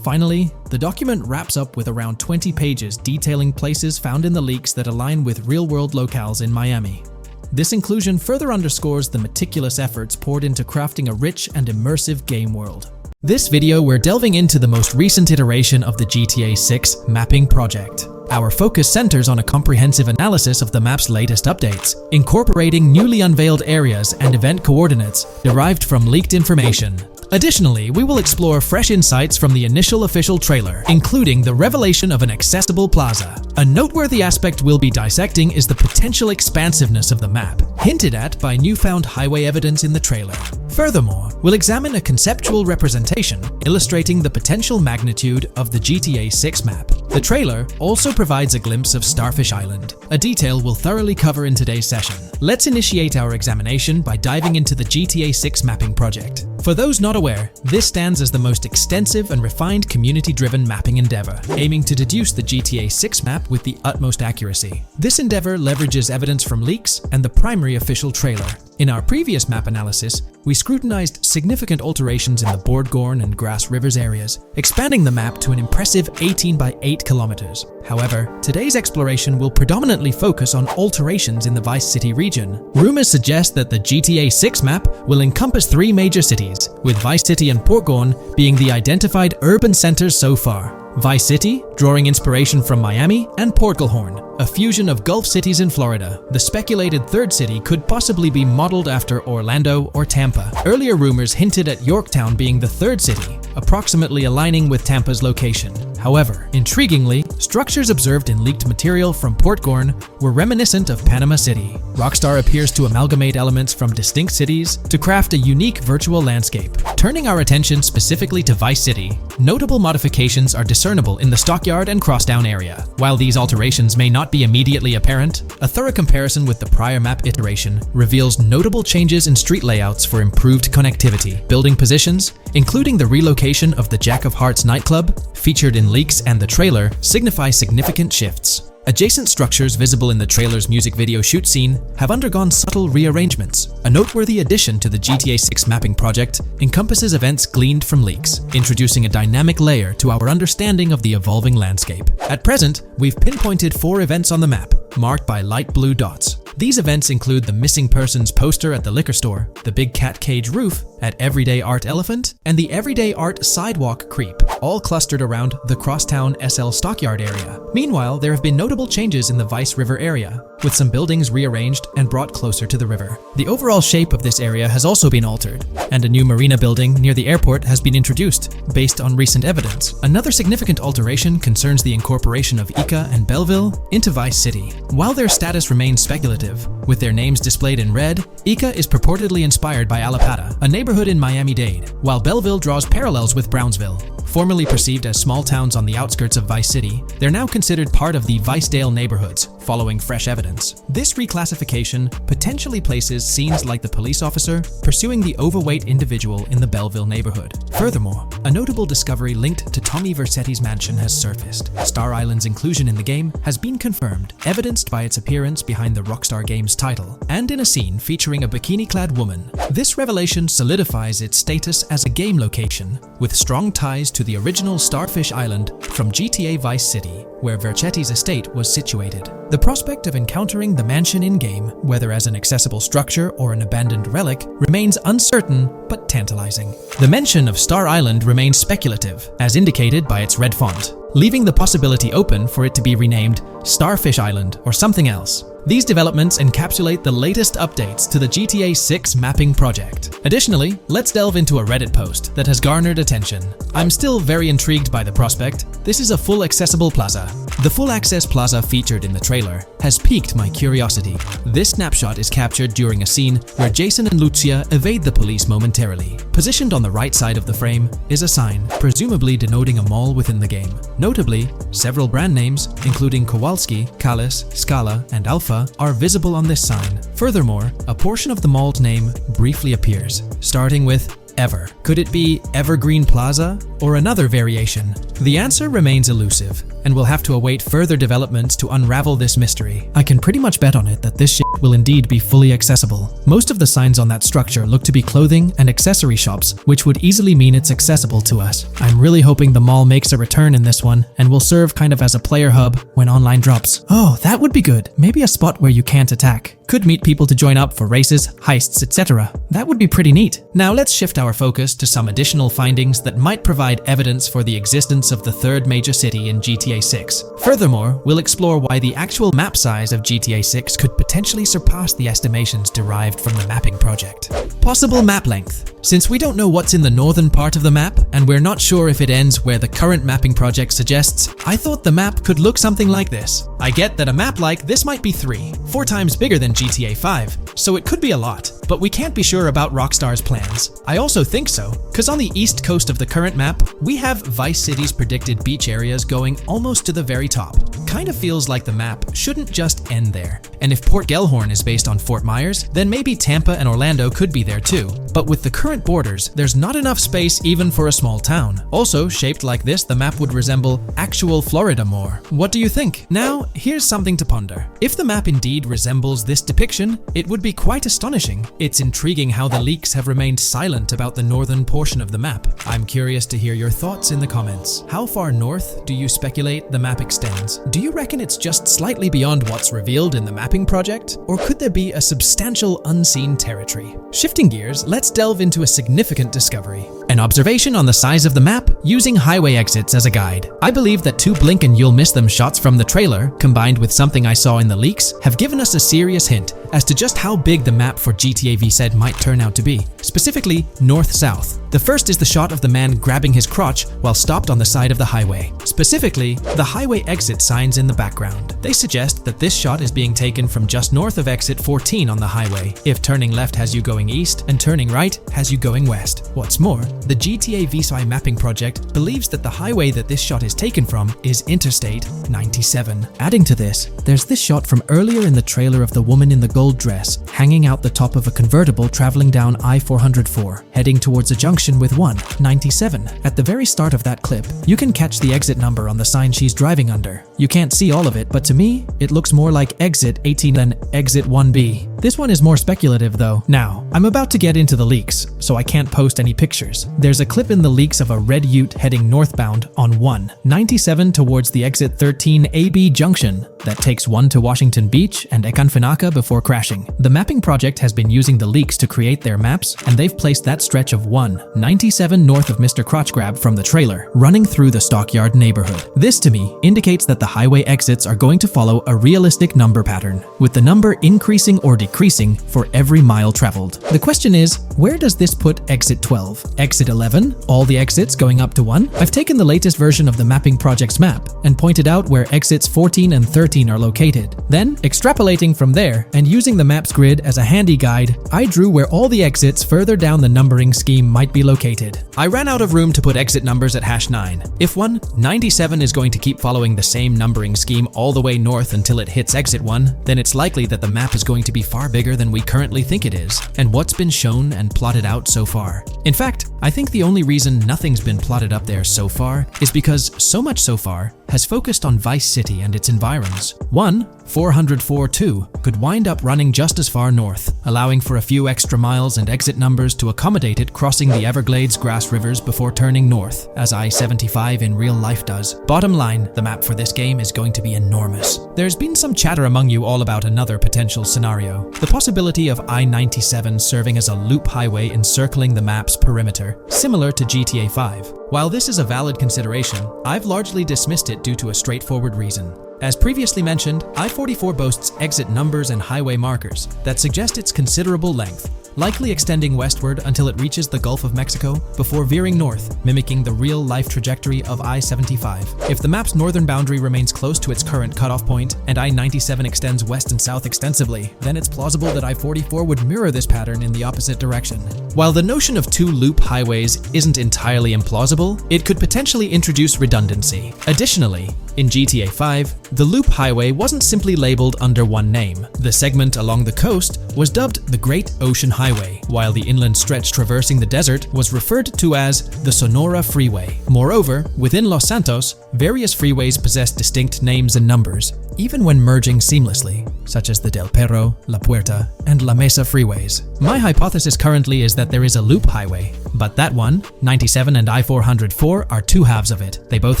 Finally, the document wraps up with around 20 pages detailing places found in the leaks that align with real-world locales in Miami. This inclusion further underscores the meticulous efforts poured into crafting a rich and immersive game world. This video, we're delving into the most recent iteration of the GTA 6 mapping project. Our focus centers on a comprehensive analysis of the map's latest updates, incorporating newly unveiled areas and event coordinates derived from leaked information. Additionally, we will explore fresh insights from the initial official trailer, including the revelation of an accessible plaza. A noteworthy aspect we'll be dissecting is the potential expansiveness of the map, hinted at by newfound highway evidence in the trailer. Furthermore, we'll examine a conceptual representation illustrating the potential magnitude of the GTA 6 map. The trailer also provides a glimpse of Starfish Island, a detail we'll thoroughly cover in today's session. Let's initiate our examination by diving into the GTA 6 mapping project. For those not aware, this stands as the most extensive and refined community-driven mapping endeavor, aiming to deduce the GTA 6 map with the utmost accuracy. This endeavor leverages evidence from leaks and the primary official trailer. In our previous map analysis, we scrutinized significant alterations in the Port Gorn and Grass Rivers areas, expanding the map to an impressive 18 by 8 kilometers. However, today's exploration will predominantly focus on alterations in the Vice City region. Rumors suggest that the GTA 6 map will encompass 3 major cities, with Vice City and Port Gorn being the identified urban centers so far. Vice City, drawing inspiration from Miami, and Port Gellhorn, a fusion of Gulf cities in Florida. The speculated third city could possibly be modeled after Orlando or Tampa. Earlier rumors hinted at Yorktown being the third city, approximately aligning with Tampa's location. However, intriguingly, structures observed in leaked material from Port Gorn were reminiscent of Panama City. Rockstar appears to amalgamate elements from distinct cities to craft a unique virtual landscape. Turning our attention specifically to Vice City, notable modifications are discernible in the Stockyard and Crosstown area. While these alterations may not be immediately apparent, a thorough comparison with the prior map iteration reveals notable changes in street layouts for improved connectivity. Building positions, including the relocation of the Jack of Hearts nightclub, featured in leaks and the trailer, signify significant shifts. Adjacent structures visible in the trailer's music video shoot scene have undergone subtle rearrangements. A noteworthy addition to the GTA 6 mapping project encompasses events gleaned from leaks, introducing a dynamic layer to our understanding of the evolving landscape. At present, we've pinpointed 4 events on the map, marked by light blue dots. These events include the missing persons poster at the liquor store, the big cat cage roof at Everyday Art Elephant, and the Everyday Art Sidewalk Creep, all clustered around the Crosstown SL Stockyard area. Meanwhile, there have been notable changes in the Vice River area, with some buildings rearranged and brought closer to the river. The overall shape of this area has also been altered, and a new marina building near the airport has been introduced, based on recent evidence. Another significant alteration concerns the incorporation of Ica and Belleville into Vice City. While their status remains speculative, with their names displayed in red, Ica is purportedly inspired by Alapata, a neighborhood in Miami-Dade, while Belleville draws parallels with Brownsville. Formerly perceived as small towns on the outskirts of Vice City, they're now considered part of the Vicedale neighborhoods, following fresh evidence. This reclassification potentially places scenes like the police officer pursuing the overweight individual in the Belleville neighborhood. Furthermore, a notable discovery linked to Tommy Vercetti's mansion has surfaced. Star Island's inclusion in the game has been confirmed, evidenced by its appearance behind the Rockstar Games title, and in a scene featuring a bikini-clad woman. This revelation solidifies its status as a game location, with strong ties to to the original Starfish Island from GTA Vice City, where Vercetti's estate was situated. The prospect of encountering the mansion in-game, whether as an accessible structure or an abandoned relic, remains uncertain but tantalizing. The mention of Star Island remains speculative, as indicated by its red font, leaving the possibility open for it to be renamed Starfish Island or something else. These developments encapsulate the latest updates to the GTA 6 mapping project. Additionally, let's delve into a Reddit post that has garnered attention. I'm still very intrigued by the prospect. This is a full accessible plaza. The full access plaza featured in the trailer has piqued my curiosity. This snapshot is captured during a scene where Jason and Lucia evade the police momentarily. Positioned on the right side of the frame is a sign, presumably denoting a mall within the game. Notably, several brand names, including Kowalski, Kalis, Scala, and Alpha, are visible on this sign. Furthermore, a portion of the mall's name briefly appears, starting with Ever. Could it be Evergreen Plaza or another variation? The answer remains elusive, and we'll have to await further developments to unravel this mystery. I can pretty much bet on it that this shit will indeed be fully accessible. Most of the signs on that structure look to be clothing and accessory shops, which would easily mean it's accessible to us. I'm really hoping the mall makes a return in this one and will serve kind of as a player hub when online drops. Oh, that would be good. Maybe a spot where you can't attack. Could meet people to join up for races, heists, etc. That would be pretty neat. Now let's shift our focus to some additional findings that might provide evidence for the existence of the third major city in GTA 6. Furthermore, we'll explore why the actual map size of GTA 6 could potentially surpass the estimations derived from the mapping project. Possible map length. Since we don't know what's in the northern part of the map, and we're not sure if it ends where the current mapping project suggests, I thought the map could look something like this. I get that a map like this might be 4 times bigger than GTA 5, so it could be a lot, but we can't be sure about Rockstar's plans. I also think so, because on the east coast of the current map, we have Vice City's predicted beach areas going almost to the very top. Kind of feels like the map shouldn't just end there. And if Port Gellhorn is based on Fort Myers, then maybe Tampa and Orlando could be there too. But with the current borders, there's not enough space even for a small town. Also, shaped like this, the map would resemble actual Florida more. What do you think? Now, here's something to ponder. If the map indeed resembles this depiction, it would be quite astonishing. It's intriguing how the leaks have remained silent about the northern portion of the map. I'm curious to hear your thoughts in the comments. How far north do you speculate the map extends? Do you reckon it's just slightly beyond what's revealed in the mapping project? Or could there be a substantial unseen territory? Shifting gears, let's delve into a significant discovery. An observation on the size of the map using highway exits as a guide. I believe that 2 blink and you'll miss them shots from the trailer, combined with something I saw in the leaks, have given us a serious hint as to just how big the map for GTA VZ might turn out to be, specifically north-south. The first is the shot of the man grabbing his crotch while stopped on the side of the highway. Specifically, the highway exit signs in the background. They suggest that this shot is being taken from just north of exit 14 on the highway, if turning left has you going east and turning right has you going west. What's more, the GTA VZ mapping project believes that the highway that this shot is taken from is Interstate 97. Adding to this, there's this shot from earlier in the trailer of the woman in the gold dress hanging out the top of a convertible traveling down I-404, heading towards a junction with 197. At the very start of that clip, you can catch the exit number on the sign she's driving under. You can't see all of it, but to me, it looks more like exit 18 than exit 1B. This one is more speculative though. Now, I'm about to get into the leaks, so I can't post any pictures. There's a clip in the leaks of a red ute heading northbound on 197 towards the exit 13 AB junction that takes 1 to Washington Beach and Ekanfinaka before crashing. The mapping project has been using the leaks to create their maps, and they've placed that stretch of 197 north of Mr. Crotch Grab from the trailer, running through the Stockyard neighborhood. This to me indicates that the highway exits are going to follow a realistic number pattern, with the number increasing or decreasing for every mile traveled. The question is, where does this put exit 12? Exit 11? All the exits going up to 1? I've taken the latest version of the mapping project's map and pointed out where exits 14 and 13 are located. Then, extrapolating from there and using the map's grid as a handy guide, I drew where all the exits further down the numbering scheme might be located. I ran out of room to put exit numbers at #9. If 197 is going to keep following the same numbering scheme all the way north until it hits exit 1, then it's likely that the map is going to be far bigger than we currently think it is, and what's been shown and plotted out so far. In fact, I think the only reason nothing's been plotted up there so far is because so much so far has focused on Vice City and its environs. 1, 404 too could wind up running just as far north, allowing for a few extra miles and exit numbers to accommodate it crossing the Everglades grass rivers before turning north, as I-75 in real life does. Bottom line, the map for this game is going to be enormous. There's been some chatter among you all about another potential scenario, the possibility of I-97 serving as a loop highway encircling the map's perimeter, similar to GTA 5. While this is a valid consideration, I've largely dismissed it due to a straightforward reason. As previously mentioned, I-44 boasts exit numbers and highway markers that suggest its considerable length, likely extending westward until it reaches the Gulf of Mexico before veering north, mimicking the real-life trajectory of I-75. If the map's northern boundary remains close to its current cutoff point and I-97 extends west and south extensively, then it's plausible that I-44 would mirror this pattern in the opposite direction. While the notion of two loop highways isn't entirely implausible, it could potentially introduce redundancy. Additionally, in GTA 5, the loop highway wasn't simply labeled under one name. The segment along the coast was dubbed the Great Ocean Highway, while the inland stretch traversing the desert was referred to as the Sonora Freeway. Moreover, within Los Santos, various freeways possess distinct names and numbers, even when merging seamlessly, such as the Del Perro, La Puerta, and La Mesa freeways. My hypothesis currently is that there is a loop highway, but that one, 97 and I-404, are two halves of it. They both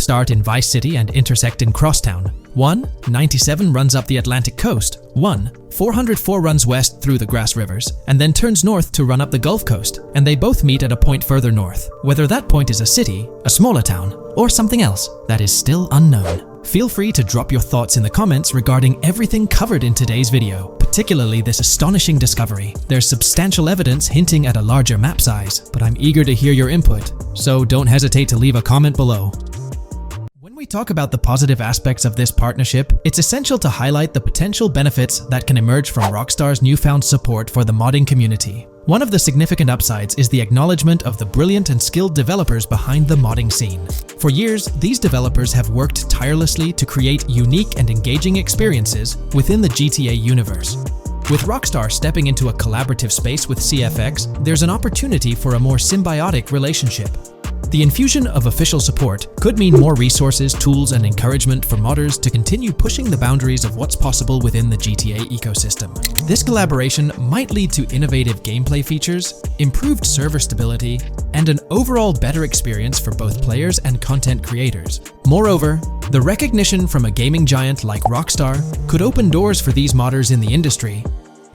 start in Vice City and intersect in Crosstown. 97 runs up the Atlantic coast. 404 runs west through the Grass Rivers, and then turns north to run up the Gulf Coast, and they both meet at a point further north. Whether that point is a city, a smaller town, or something else, that is still unknown. Feel free to drop your thoughts in the comments regarding everything covered in today's video, particularly this astonishing discovery. There's substantial evidence hinting at a larger map size, but I'm eager to hear your input, so don't hesitate to leave a comment below. When we talk about the positive aspects of this partnership, it's essential to highlight the potential benefits that can emerge from Rockstar's newfound support for the modding community. One of the significant upsides is the acknowledgement of the brilliant and skilled developers behind the modding scene. For years, these developers have worked tirelessly to create unique and engaging experiences within the GTA universe. With Rockstar stepping into a collaborative space with CFX, there's an opportunity for a more symbiotic relationship. The infusion of official support could mean more resources, tools, and encouragement for modders to continue pushing the boundaries of what's possible within the GTA ecosystem. This collaboration might lead to innovative gameplay features, improved server stability, and an overall better experience for both players and content creators. Moreover, the recognition from a gaming giant like Rockstar could open doors for these modders in the industry.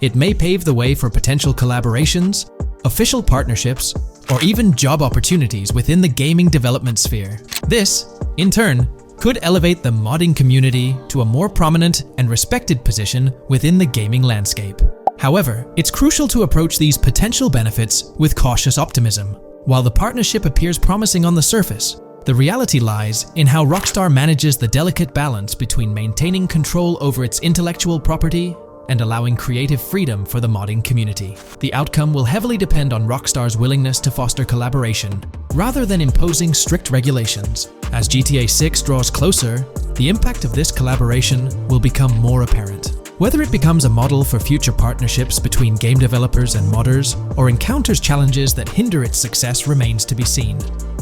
It may pave the way for potential collaborations, official partnerships, or even job opportunities within the gaming development sphere. This, in turn, could elevate the modding community to a more prominent and respected position within the gaming landscape. However, it's crucial to approach these potential benefits with cautious optimism. While the partnership appears promising on the surface, the reality lies in how Rockstar manages the delicate balance between maintaining control over its intellectual property and allowing creative freedom for the modding community. The outcome will heavily depend on Rockstar's willingness to foster collaboration, rather than imposing strict regulations. As GTA 6 draws closer, the impact of this collaboration will become more apparent. Whether it becomes a model for future partnerships between game developers and modders, or encounters challenges that hinder its success remains to be seen.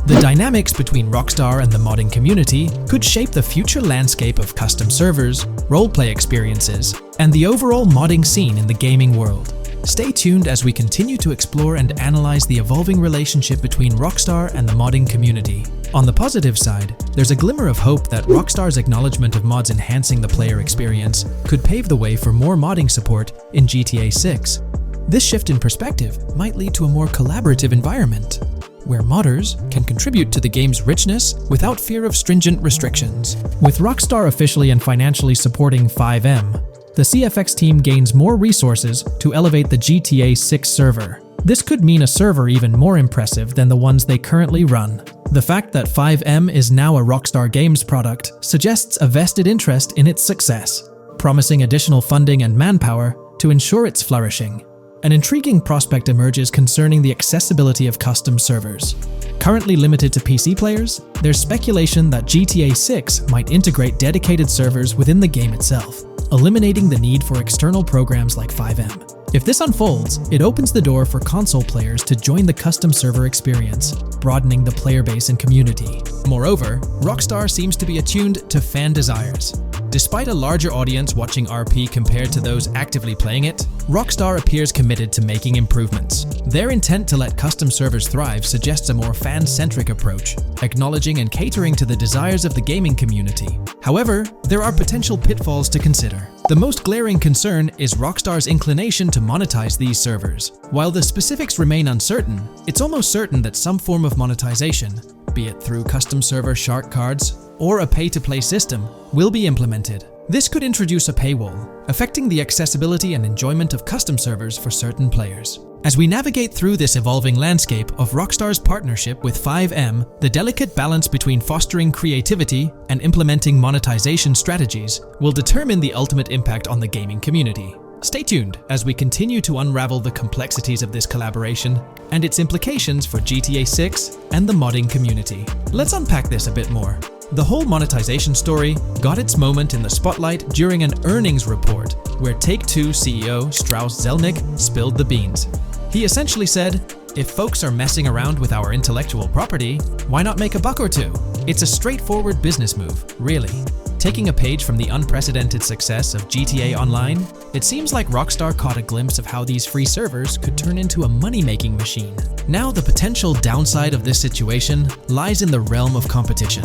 The dynamics between Rockstar and the modding community could shape the future landscape of custom servers, roleplay experiences, and the overall modding scene in the gaming world. Stay tuned as we continue to explore and analyze the evolving relationship between Rockstar and the modding community. On the positive side, there's a glimmer of hope that Rockstar's acknowledgement of mods enhancing the player experience could pave the way for more modding support in GTA 6. This shift in perspective might lead to a more collaborative environment, where modders can contribute to the game's richness without fear of stringent restrictions. With Rockstar officially and financially supporting FiveM, the CFX team gains more resources to elevate the GTA 6 server. This could mean a server even more impressive than the ones they currently run. The fact that FiveM is now a Rockstar Games product suggests a vested interest in its success, promising additional funding and manpower to ensure its flourishing. An intriguing prospect emerges concerning the accessibility of custom servers. Currently limited to PC players, there's speculation that GTA 6 might integrate dedicated servers within the game itself, eliminating the need for external programs like FiveM. If this unfolds, it opens the door for console players to join the custom server experience, broadening the player base and community. Moreover, Rockstar seems to be attuned to fan desires. Despite a larger audience watching RP compared to those actively playing it, Rockstar appears committed to making improvements. Their intent to let custom servers thrive suggests a more fan-centric approach, acknowledging and catering to the desires of the gaming community. However, there are potential pitfalls to consider. The most glaring concern is Rockstar's inclination to monetize these servers. While the specifics remain uncertain, it's almost certain that some form of monetization, be it through custom server shark cards or a pay-to-play system, will be implemented. This could introduce a paywall, affecting the accessibility and enjoyment of custom servers for certain players. As we navigate through this evolving landscape of Rockstar's partnership with FiveM, the delicate balance between fostering creativity and implementing monetization strategies will determine the ultimate impact on the gaming community. Stay tuned as we continue to unravel the complexities of this collaboration and its implications for GTA 6 and the modding community. Let's unpack this a bit more. The whole monetization story got its moment in the spotlight during an earnings report where Take-Two CEO Strauss Zelnick spilled the beans. He essentially said, "If folks are messing around with our intellectual property, why not make a buck or two?" It's a straightforward business move, really. Taking a page from the unprecedented success of GTA Online, it seems like Rockstar caught a glimpse of how these free servers could turn into a money-making machine. Now, the potential downside of this situation lies in the realm of competition.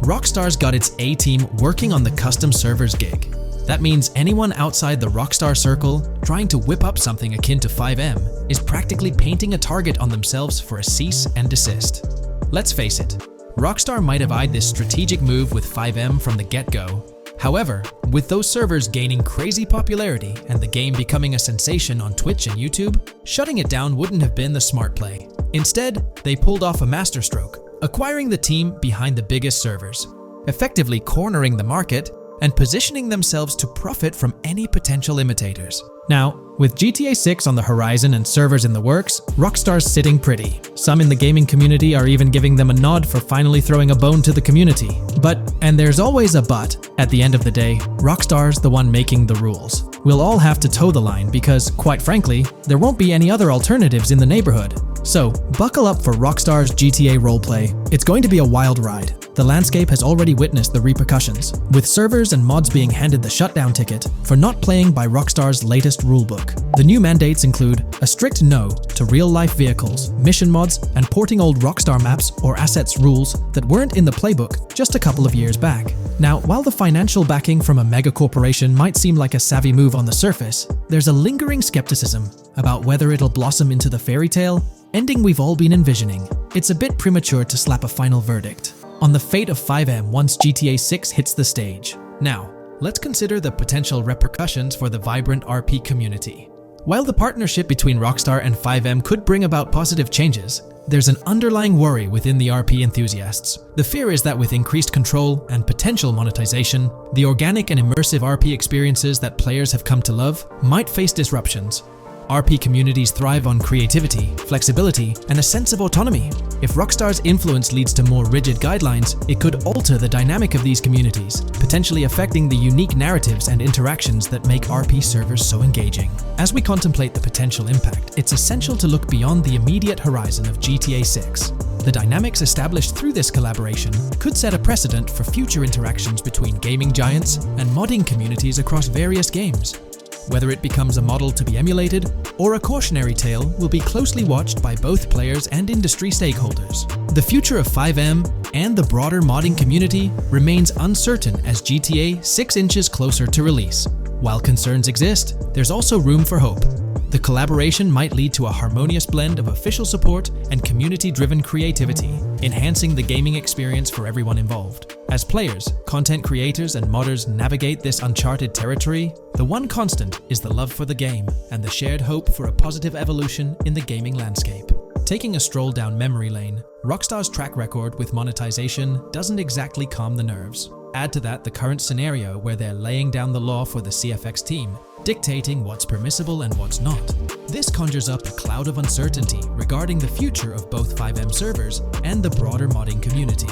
Rockstar's got its A-team working on the custom servers gig. That means anyone outside the Rockstar circle trying to whip up something akin to FiveM is practically painting a target on themselves for a cease and desist. Let's face it, Rockstar might have eyed this strategic move with FiveM from the get-go. However, with those servers gaining crazy popularity and the game becoming a sensation on Twitch and YouTube, shutting it down wouldn't have been the smart play. Instead, they pulled off a masterstroke, acquiring the team behind the biggest servers, effectively cornering the market and positioning themselves to profit from any potential imitators. Now, with GTA 6 on the horizon and servers in the works, Rockstar's sitting pretty. Some in the gaming community are even giving them a nod for finally throwing a bone to the community. But, and there's always a but, at the end of the day, Rockstar's the one making the rules. We'll all have to toe the line because, quite frankly, there won't be any other alternatives in the neighborhood. So, buckle up for Rockstar's GTA roleplay. It's going to be a wild ride. The landscape has already witnessed the repercussions, with servers and mods being handed the shutdown ticket for not playing by Rockstar's latest rulebook. The new mandates include a strict no to real-life vehicles, mission mods, and porting old Rockstar maps or assets rules that weren't in the playbook just a couple of years back. Now, while the financial backing from a mega corporation might seem like a savvy move on the surface, there's a lingering skepticism about whether it'll blossom into the fairy tale ending we've all been envisioning. It's a bit premature to slap a final verdict on the fate of FiveM once GTA 6 hits the stage. Now, let's consider the potential repercussions for the vibrant RP community. While the partnership between Rockstar and FiveM could bring about positive changes, there's an underlying worry within the RP enthusiasts. The fear is that with increased control and potential monetization, the organic and immersive RP experiences that players have come to love might face disruptions. RP communities thrive on creativity, flexibility, and a sense of autonomy. If Rockstar's influence leads to more rigid guidelines, it could alter the dynamic of these communities, potentially affecting the unique narratives and interactions that make RP servers so engaging. As we contemplate the potential impact, it's essential to look beyond the immediate horizon of GTA 6. The dynamics established through this collaboration could set a precedent for future interactions between gaming giants and modding communities across various games. Whether it becomes a model to be emulated or a cautionary tale will be closely watched by both players and industry stakeholders. The future of FiveM and the broader modding community remains uncertain as GTA 6 inches closer to release. While concerns exist, there's also room for hope. The collaboration might lead to a harmonious blend of official support and community-driven creativity, enhancing the gaming experience for everyone involved. As players, content creators, and modders navigate this uncharted territory, the one constant is the love for the game and the shared hope for a positive evolution in the gaming landscape. Taking a stroll down memory lane, Rockstar's track record with monetization doesn't exactly calm the nerves. Add to that the current scenario where they're laying down the law for the CFX team, dictating what's permissible and what's not. This conjures up a cloud of uncertainty regarding the future of both FiveM servers and the broader modding community.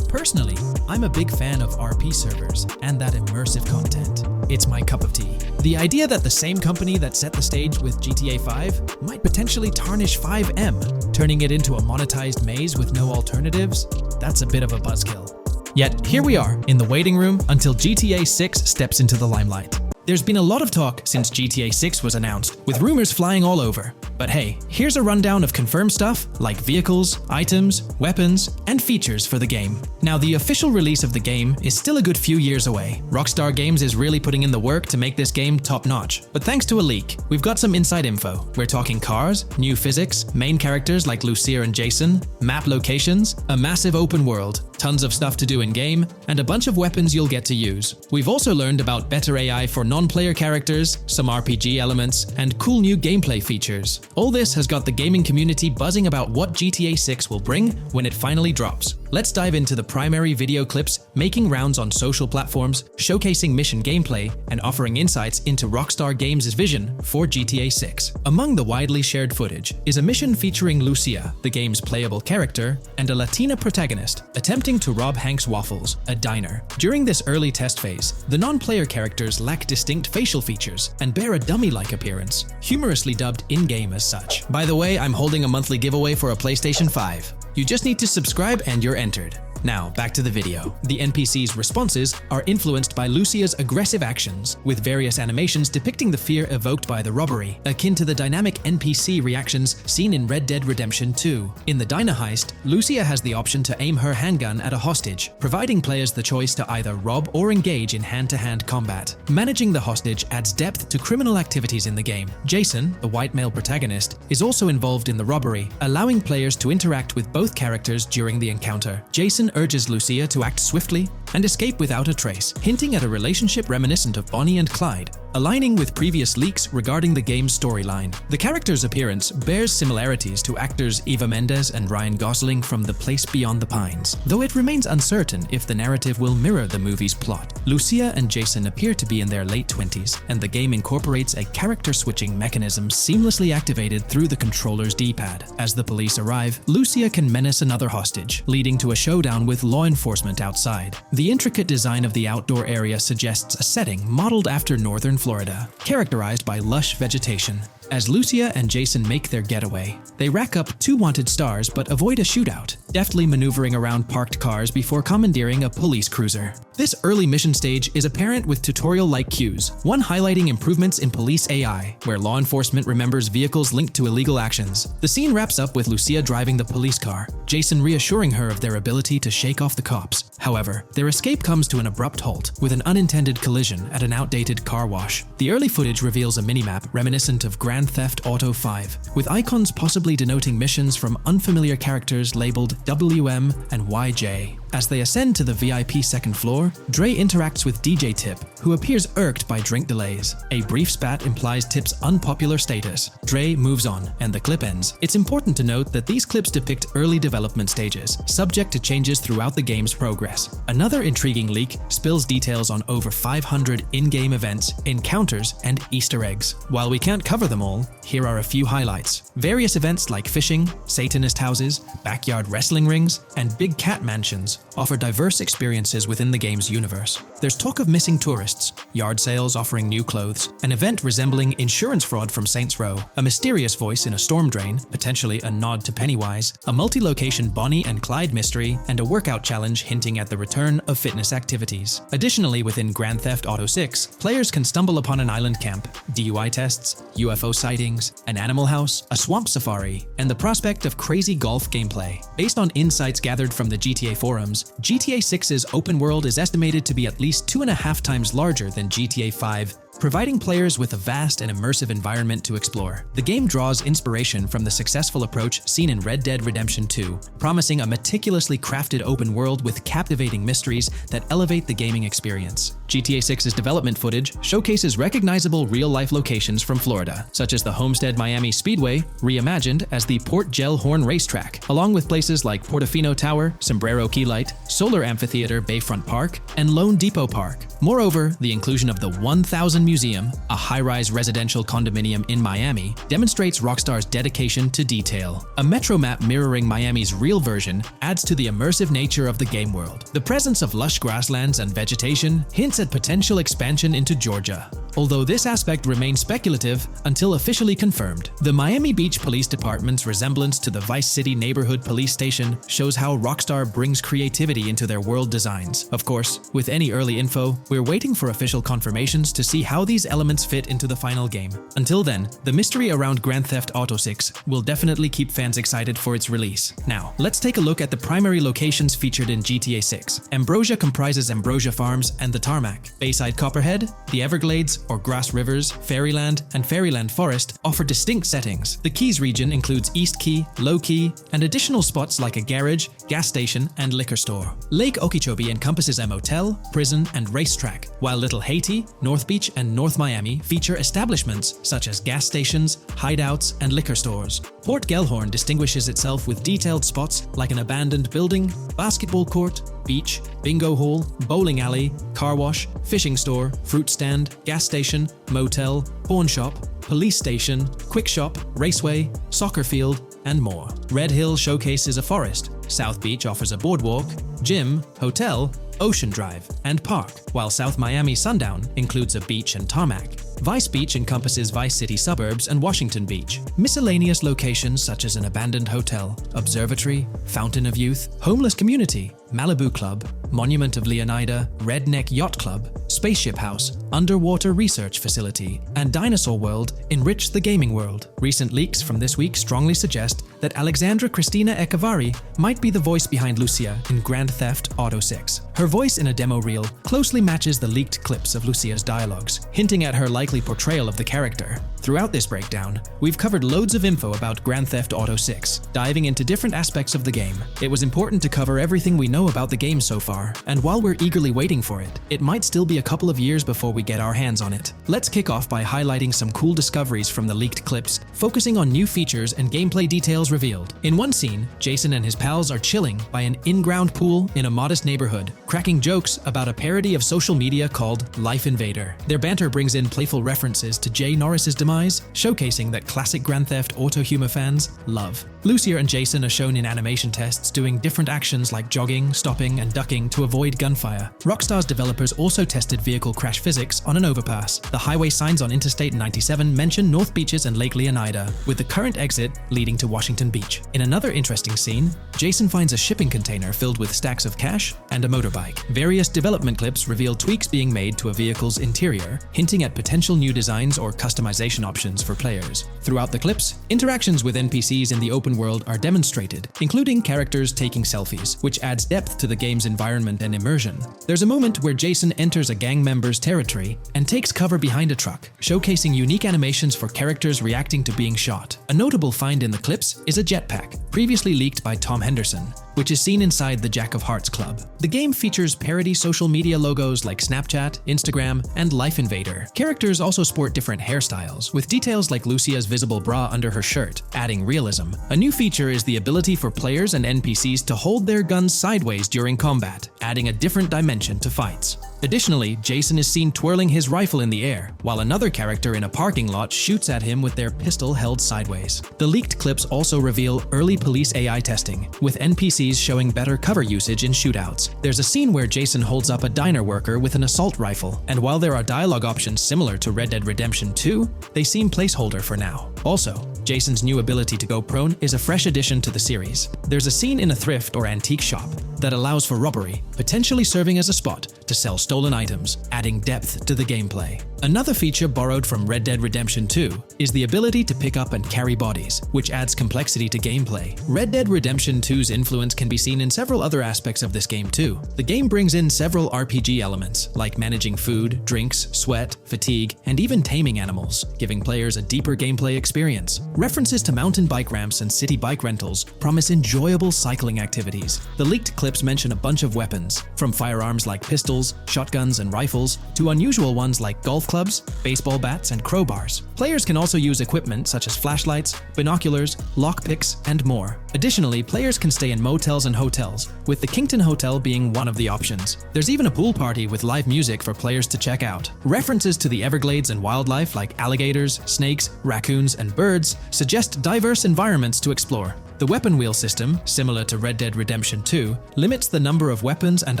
Personally, I'm a big fan of RP servers and that immersive content. It's my cup of tea. The idea that the same company that set the stage with GTA 5 might potentially tarnish FiveM, turning it into a monetized maze with no alternatives, that's a bit of a buzzkill. Yet here we are, in the waiting room until GTA 6 steps into the limelight. There's been a lot of talk since GTA 6 was announced, with rumors flying all over. But hey, here's a rundown of confirmed stuff like vehicles, items, weapons, and features for the game. Now, the official release of the game is still a good few years away. Rockstar Games is really putting in the work to make this game top-notch. But thanks to a leak, we've got some inside info. We're talking cars, new physics, main characters like Lucia and Jason, map locations, a massive open world, tons of stuff to do in-game, and a bunch of weapons you'll get to use. We've also learned about better AI for non-player characters, some RPG elements, and cool new gameplay features. All this has got the gaming community buzzing about what GTA 6 will bring when it finally drops. Let's dive into the primary video clips making rounds on social platforms, showcasing mission gameplay, and offering insights into Rockstar Games' vision for GTA 6. Among the widely shared footage is a mission featuring Lucia, the game's playable character, and a Latina protagonist attempting to rob Hank's Waffles, a diner. During this early test phase, the non-player characters lack distinct facial features and bear a dummy-like appearance, humorously dubbed in-game as such. By the way, I'm holding a monthly giveaway for a PlayStation 5. You just need to subscribe and you're entered. Now, back to the video. The NPC's responses are influenced by Lucia's aggressive actions, with various animations depicting the fear evoked by the robbery, akin to the dynamic NPC reactions seen in Red Dead Redemption 2. In the diner heist, Lucia has the option to aim her handgun at a hostage, providing players the choice to either rob or engage in hand-to-hand combat. Managing the hostage adds depth to criminal activities in the game. Jason, the white male protagonist, is also involved in the robbery, allowing players to interact with both characters during the encounter. Jason urges Lucia to act swiftly and escape without a trace, hinting at a relationship reminiscent of Bonnie and Clyde, aligning with previous leaks regarding the game's storyline. The character's appearance bears similarities to actors Eva Mendes and Ryan Gosling from The Place Beyond the Pines, though it remains uncertain if the narrative will mirror the movie's plot. Lucia and Jason appear to be in their late 20s, and the game incorporates a character-switching mechanism seamlessly activated through the controller's D-pad. As the police arrive, Lucia can menace another hostage, leading to a showdown with law enforcement outside. The intricate design of the outdoor area suggests a setting modeled after northern Florida, characterized by lush vegetation. As Lucia and Jason make their getaway, they rack up 2 wanted stars but avoid a shootout, deftly maneuvering around parked cars before commandeering a police cruiser. This early mission stage is apparent with tutorial-like cues, one highlighting improvements in police AI, where law enforcement remembers vehicles linked to illegal actions. The scene wraps up with Lucia driving the police car, Jason reassuring her of their ability to shake off the cops. However, their escape comes to an abrupt halt, with an unintended collision at an outdated car wash. The early footage reveals a minimap reminiscent of Grand Theft Auto 5, with icons possibly denoting missions from unfamiliar characters labeled WM and YJ. As they ascend to the VIP second floor, Dre interacts with DJ Tip, who appears irked by drink delays. A brief spat implies Tip's unpopular status. Dre moves on, and the clip ends. It's important to note that these clips depict early development stages, subject to changes throughout the game's progress. Another intriguing leak spills details on over 500 in-game events, encounters, and Easter eggs. While we can't cover them all, here are a few highlights. Various events like fishing, Satanist houses, backyard wrestling rings, and big cat mansions offer diverse experiences within the game's universe. There's talk of missing tourists, yard sales offering new clothes, an event resembling insurance fraud from Saints Row, a mysterious voice in a storm drain, potentially a nod to Pennywise, a multi-location Bonnie and Clyde mystery, and a workout challenge hinting at the return of fitness activities. Additionally, within Grand Theft Auto 6, players can stumble upon an island camp, DUI tests, UFO sightings, an animal house, a swamp safari, and the prospect of crazy golf gameplay. Based on insights gathered from the GTA forums, GTA 6's open world is estimated to be at least 2.5 times larger than GTA 5, providing players with a vast and immersive environment to explore. The game draws inspiration from the successful approach seen in Red Dead Redemption 2, promising a meticulously crafted open world with captivating mysteries that elevate the gaming experience. GTA 6's development footage showcases recognizable real-life locations from Florida, such as the Homestead Miami Speedway, reimagined as the Port Gellhorn Racetrack, along with places like Portofino Tower, Sombrero Key Light, Solar Amphitheater Bayfront Park, and Lone Depot Park. Moreover, the inclusion of the 1000 Museum, a high-rise residential condominium in Miami, demonstrates Rockstar's dedication to detail. A metro map mirroring Miami's real version adds to the immersive nature of the game world. The presence of lush grasslands and vegetation hints at potential expansion into Georgia. although this aspect remains speculative until officially confirmed. The Miami Beach Police Department's resemblance to the Vice City neighborhood police station shows how Rockstar brings creativity into their world designs. Of course, with any early info, we're waiting for official confirmations to see how these elements fit into the final game. Until then, the mystery around Grand Theft Auto 6 will definitely keep fans excited for its release. Now, let's take a look at the primary locations featured in GTA 6. Ambrosia comprises Ambrosia Farms and the Tarmac. Bayside Copperhead, the Everglades or Grass Rivers, Fairyland, and Fairyland Forest offer distinct settings. The Keys region includes East Key, Low Key, and additional spots like a garage, gas station, and liquor store. Lake Okeechobee encompasses a motel, prison, and racetrack, while Little Haiti, North Beach, and North Miami feature establishments such as gas stations, hideouts, and liquor stores. Port Gellhorn distinguishes itself with detailed spots like an abandoned building, basketball court, beach, bingo hall, bowling alley, car wash, fishing store, fruit stand, gas station, motel, pawn shop, police station, quick shop, raceway, soccer field, and more. Red Hill showcases a forest. South Beach offers a boardwalk, gym, hotel, Ocean Drive, and park, while South Miami Sundown includes a beach and tarmac. Vice Beach encompasses Vice City suburbs and Washington Beach. Miscellaneous locations such as an abandoned hotel, observatory, Fountain of Youth, homeless community, Malibu Club, Monument of Leonida, Redneck Yacht Club, Spaceship House, Underwater Research Facility, and Dinosaur World enrich the gaming world. Recent leaks from this week strongly suggest that Alexandra Christina Echevarri might be the voice behind Lucia in Grand Theft Auto 6. Her voice in a demo reel closely matches the leaked clips of Lucia's dialogues, hinting at her likely portrayal of the character. Throughout this breakdown, we've covered loads of info about Grand Theft Auto 6, diving into different aspects of the game. It was important to cover everything we know about the game so far, and while we're eagerly waiting for it, it might still be a couple of years before we get our hands on it. Let's kick off by highlighting some cool discoveries from the leaked clips, focusing on new features and gameplay details revealed. In one scene, Jason and his pals are chilling by an in-ground pool in a modest neighborhood, cracking jokes about a parody of social media called Life Invader. Their banter brings in playful references to Jay Norris's demise, showcasing that classic Grand Theft Auto humor fans love. Lucia and Jason are shown in animation tests doing different actions like jogging, stopping, and ducking to avoid gunfire. Rockstar's developers also tested vehicle crash physics on an overpass. The highway signs on Interstate 97 mention North Beaches and Lake Leonida, with the current exit leading to Washington Beach. In another interesting scene, Jason finds a shipping container filled with stacks of cash and a motorbike. Various development clips reveal tweaks being made to a vehicle's interior, hinting at potential new designs or customization options for players. Throughout the clips, interactions with NPCs in the open world are demonstrated, including characters taking selfies, which adds depth to the game's environment and immersion. There's a moment where Jason enters a gang member's territory and takes cover behind a truck, showcasing unique animations for characters reacting to being shot. A notable find in the clips is a jetpack, previously leaked by Tom Henderson, which is seen inside the Jack of Hearts Club. The game features parody social media logos like Snapchat, Instagram, and Life Invader. Characters also sport different hairstyles, with details like Lucia's visible bra under her shirt, adding realism. A new feature is the ability for players and NPCs to hold their guns sideways during combat, adding a different dimension to fights. Additionally, Jason is seen twirling his rifle in the air, while another character in a parking lot shoots at him with their pistol held sideways. The leaked clips also reveal early police AI testing, with NPCs showing better cover usage in shootouts. There's a scene where Jason holds up a diner worker with an assault rifle, and while there are dialogue options similar to Red Dead Redemption 2, they seem placeholder for now. Also, Jason's new ability to go prone is a fresh addition to the series. There's a scene in a thrift or antique shop that allows for robbery, potentially serving as a spot to sell stolen items, adding depth to the gameplay. Another feature borrowed from Red Dead Redemption 2 is the ability to pick up and carry bodies, which adds complexity to gameplay. Red Dead Redemption 2's influence can be seen in several other aspects of this game too. The game brings in several RPG elements, like managing food, drinks, sweat, fatigue, and even taming animals, giving players a deeper gameplay experience. References to mountain bike ramps and city bike rentals promise enjoyable cycling activities. The leaked clips mention a bunch of weapons, from firearms like pistols, shotguns, and rifles, to unusual ones like golf clubs, baseball bats, and crowbars. Players can also use equipment such as flashlights, binoculars, lockpicks, and more. Additionally, players can stay in motels and hotels, with the Kington Hotel being one of the options. There's even a pool party with live music for players to check out. References to the Everglades and wildlife like alligators, snakes, raccoons, and birds suggest diverse environments to explore. The weapon wheel system, similar to Red Dead Redemption 2, limits the number of weapons and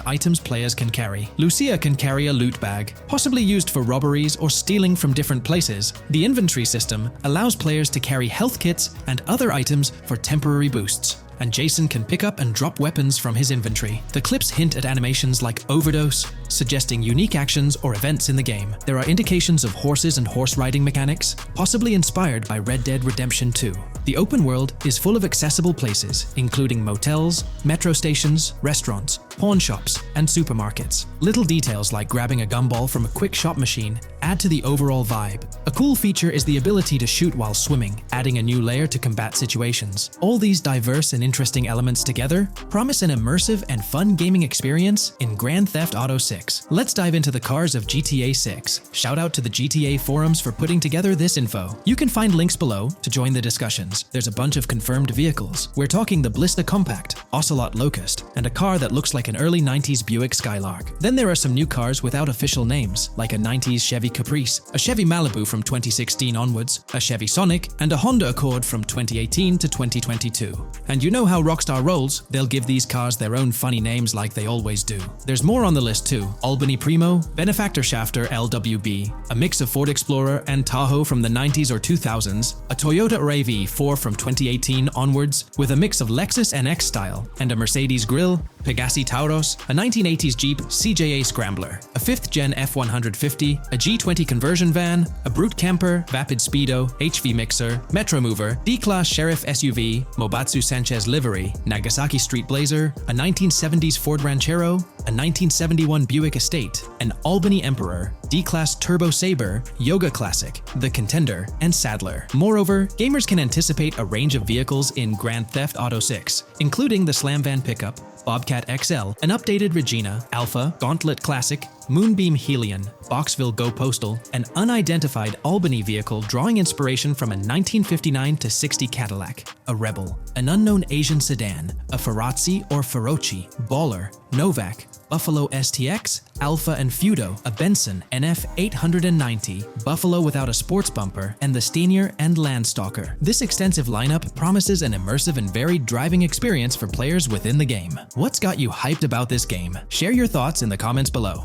items players can carry. Lucia can carry a loot bag, possibly used for robberies or stealing from different places. The inventory system allows players to carry health kits and other items for temporary boosts, and Jason can pick up and drop weapons from his inventory. The clips hint at animations like overdose, suggesting unique actions or events in the game. There are indications of horses and horse riding mechanics, possibly inspired by Red Dead Redemption 2. The open world is full of accessible places, including motels, metro stations, restaurants, pawn shops, and supermarkets. Little details like grabbing a gumball from a quick shop machine add to the overall vibe. A cool feature is the ability to shoot while swimming, adding a new layer to combat situations. All these diverse and interesting elements together promise an immersive and fun gaming experience in Grand Theft Auto 6. Let's dive into the cars of GTA 6. Shout out to the GTA forums for putting together this info. You can find links below to join the discussions. There's a bunch of confirmed vehicles. We're talking the Blista Compact, Ocelot Locust, and a car that looks like an early 90s Buick Skylark. Then there are some new cars without official names, like a 90s Chevy Caprice, a Chevy Malibu from 2016 onwards, a Chevy Sonic, and a Honda Accord from 2018 to 2022. And you know how Rockstar rolls, they'll give these cars their own funny names like they always do. There's more on the list too. Albany Primo, Benefactor Shafter LWB, a mix of Ford Explorer and Tahoe from the 90s or 2000s, a Toyota RAV4 from 2018 onwards, with a mix of Lexus NX style, and a Mercedes Grill, Pegassi Tauros, a 1980s Jeep CJA Scrambler, a 5th Gen F150, a G20 conversion van, a Brute Camper, Vapid Speedo, HV Mixer, Metro Mover, D-Class Sheriff SUV, Mobatsu Sanchez Livery, Nagasaki Street Blazer, a 1970s Ford Ranchero, a 1971 Buick Estate, an Albany Emperor, D-Class Turbo Sabre, Yoga Classic, the Contender, and Sadler. Moreover, gamers can anticipate a range of vehicles in Grand Theft Auto 6, including the Slam Van Pickup, Bobcat XL, an updated Regina, Alpha, Gauntlet Classic, Moonbeam Helion, Boxville Go Postal, an unidentified Albany vehicle drawing inspiration from a 1959 to 60 Cadillac, a Rebel, an unknown Asian sedan, a Ferrazzi or Feroci, Baller, Novak, Buffalo STX, Alpha and Feudo, a Benson NF 890, Buffalo without a sports bumper, and the Steyr and Landstalker. This extensive lineup promises an immersive and varied driving experience for players within the game. What's got you hyped about this game? Share your thoughts in the comments below.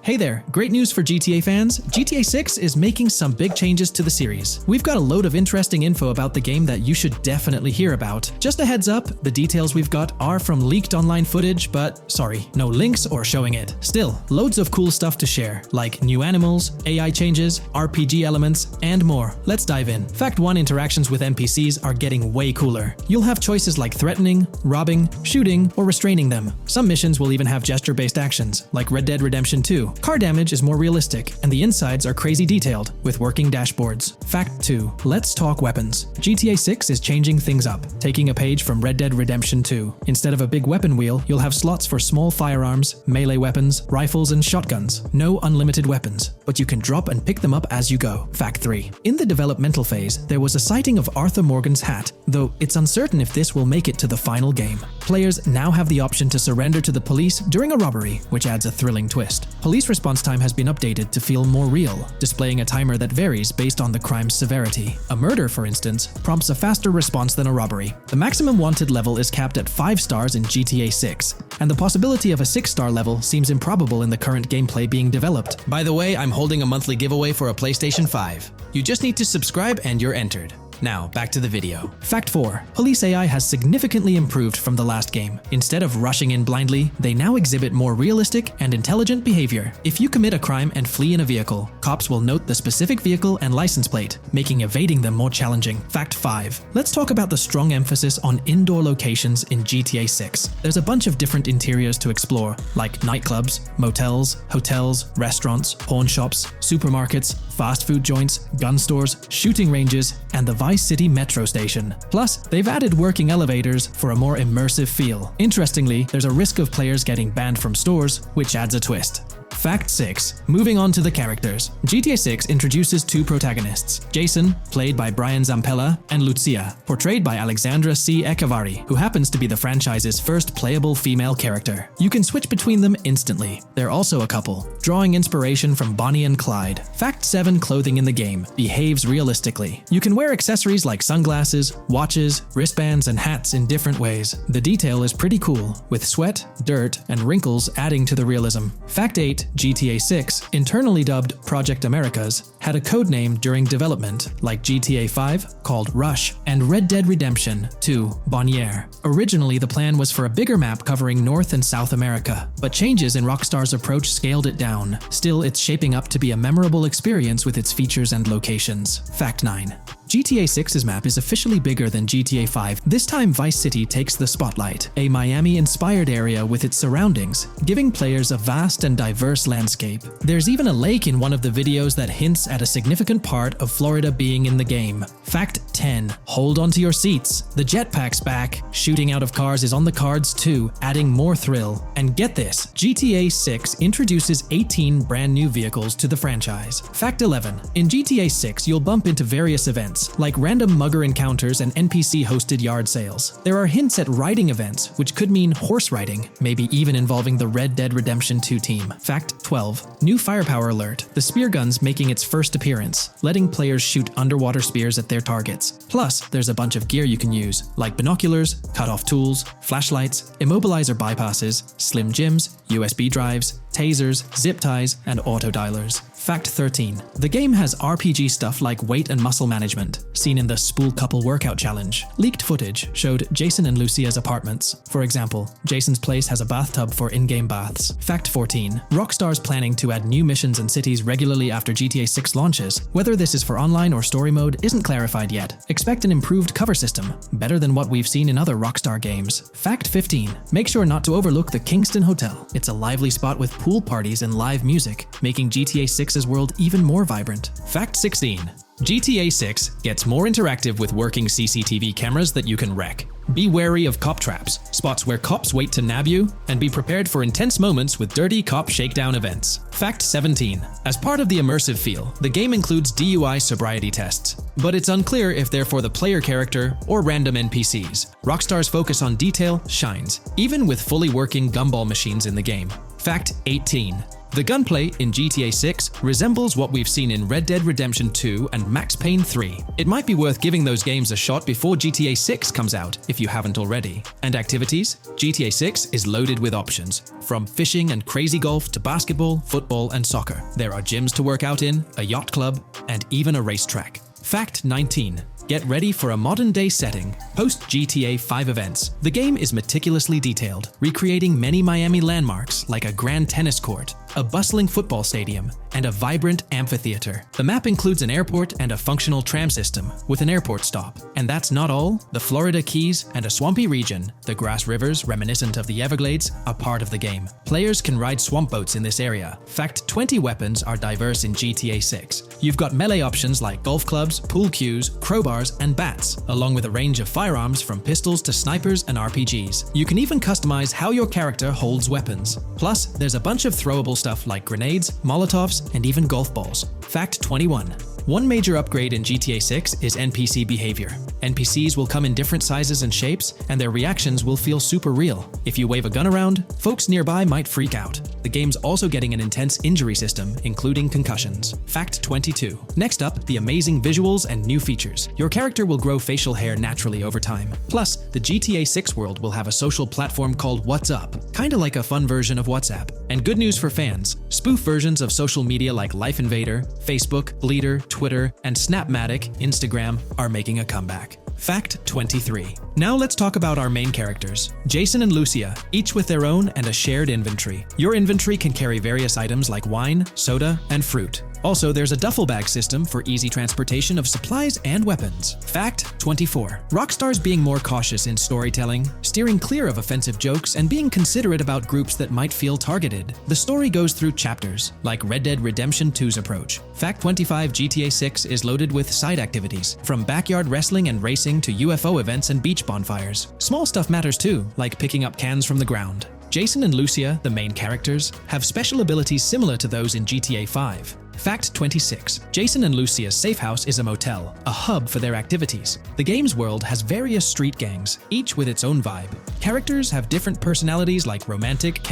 Hey there, great news for GTA fans. GTA 6 is making some big changes to the series. We've got a load of interesting info about the game that you should definitely hear about. Just a heads up, the details we've got are from leaked online footage, but sorry, no links or showing it. Still, loads of cool stuff to share, like new animals, AI changes, RPG elements, and more. Let's dive in. Fact 1, interactions with NPCs are getting way cooler. You'll have choices like threatening, robbing, shooting, or restraining them. Some missions will even have gesture-based actions, like Red Dead Redemption 2. Car damage is more realistic, and the insides are crazy detailed, with working dashboards. Fact 2. Let's talk weapons. GTA 6 is changing things up, taking a page from Red Dead Redemption 2. Instead of a big weapon wheel, you'll have slots for small firearms, melee weapons, rifles, and shotguns. No unlimited weapons, but you can drop and pick them up as you go. Fact 3. In the developmental phase, there was a sighting of Arthur Morgan's hat, though it's uncertain if this will make it to the final game. Players now have the option to surrender to the police during a robbery, which adds a thrilling twist. Police response time has been updated to feel more real, displaying a timer that varies based on the crime's severity. A murder, for instance, prompts a faster response than a robbery. The maximum wanted level is capped at 5 stars in GTA 6, and the possibility of a 6-star level seems improbable in the current gameplay being developed. By the way, I'm holding a monthly giveaway for a PlayStation 5. You just need to subscribe and you're entered. Now, back to the video. Fact 4. Police AI has significantly improved from the last game. Instead of rushing in blindly, they now exhibit more realistic and intelligent behavior. If you commit a crime and flee in a vehicle, cops will note the specific vehicle and license plate, making evading them more challenging. Fact 5. Let's talk about the strong emphasis on indoor locations in GTA 6. There's a bunch of different interiors to explore, like nightclubs, motels, hotels, restaurants, pawn shops, supermarkets, fast food joints, gun stores, shooting ranges, and the Vice City metro station. Plus, they've added working elevators for a more immersive feel. Interestingly, there's a risk of players getting banned from stores, which adds a twist. Fact 6. Moving on to the characters. GTA 6 introduces two protagonists, Jason, played by Brian Zampella, and Lucia, portrayed by Alexandra C. Echevarri, who happens to be the franchise's first playable female character. You can switch between them instantly. They're also a couple, drawing inspiration from Bonnie and Clyde. Fact 7. Clothing in the game behaves realistically. You can wear accessories like sunglasses, watches, wristbands, and hats in different ways. The detail is pretty cool, with sweat, dirt, and wrinkles adding to the realism. Fact 8. GTA 6, internally dubbed Project Americas, had a codename during development, like GTA 5, called Rush, and Red Dead Redemption 2, Bonniere. Originally, the plan was for a bigger map covering North and South America, but changes in Rockstar's approach scaled it down. Still, it's shaping up to be a memorable experience with its features and locations. Fact 9. GTA 6's map is officially bigger than GTA 5. This time Vice City takes the spotlight, a Miami-inspired area with its surroundings, giving players a vast and diverse landscape. There's even a lake in one of the videos that hints at a significant part of Florida being in the game. Fact 10. Hold onto your seats. The jetpack's back. Shooting out of cars is on the cards too, adding more thrill. And get this, GTA 6 introduces 18 brand new vehicles to the franchise. Fact 11. In GTA 6, you'll bump into various events, like random mugger encounters and NPC-hosted yard sales. There are hints at riding events, which could mean horse riding, maybe even involving the Red Dead Redemption 2 team. Fact 12. New firepower alert. The spear gun's making its first appearance, letting players shoot underwater spears at their targets. Plus, there's a bunch of gear you can use, like binoculars, cut-off tools, flashlights, immobilizer bypasses, slim jims, USB drives, tasers, zip ties, and auto-dialers. Fact 13. The game has RPG stuff like weight and muscle management, seen in the Spool Couple Workout Challenge. Leaked footage showed Jason and Lucia's apartments. For example, Jason's place has a bathtub for in-game baths. Fact 14. Rockstar's planning to add new missions and cities regularly after GTA 6 launches. Whether this is for online or story mode isn't clarified yet. Expect an improved cover system, better than what we've seen in other Rockstar games. Fact 15. Make sure not to overlook the Kingston Hotel. It's a lively spot with pool parties and live music, making GTA 6's world even more vibrant. Fact 16. GTA 6 gets more interactive with working CCTV cameras that you can wreck. Be wary of cop traps, spots where cops wait to nab you, and be prepared for intense moments with dirty cop shakedown events. Fact 17. As part of the immersive feel, the game includes DUI sobriety tests, but it's unclear if they're for the player character or random NPCs. Rockstar's focus on detail shines, even with fully working gumball machines in the game. Fact 18. The gunplay in GTA 6 resembles what we've seen in Red Dead Redemption 2 and Max Payne 3. It might be worth giving those games a shot before GTA 6 comes out, if you haven't already. And activities? GTA 6 is loaded with options, from fishing and crazy golf to basketball, football, and soccer. There are gyms to work out in, a yacht club, and even a racetrack. Fact 19. Get ready for a modern-day setting. Post-GTA 5 events, the game is meticulously detailed, recreating many Miami landmarks like a grand tennis court, a bustling football stadium, and a vibrant amphitheater. The map includes an airport and a functional tram system with an airport stop. And that's not all. The Florida Keys and a swampy region, the grass rivers reminiscent of the Everglades, are part of the game. Players can ride swamp boats in this area. Fact 20 weapons are diverse in GTA 6. You've got melee options like golf clubs, pool cues, crowbars, and bats, along with a range of firearms from pistols to snipers and RPGs. You can even customize how your character holds weapons. Plus, there's a bunch of throwable stuff like grenades, molotovs, and even golf balls. Fact 21. One major upgrade in GTA 6 is NPC behavior. NPCs will come in different sizes and shapes, and their reactions will feel super real. If you wave a gun around, folks nearby might freak out. The game's also getting an intense injury system, including concussions. Fact 22. Next up, the amazing visuals and new features. Your character will grow facial hair naturally over time. Plus, the GTA 6 world will have a social platform called What's Up, kinda like a fun version of WhatsApp. And good news for fans, spoof versions of social media like Life Invader, Facebook, Bleeder, Twitter, and Snapmatic, Instagram, are making a comeback. Fact 23. Now let's talk about our main characters, Jason and Lucia, each with their own and a shared inventory. Your inventory can carry various items like wine, soda, and fruit. Also, there's a duffel bag system for easy transportation of supplies and weapons. Fact 24. Rockstar's being more cautious in storytelling, steering clear of offensive jokes, and being considerate about groups that might feel targeted. The story goes through chapters, like Red Dead Redemption 2's approach. Fact 25. GTA 6 is loaded with side activities, from backyard wrestling and racing to UFO events and beach bonfires. Small stuff matters too, like picking up cans from the ground. Jason and Lucia, the main characters, have special abilities similar to those in GTA 5. Fact 26. Jason and Lucia's safe house is a motel, a hub for their activities. The game's world has various street gangs, each with its own vibe. Characters have different personalities like romantic,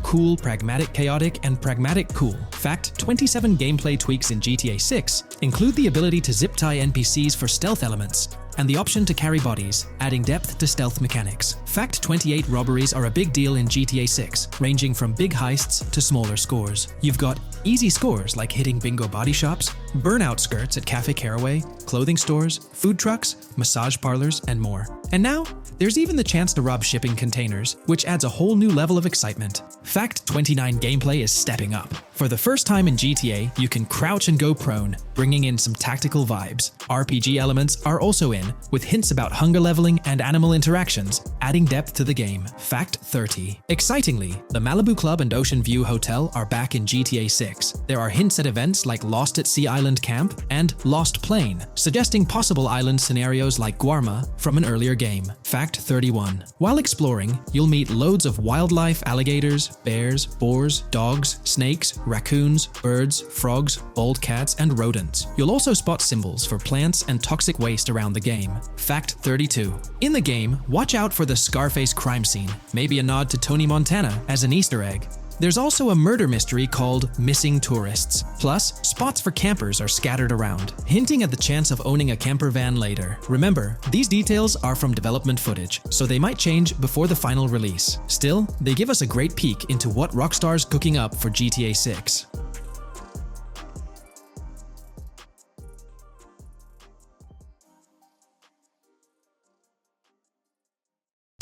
cool, pragmatic, chaotic, and pragmatic cool. Fact 27. Gameplay tweaks in GTA 6 include the ability to zip tie NPCs for stealth elements, and the option to carry bodies, adding depth to stealth mechanics. Fact 28. Robberies are a big deal in GTA 6, ranging from big heists to smaller scores. You've got easy scores like hitting bingo body shops, burnout skirts at Cafe Caraway, clothing stores, food trucks, massage parlors, and more. And now, there's even the chance to rob shipping containers, which adds a whole new level of excitement. Fact 29. Gameplay is stepping up. For the first time in GTA, you can crouch and go prone, bringing in some tactical vibes. RPG elements are also in, with hints about hunger leveling and animal interactions, adding depth to the game. Fact 30. Excitingly, the Malibu Club and Ocean View Hotel are back in GTA 6. There are hints at events like Lost at Sea Island Camp and Lost Plane, suggesting possible island scenarios like Guarma from an earlier game. Fact 31. While exploring, you'll meet loads of wildlife, alligators, bears, boars, dogs, snakes, raccoons, birds, frogs, bald cats, and rodents. You'll also spot symbols for plants and toxic waste around the game. Fact 32. In the game, watch out for the Scarface crime scene, maybe a nod to Tony Montana as an Easter egg. There's also a murder mystery called Missing Tourists. Plus, spots for campers are scattered around, hinting at the chance of owning a camper van later. Remember, these details are from development footage, so they might change before the final release. Still, they give us a great peek into what Rockstar's cooking up for GTA 6.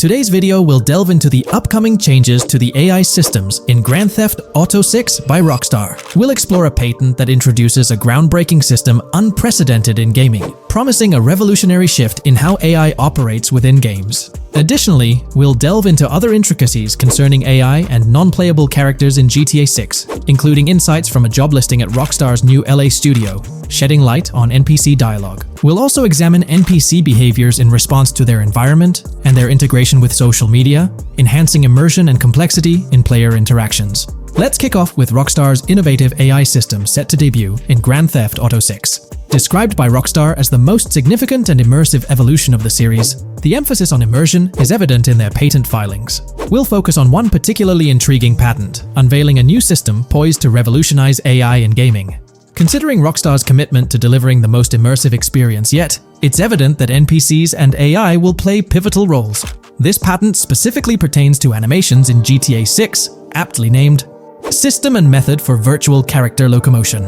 Today's video will delve into the upcoming changes to the AI systems in Grand Theft Auto 6 by Rockstar. We'll explore a patent that introduces a groundbreaking system unprecedented in gaming, promising a revolutionary shift in how AI operates within games. Additionally, we'll delve into other intricacies concerning AI and non-playable characters in GTA 6, including insights from a job listing at Rockstar's new LA studio, shedding light on NPC dialogue. We'll also examine NPC behaviors in response to their environment and their integration with social media, enhancing immersion and complexity in player interactions. Let's kick off with Rockstar's innovative AI system set to debut in Grand Theft Auto 6. Described by Rockstar as the most significant and immersive evolution of the series, the emphasis on immersion is evident in their patent filings. We'll focus on one particularly intriguing patent, unveiling a new system poised to revolutionize AI in gaming. Considering Rockstar's commitment to delivering the most immersive experience yet, it's evident that NPCs and AI will play pivotal roles. This patent specifically pertains to animations in GTA 6, aptly named System and Method for Virtual Character Locomotion.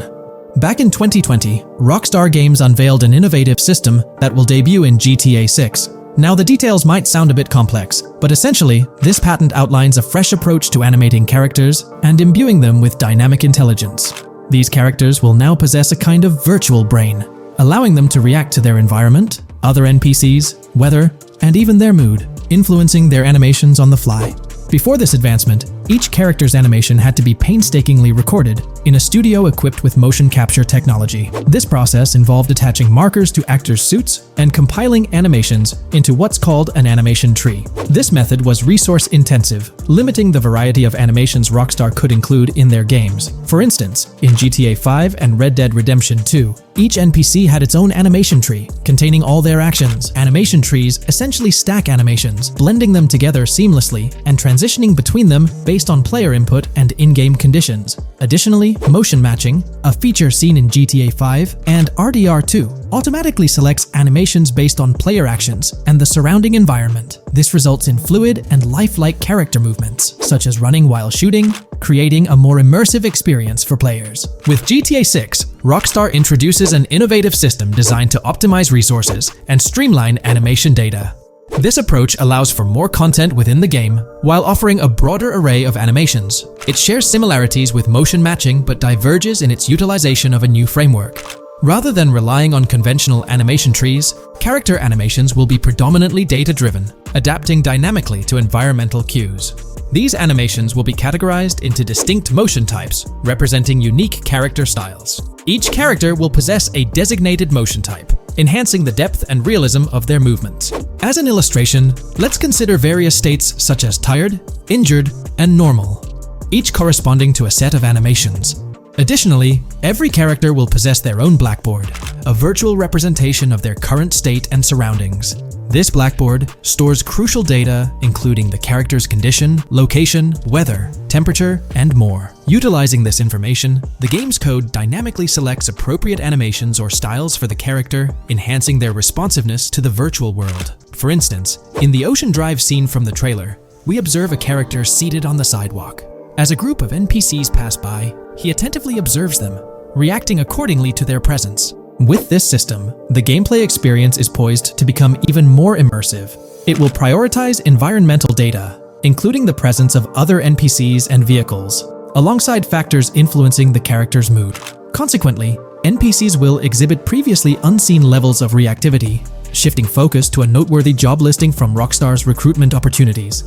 Back in 2020, Rockstar Games unveiled an innovative system that will debut in GTA 6. Now, the details might sound a bit complex, but essentially, this patent outlines a fresh approach to animating characters and imbuing them with dynamic intelligence. These characters will now possess a kind of virtual brain, allowing them to react to their environment, other NPCs, weather, and even their mood, influencing their animations on the fly. Before this advancement, each character's animation had to be painstakingly recorded in a studio equipped with motion capture technology. This process involved attaching markers to actors' suits and compiling animations into what's called an animation tree. This method was resource-intensive, limiting the variety of animations Rockstar could include in their games. For instance, in GTA 5 and Red Dead Redemption 2, each NPC had its own animation tree, containing all their actions. Animation trees essentially stack animations, blending them together seamlessly and transitioning between them based on player input and in-game conditions. Additionally, motion matching, a feature seen in GTA 5 and RDR2, automatically selects animations based on player actions and the surrounding environment. This results in fluid and lifelike character movements, such as running while shooting, creating a more immersive experience for players. With GTA 6, Rockstar introduces an innovative system designed to optimize resources and streamline animation data. This approach allows for more content within the game while offering a broader array of animations. It shares similarities with motion matching but diverges in its utilization of a new framework. Rather than relying on conventional animation trees, character animations will be predominantly data-driven, adapting dynamically to environmental cues. These animations will be categorized into distinct motion types, representing unique character styles. Each character will possess a designated motion type, enhancing the depth and realism of their movements. As an illustration, let's consider various states such as tired, injured, and normal, each corresponding to a set of animations. Additionally, every character will possess their own blackboard, a virtual representation of their current state and surroundings. This blackboard stores crucial data including the character's condition, location, weather, temperature, and more. Utilizing this information, the game's code dynamically selects appropriate animations or styles for the character, enhancing their responsiveness to the virtual world. For instance, in the Ocean Drive scene from the trailer, we observe a character seated on the sidewalk. As a group of NPCs pass by, he attentively observes them, reacting accordingly to their presence. With this system, the gameplay experience is poised to become even more immersive. It will prioritize environmental data, including the presence of other NPCs and vehicles, alongside factors influencing the character's mood. Consequently, NPCs will exhibit previously unseen levels of reactivity, shifting focus to a noteworthy job listing from Rockstar's recruitment opportunities.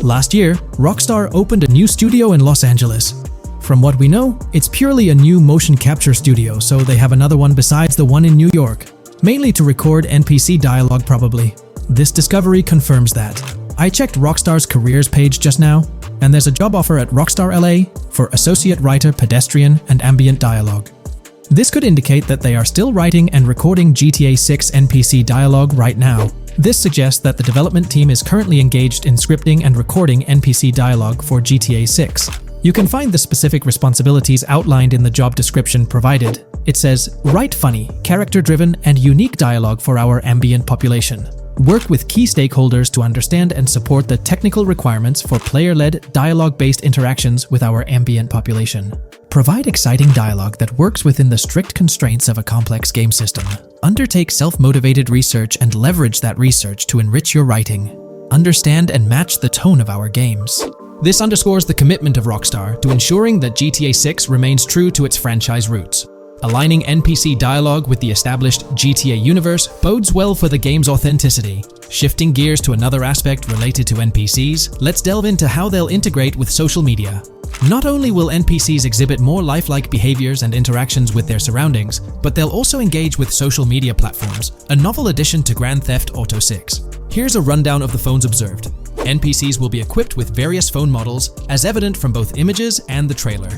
Last year, Rockstar opened a new studio in Los Angeles. From what we know, it's purely a new motion capture studio, so they have another one besides the one in New York, mainly to record NPC dialogue probably. This discovery confirms that. I checked Rockstar's careers page just now, and there's a job offer at Rockstar LA for Associate Writer Pedestrian and Ambient Dialogue. This could indicate that they are still writing and recording GTA 6 NPC dialogue right now. This suggests that the development team is currently engaged in scripting and recording NPC dialogue for GTA 6. You can find the specific responsibilities outlined in the job description provided. It says, write funny, character-driven, and unique dialogue for our ambient population. Work with key stakeholders to understand and support the technical requirements for player-led, dialogue-based interactions with our ambient population. Provide exciting dialogue that works within the strict constraints of a complex game system. Undertake self-motivated research and leverage that research to enrich your writing. Understand and match the tone of our games. This underscores the commitment of Rockstar to ensuring that GTA 6 remains true to its franchise roots. Aligning NPC dialogue with the established GTA universe bodes well for the game's authenticity. Shifting gears to another aspect related to NPCs, let's delve into how they'll integrate with social media. Not only will NPCs exhibit more lifelike behaviors and interactions with their surroundings, but they'll also engage with social media platforms, a novel addition to Grand Theft Auto 6. Here's a rundown of the phones observed. NPCs will be equipped with various phone models, as evident from both images and the trailer.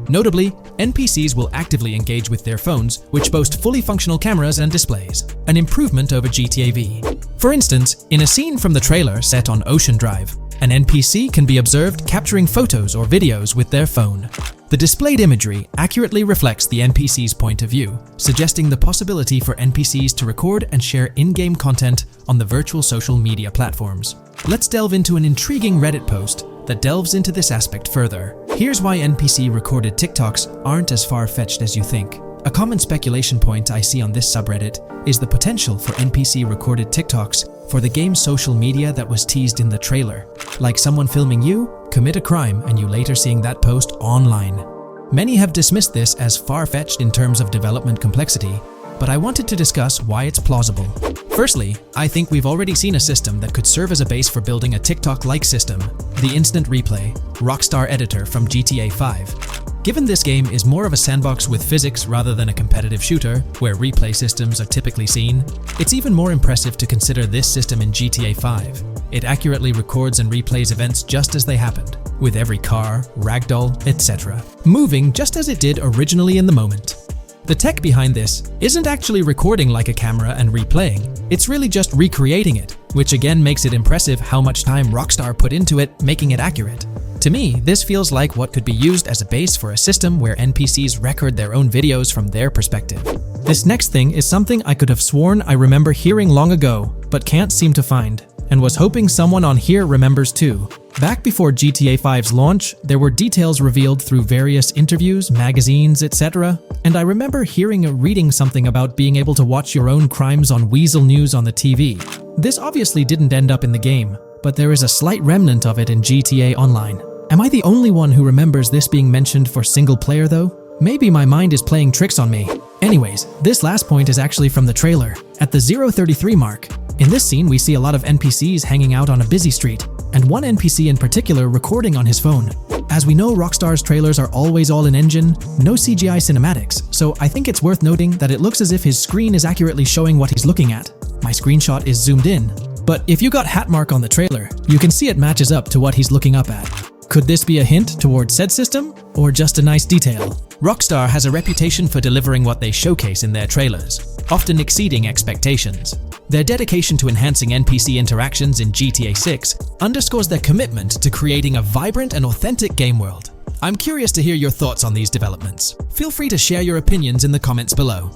Notably, NPCs will actively engage with their phones, which boast fully functional cameras and displays, an improvement over GTA V. For instance, in a scene from the trailer set on Ocean Drive, an NPC can be observed capturing photos or videos with their phone. The displayed imagery accurately reflects the NPC's point of view, suggesting the possibility for NPCs to record and share in-game content on the virtual social media platforms. Let's delve into an intriguing Reddit post that delves into this aspect further. Here's why NPC-recorded TikToks aren't as far-fetched as you think. A common speculation point I see on this subreddit is the potential for NPC-recorded TikToks for the game's social media that was teased in the trailer, like someone filming you commit a crime and you later seeing that post online. Many have dismissed this as far-fetched in terms of development complexity, but I wanted to discuss why it's plausible. Firstly, I think we've already seen a system that could serve as a base for building a TikTok-like system, the Instant Replay, Rockstar editor from GTA 5. Given this game is more of a sandbox with physics rather than a competitive shooter, where replay systems are typically seen, it's even more impressive to consider this system in GTA 5. It accurately records and replays events just as they happened, with every car, ragdoll, etc., moving just as it did originally in the moment. The tech behind this isn't actually recording like a camera and replaying, it's really just recreating it, which again makes it impressive how much time Rockstar put into it, making it accurate. To me, this feels like what could be used as a base for a system where NPCs record their own videos from their perspective. This next thing is something I could have sworn I remember hearing long ago, but can't seem to find, and was hoping someone on here remembers too. Back before GTA 5's launch, there were details revealed through various interviews, magazines, etc., and I remember hearing or reading something about being able to watch your own crimes on Weasel News on the TV. This obviously didn't end up in the game, but there is a slight remnant of it in GTA Online. Am I the only one who remembers this being mentioned for single player though? Maybe my mind is playing tricks on me. Anyways, this last point is actually from the trailer, at the 0:33 mark. In this scene, we see a lot of NPCs hanging out on a busy street, and one NPC in particular recording on his phone. As we know, Rockstar's trailers are always all in engine, no CGI cinematics, so I think it's worth noting that it looks as if his screen is accurately showing what he's looking at. My screenshot is zoomed in, but if you got Hatmark on the trailer, you can see it matches up to what he's looking up at. Could this be a hint towards said system, or just a nice detail? Rockstar has a reputation for delivering what they showcase in their trailers, often exceeding expectations. Their dedication to enhancing NPC interactions in GTA 6 underscores their commitment to creating a vibrant and authentic game world. I'm curious to hear your thoughts on these developments. Feel free to share your opinions in the comments below.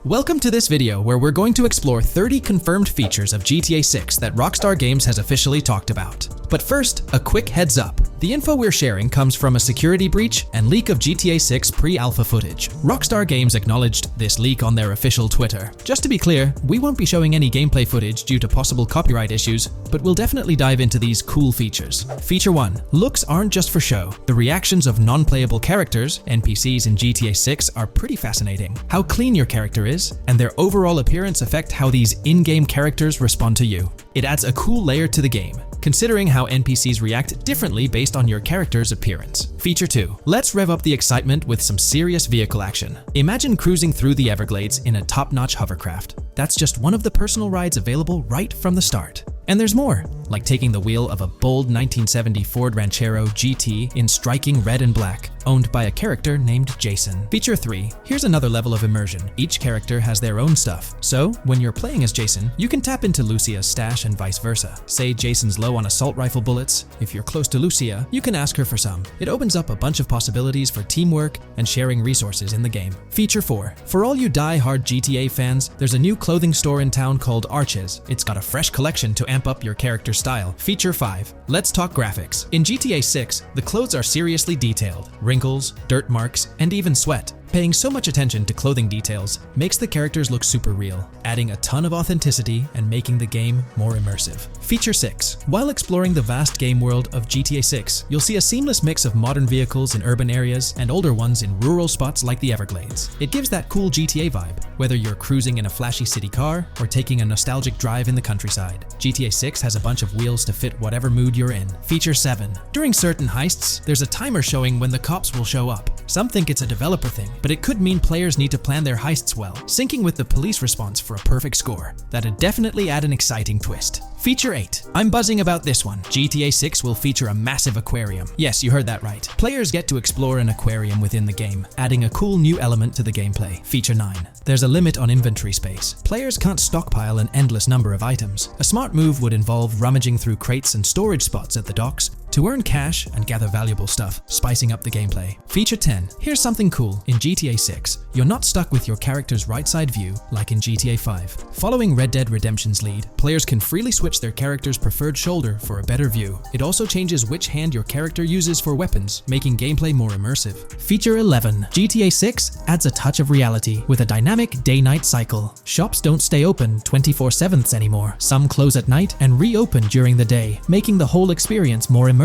Welcome to this video where we're going to explore 30 confirmed features of GTA 6 that Rockstar Games has officially talked about. But first, a quick heads up. The info we're sharing comes from a security breach and leak of GTA 6 pre-alpha footage. Rockstar Games acknowledged this leak on their official Twitter. Just to be clear, we won't be showing any gameplay footage due to possible copyright issues, but we'll definitely dive into these cool features. Feature 1. Looks aren't just for show. The reactions of non-playable characters, NPCs in GTA 6, are pretty fascinating. How clean your character is, and their overall appearance affect how these in-game characters respond to you. It adds a cool layer to the game, considering how NPCs react differently based on your character's appearance. Feature 2. Let's rev up the excitement with some serious vehicle action. Imagine cruising through the Everglades in a top-notch hovercraft. That's just one of the personal rides available right from the start. And there's more, like taking the wheel of a bold 1970 Ford Ranchero GT in striking red and black, owned by a character named Jason. Feature 3. Here's another level of immersion. Each character has their own stuff, so when you're playing as Jason, you can tap into Lucia's stash and vice versa. Say Jason's low on assault rifle bullets. If you're close to Lucia, you can ask her for some. It opens up a bunch of possibilities for teamwork and sharing resources in the game. Feature 4. For all you die-hard GTA fans, there's a new clothing store in town called Arches. It's got a fresh collection to amp up your character's style. Feature 5. Let's talk graphics. In GTA 6, the clothes are seriously detailed. Wrinkles, dirt marks, and even sweat. Paying so much attention to clothing details makes the characters look super real, adding a ton of authenticity and making the game more immersive. Feature 6. While exploring the vast game world of GTA 6, you'll see a seamless mix of modern vehicles in urban areas and older ones in rural spots like the Everglades. It gives that cool GTA vibe, whether you're cruising in a flashy city car or taking a nostalgic drive in the countryside. GTA 6 has a bunch of wheels to fit whatever mood you're in. Feature 7. During certain heists, there's a timer showing when the cops will show up. Some think it's a developer thing, but it could mean players need to plan their heists well, syncing with the police response for a perfect score. That'd definitely add an exciting twist. Feature 8. I'm buzzing about this one. GTA 6 will feature a massive aquarium. Yes, you heard that right. Players get to explore an aquarium within the game, adding a cool new element to the gameplay. Feature 9. There's a limit on inventory space. Players can't stockpile an endless number of items. A smart move would involve rummaging through crates and storage spots at the docks to earn cash and gather valuable stuff, spicing up the gameplay. Feature 10. Here's something cool. In GTA 6, you're not stuck with your character's right side view like in GTA 5. Following Red Dead Redemption's lead, players can freely switch their character's preferred shoulder for a better view. It also changes which hand your character uses for weapons, making gameplay more immersive. Feature 11. GTA 6 adds a touch of reality with a dynamic day-night cycle. Shops don't stay open 24/7 anymore. Some close at night and reopen during the day, making the whole experience more immersive.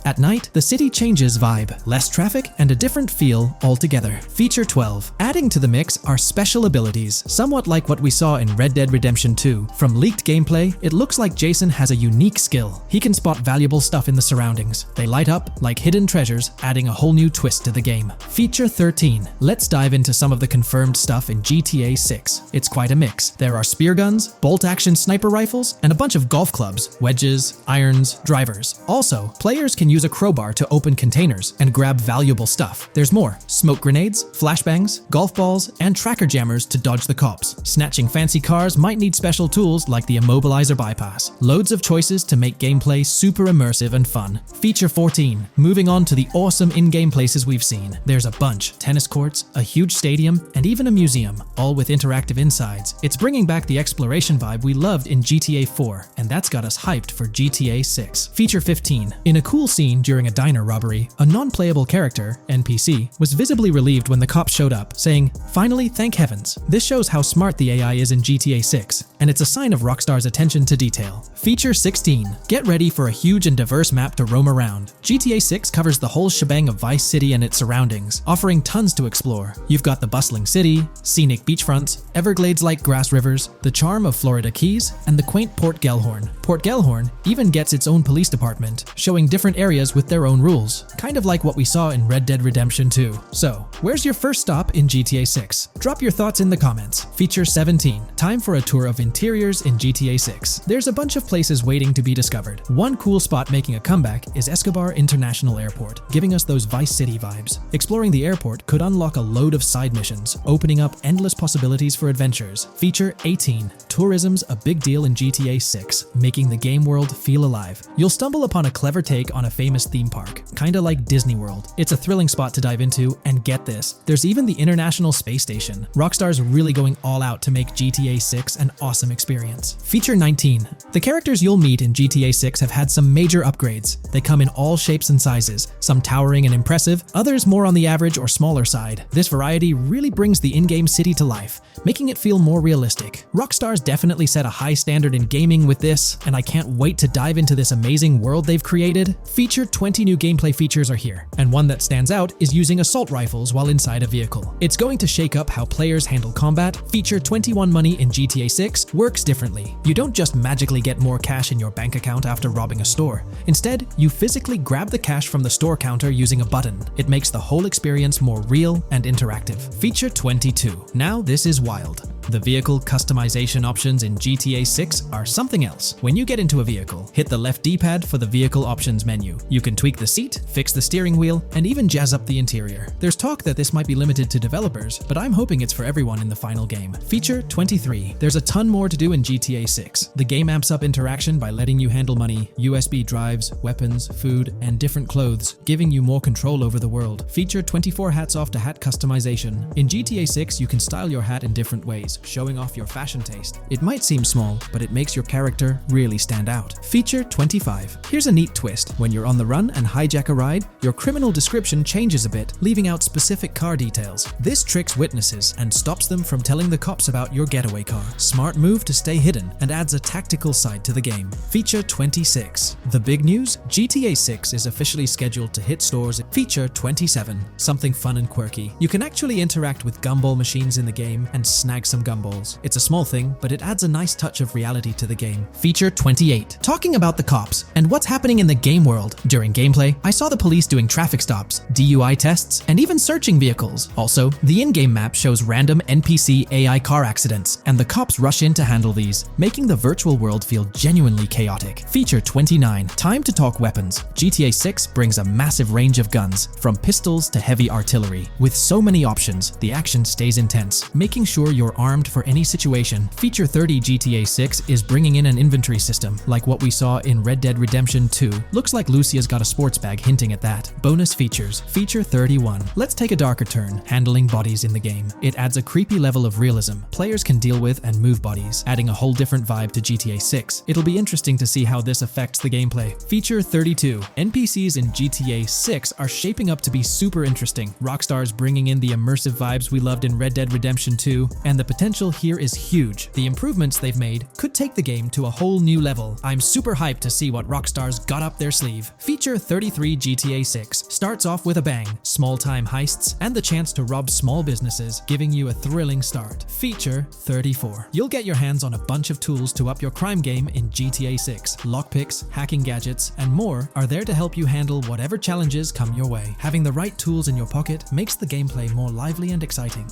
At night, the city changes vibe, less traffic, and a different feel altogether. Feature 12. Adding to the mix are special abilities, somewhat like what we saw in Red Dead Redemption 2. From leaked gameplay, it looks like Jason has a unique skill. He can spot valuable stuff in the surroundings. They light up like hidden treasures, adding a whole new twist to the game. Feature 13. Let's dive into some of the confirmed stuff in GTA 6. It's quite a mix. There are spear guns, bolt-action sniper rifles, and a bunch of golf clubs, wedges, irons, drivers. Also, players can use a crowbar to open containers and grab valuable stuff. There's more: smoke grenades, flashbangs, golf balls, and tracker jammers to dodge the cops. Snatching fancy cars might need special tools like the immobilizer bypass. Loads of choices to make gameplay super immersive and fun. Feature 14. Moving on to the awesome in-game places we've seen. There's a bunch: tennis courts, a huge stadium, and even a museum, all with interactive insides. It's bringing back the exploration vibe we loved in GTA 4, and that's got us hyped for GTA 6. Feature 15. In a cool scene during a diner robbery, a non-playable character, NPC, was visibly relieved when the cops showed up, saying, "Finally, thank heavens." This shows how smart the AI is in GTA 6, and it's a sign of Rockstar's attention to detail. Feature 16. Get ready for a huge and diverse map to roam around. GTA 6 covers the whole shebang of Vice City and its surroundings, offering tons to explore. You've got the bustling city, scenic beachfronts, Everglades-like grass rivers, the charm of Florida Keys, and the quaint Port Gellhorn. Port Gellhorn even gets its own police department, showing exploring different areas with their own rules, kind of like what we saw in Red Dead Redemption 2. So, where's your first stop in GTA 6? Drop your thoughts in the comments. Feature 17. Time for a tour of interiors in GTA 6. There's a bunch of places waiting to be discovered. One cool spot making a comeback is Escobar International Airport, giving us those Vice City vibes. Exploring the airport could unlock a load of side missions, opening up endless possibilities for adventures. Feature 18. Tourism's a big deal in GTA 6, making the game world feel alive. You'll stumble upon a clever take on a famous theme park, kinda like Disney World. It's a thrilling spot to dive into, and get this, there's even the International Space Station. Rockstar's really going all out to make GTA 6 an awesome experience. Feature 19. The characters you'll meet in GTA 6 have had some major upgrades. They come in all shapes and sizes, some towering and impressive, others more on the average or smaller side. This variety really brings the in-game city to life, making it feel more realistic. Rockstar's definitely set a high standard in gaming with this, and I can't wait to dive into this amazing world they've created. Feature 20 new gameplay features are here, and one that stands out is using assault rifles while inside a vehicle. It's going to shake up how players handle combat. Feature 21 money in GTA 6 works differently. You don't just magically get more cash in your bank account after robbing a store. Instead, you physically grab the cash from the store counter using a button. It makes the whole experience more real and interactive. Feature 22. Now this is wild. The vehicle customization options in GTA 6 are something else. When you get into a vehicle, hit the left D-pad for the vehicle options menu. You can tweak the seat, fix the steering wheel, and even jazz up the interior. There's talk that this might be limited to developers, but I'm hoping it's for everyone in the final game. Feature 23. There's a ton more to do in GTA 6. The game amps up interaction by letting you handle money, USB drives, weapons, food, and different clothes, giving you more control over the world. Feature 24 hats off to hat customization. In GTA 6, you can style your hat in different ways, showing off your fashion taste. It might seem small, but it makes your character really stand out. Feature 25. Here's a neat twist. When you're on the run and hijack a ride, your criminal description changes a bit, leaving out specific car details. This tricks witnesses and stops them from telling the cops about your getaway car. Smart move to stay hidden and adds a tactical side to the game. Feature 26. The big news? GTA 6 is officially scheduled to hit stores. Feature 27. Something fun and quirky. You can actually interact with gumball machines in the game and snag some gumballs. It's a small thing, but it adds a nice touch of reality to the game. Feature 28. Talking about the cops and what's happening in the game world. During gameplay, I saw the police doing traffic stops, DUI tests, and even searching vehicles. Also, the in-game map shows random NPC AI car accidents, and the cops rush in to handle these, making the virtual world feel genuinely chaotic. Feature 29. Time to talk weapons. GTA 6 brings a massive range of guns, from pistols to heavy artillery. With so many options, the action stays intense, making sure you're armed for any situation. Feature 30 GTA 6 is bringing in an inventory system, like what we saw in Red Dead Redemption 2. Looks like Lucia's got a sports bag hinting at that. Bonus features. Feature 31. Let's take a darker turn, handling bodies in the game. It adds a creepy level of realism. Players can deal with and move bodies, adding a whole different vibe to GTA 6. It'll be interesting to see how this affects the gameplay. Feature 32. NPCs in GTA 6 are shaping up to be super interesting. Rockstar's bringing in the immersive vibes we loved in Red Dead Redemption 2, and the potential here is huge. The improvements they've made could take the game to a whole new level. I'm super hyped to see what Rockstar's got up their sleeve. Feature 33 GTA 6 starts off with a bang, small-time heists, and the chance to rob small businesses, giving you a thrilling start. Feature 34. You'll get your hands on a bunch of tools to up your crime game in GTA 6. Lockpicks, hacking gadgets, and more are there to help you handle whatever challenges come your way. Having the right tools in your pocket makes the gameplay more lively and exciting.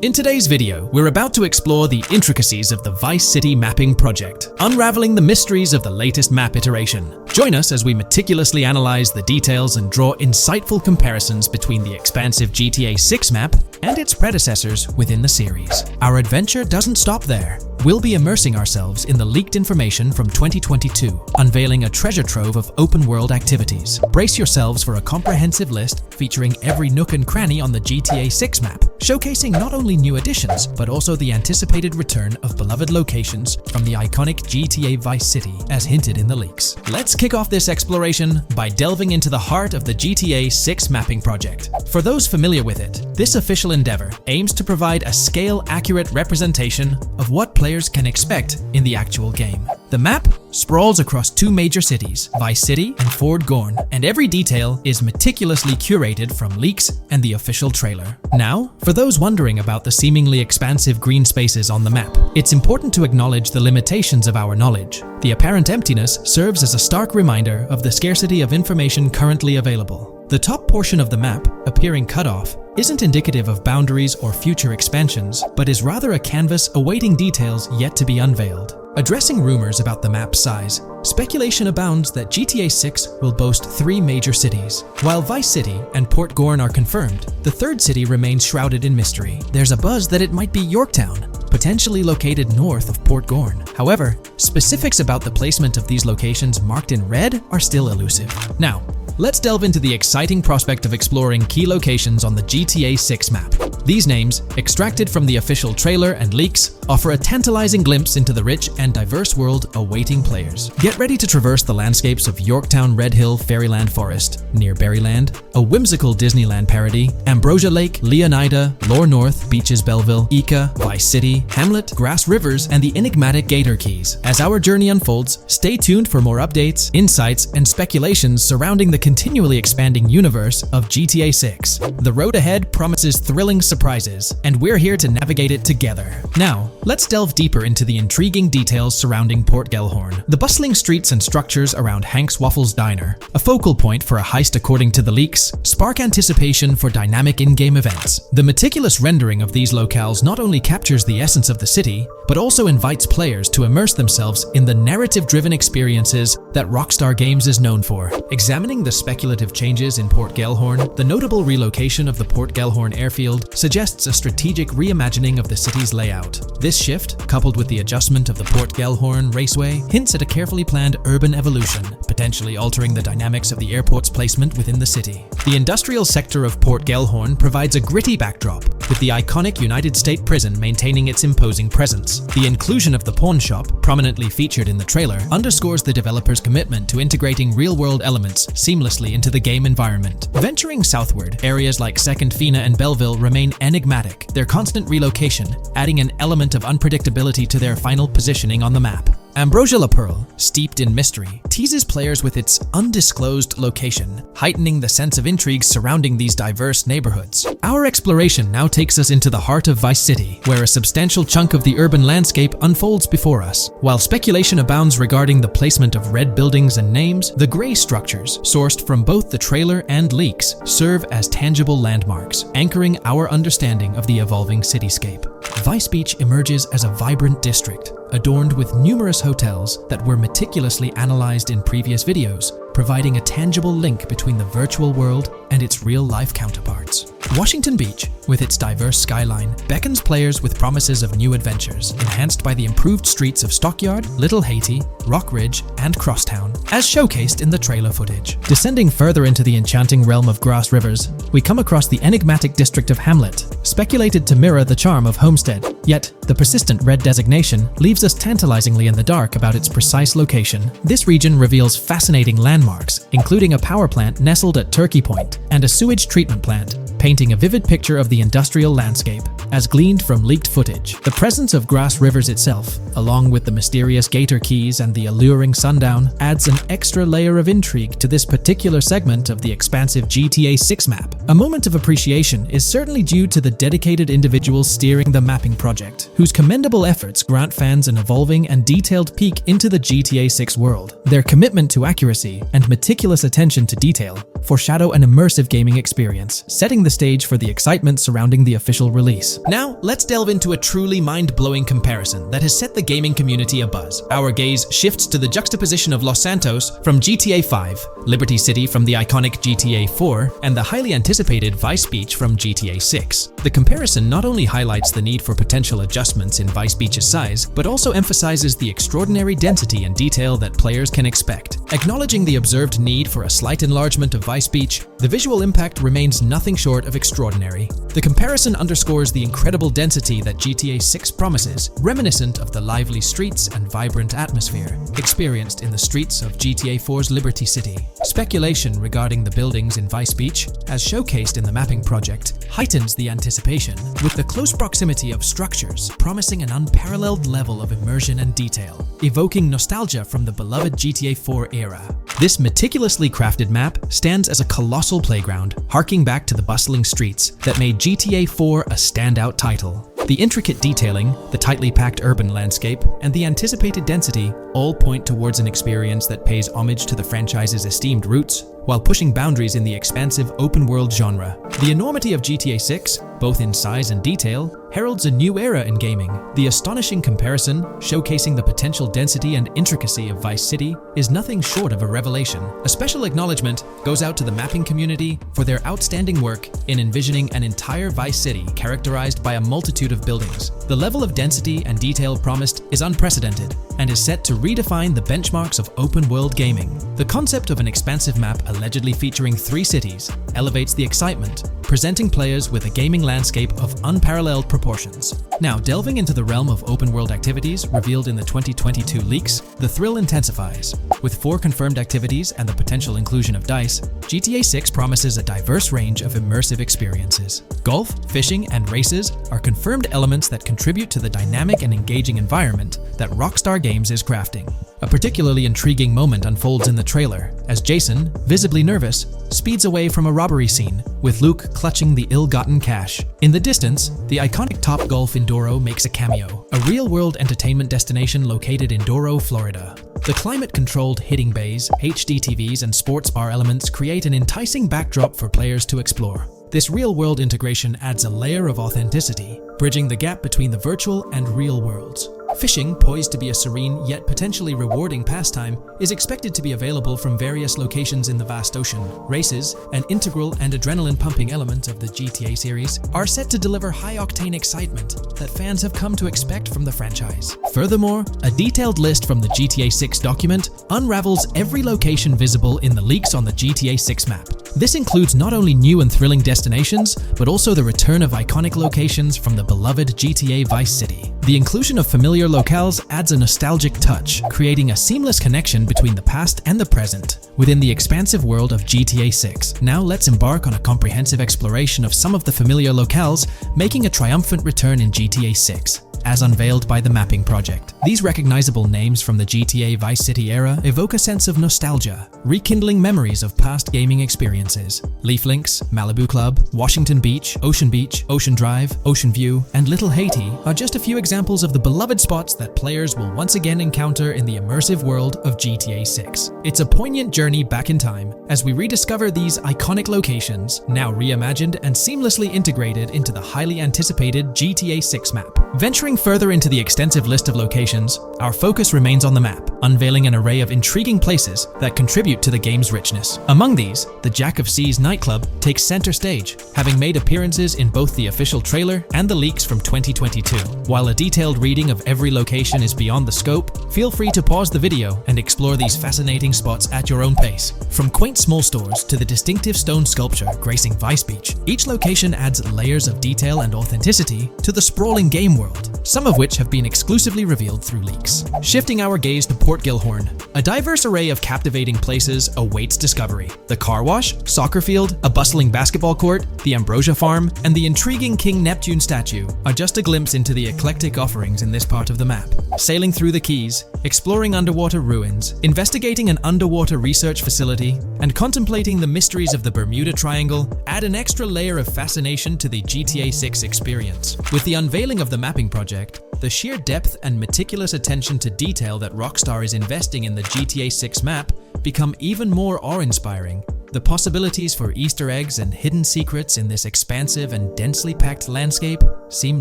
In today's video, we're about to explore the intricacies of the Vice City mapping project, unraveling the mysteries of the latest map iteration. Join us as we meticulously analyze the details and draw insightful comparisons between the expansive GTA 6 map and its predecessors within the series. Our adventure doesn't stop there. We'll be immersing ourselves in the leaked information from 2022, unveiling a treasure trove of open-world activities. Brace yourselves for a comprehensive list featuring every nook and cranny on the GTA 6 map, showcasing not only new additions, but also the anticipated return of beloved locations from the iconic GTA Vice City, as hinted in the leaks. Let's kick off this exploration by delving into the heart of the GTA 6 mapping project. For those familiar with it, this official endeavor aims to provide a scale-accurate representation of what players can expect in the actual game. The map sprawls across two major cities, Vice City and Fort Gorn, and every detail is meticulously curated from leaks and the official trailer. Now, for those wondering about the seemingly expansive green spaces on the map, it's important to acknowledge the limitations of our knowledge. The apparent emptiness serves as a stark reminder of the scarcity of information currently available. The top portion of the map, appearing cut off, isn't indicative of boundaries or future expansions, but is rather a canvas awaiting details yet to be unveiled. Addressing rumors about the map's size, speculation abounds that GTA 6 will boast 3 major cities. While Vice City and Port Gorn are confirmed, the third city remains shrouded in mystery. There's a buzz that it might be Yorktown, potentially located north of Port Gorn. However, specifics about the placement of these locations marked in red are still elusive. Now, let's delve into the exciting prospect of exploring key locations on the GTA 6 map. These names, extracted from the official trailer and leaks, offer a tantalizing glimpse into the rich and diverse world awaiting players. Get ready to traverse the landscapes of Yorktown Red Hill Fairyland Forest, near Berryland, a whimsical Disneyland parody, Ambrosia Lake, Leonida, Lore North, Beaches Belleville, Ica, Vice City, Hamlet, Grass Rivers, and the enigmatic Gator Keys. As our journey unfolds, stay tuned for more updates, insights, and speculations surrounding the continually expanding universe of GTA 6. The road ahead promises thrilling surprises, and we're here to navigate it together. Now, let's delve deeper into the intriguing details surrounding Port Gellhorn. The bustling streets and structures around Hank's Waffles Diner, a focal point for a heist according to the leaks, spark anticipation for dynamic in-game events. The meticulous rendering of these locales not only captures the essence of the city, but also invites players to immerse themselves in the narrative-driven experiences that Rockstar Games is known for. Examining the speculative changes in Port Gellhorn, the notable relocation of the Port Gellhorn airfield suggests a strategic reimagining of the city's layout. This shift, coupled with the adjustment of the Port Gellhorn Raceway, hints at a carefully planned urban evolution, potentially altering the dynamics of the airport's placement within the city. The industrial sector of Port Gellhorn provides a gritty backdrop, with the iconic United States prison maintaining its imposing presence. The inclusion of the pawn shop, prominently featured in the trailer, underscores the developer's commitment to integrating real-world elements seamlessly into the game environment. Venturing southward, areas like Second Fina and Belleville remain enigmatic, their constant relocation adding an element of unpredictability to their final positioning on the map. Ambrosia La Pearl, steeped in mystery, teases players with its undisclosed location, heightening the sense of intrigue surrounding these diverse neighborhoods. Our exploration now takes us into the heart of Vice City, where a substantial chunk of the urban landscape unfolds before us. While speculation abounds regarding the placement of red buildings and names, the gray structures, sourced from both the trailer and leaks, serve as tangible landmarks, anchoring our understanding of the evolving cityscape. Vice Beach emerges as a vibrant district, adorned with numerous hotels that were meticulously analyzed in previous videos, providing a tangible link between the virtual world and its real-life counterparts. Washington Beach, with its diverse skyline, beckons players with promises of new adventures, enhanced by the improved streets of Stockyard, Little Haiti, Rock Ridge, and Crosstown, as showcased in the trailer footage. Descending further into the enchanting realm of Grass Rivers, we come across the enigmatic district of Hamlet, speculated to mirror the charm of Homestead. Yet, the persistent red designation leaves us tantalizingly in the dark about its precise location. This region reveals fascinating landmarks, including a power plant nestled at Turkey Point and a sewage treatment plant, painting a vivid picture of the industrial landscape, as gleaned from leaked footage. The presence of Grass Rivers itself, along with the mysterious Gator Keys and the alluring sundown, adds an extra layer of intrigue to this particular segment of the expansive GTA 6 map. A moment of appreciation is certainly due to the dedicated individuals steering the mapping project, whose commendable efforts grant fans an evolving and detailed peek into the GTA 6 world. Their commitment to accuracy and meticulous attention to detail foreshadow an immersive gaming experience, setting the stage for the excitement surrounding the official release. Now, let's delve into a truly mind-blowing comparison that has set the gaming community abuzz. Our gaze shifts to the juxtaposition of Los Santos from GTA 5, Liberty City from the iconic GTA 4, and the highly anticipated Vice Beach from GTA 6. The comparison not only highlights the need for potential adjustments in Vice Beach's size, but also emphasizes the extraordinary density and detail that players can expect. Acknowledging the observed need for a slight enlargement of Vice Beach, the visual impact remains nothing short of extraordinary. The comparison underscores the incredible density that GTA 6 promises, reminiscent of the lively streets and vibrant atmosphere experienced in the streets of GTA 4's Liberty City. Speculation regarding the buildings in Vice Beach, as showcased in the mapping project, heightens the anticipation, with the close proximity of structures promising an unparalleled level of immersion and detail, evoking nostalgia from the beloved GTA 4 era. This meticulously crafted map stands as a colossal playground, harking back to the bustling streets that made GTA 4 a standout title. The intricate detailing, the tightly packed urban landscape, and the anticipated density all point towards an experience that pays homage to the franchise's esteemed roots, while pushing boundaries in the expansive open-world genre. The enormity of GTA 6, both in size and detail, heralds a new era in gaming. The astonishing comparison, showcasing the potential density and intricacy of Vice City, is nothing short of a revelation. A special acknowledgement goes out to the mapping community for their outstanding work in envisioning an entire Vice City characterized by a multitude of buildings. The level of density and detail promised is unprecedented and is set to redefine the benchmarks of open-world gaming. The concept of an expansive map allegedly featuring 3 cities elevates the excitement, presenting players with a gaming landscape of unparalleled proportions. Now, delving into the realm of open-world activities revealed in the 2022 leaks, the thrill intensifies. With 4 confirmed activities and the potential inclusion of DICE, GTA 6 promises a diverse range of immersive experiences. Golf, fishing, and races are confirmed elements that contribute to the dynamic and engaging environment that Rockstar Games is crafting. A particularly intriguing moment unfolds in the trailer, as Jason, visibly nervous, speeds away from a robbery scene, with Luke clutching the ill-gotten cash. In the distance, the iconic Topgolf in Doro makes a cameo, a real-world entertainment destination located in Doro, Florida. The climate-controlled hitting bays, HD TVs, and sports bar elements create an enticing backdrop for players to explore. This real-world integration adds a layer of authenticity, bridging the gap between the virtual and real worlds. Fishing, poised to be a serene yet potentially rewarding pastime, is expected to be available from various locations in the vast ocean. Races, an integral and adrenaline-pumping element of the GTA series, are set to deliver high-octane excitement that fans have come to expect from the franchise. Furthermore, a detailed list from the GTA 6 document unravels every location visible in the leaks on the GTA 6 map. This includes not only new and thrilling destinations, but also the return of iconic locations from the beloved GTA Vice City. The inclusion of familiar locales adds a nostalgic touch, creating a seamless connection between the past and the present within the expansive world of GTA 6. Now let's embark on a comprehensive exploration of some of the familiar locales, making a triumphant return in GTA 6. As unveiled by the mapping project. These recognizable names from the GTA Vice City era evoke a sense of nostalgia, rekindling memories of past gaming experiences. Leaf Links, Malibu Club, Washington Beach, Ocean Drive, Ocean View, and Little Haiti are just a few examples of the beloved spots that players will once again encounter in the immersive world of GTA 6. It's a poignant journey back in time as we rediscover these iconic locations, now reimagined and seamlessly integrated into the highly anticipated GTA 6 map. Venturing further into the extensive list of locations, our focus remains on the map, unveiling an array of intriguing places that contribute to the game's richness. Among these, the Jack of Seas nightclub takes center stage, having made appearances in both the official trailer and the leaks from 2022. While a detailed reading of every location is beyond the scope, feel free to pause the video and explore these fascinating spots at your own pace. From quaint small stores to the distinctive stone sculpture gracing Vice Beach, each location adds layers of detail and authenticity to the sprawling game world, some of which have been exclusively revealed through leaks. Shifting our gaze to Port Gilhorn, a diverse array of captivating places awaits discovery. The car wash, soccer field, a bustling basketball court, the Ambrosia Farm, and the intriguing King Neptune statue are just a glimpse into the eclectic offerings in this part of the map. Sailing through the Keys, exploring underwater ruins, investigating an underwater research facility, and contemplating the mysteries of the Bermuda Triangle add an extra layer of fascination to the GTA 6 experience. With the unveiling of the mapping project, the sheer depth and meticulous attention to detail that Rockstar is investing in the GTA 6 map become even more awe-inspiring. The possibilities for Easter eggs and hidden secrets in this expansive and densely packed landscape seem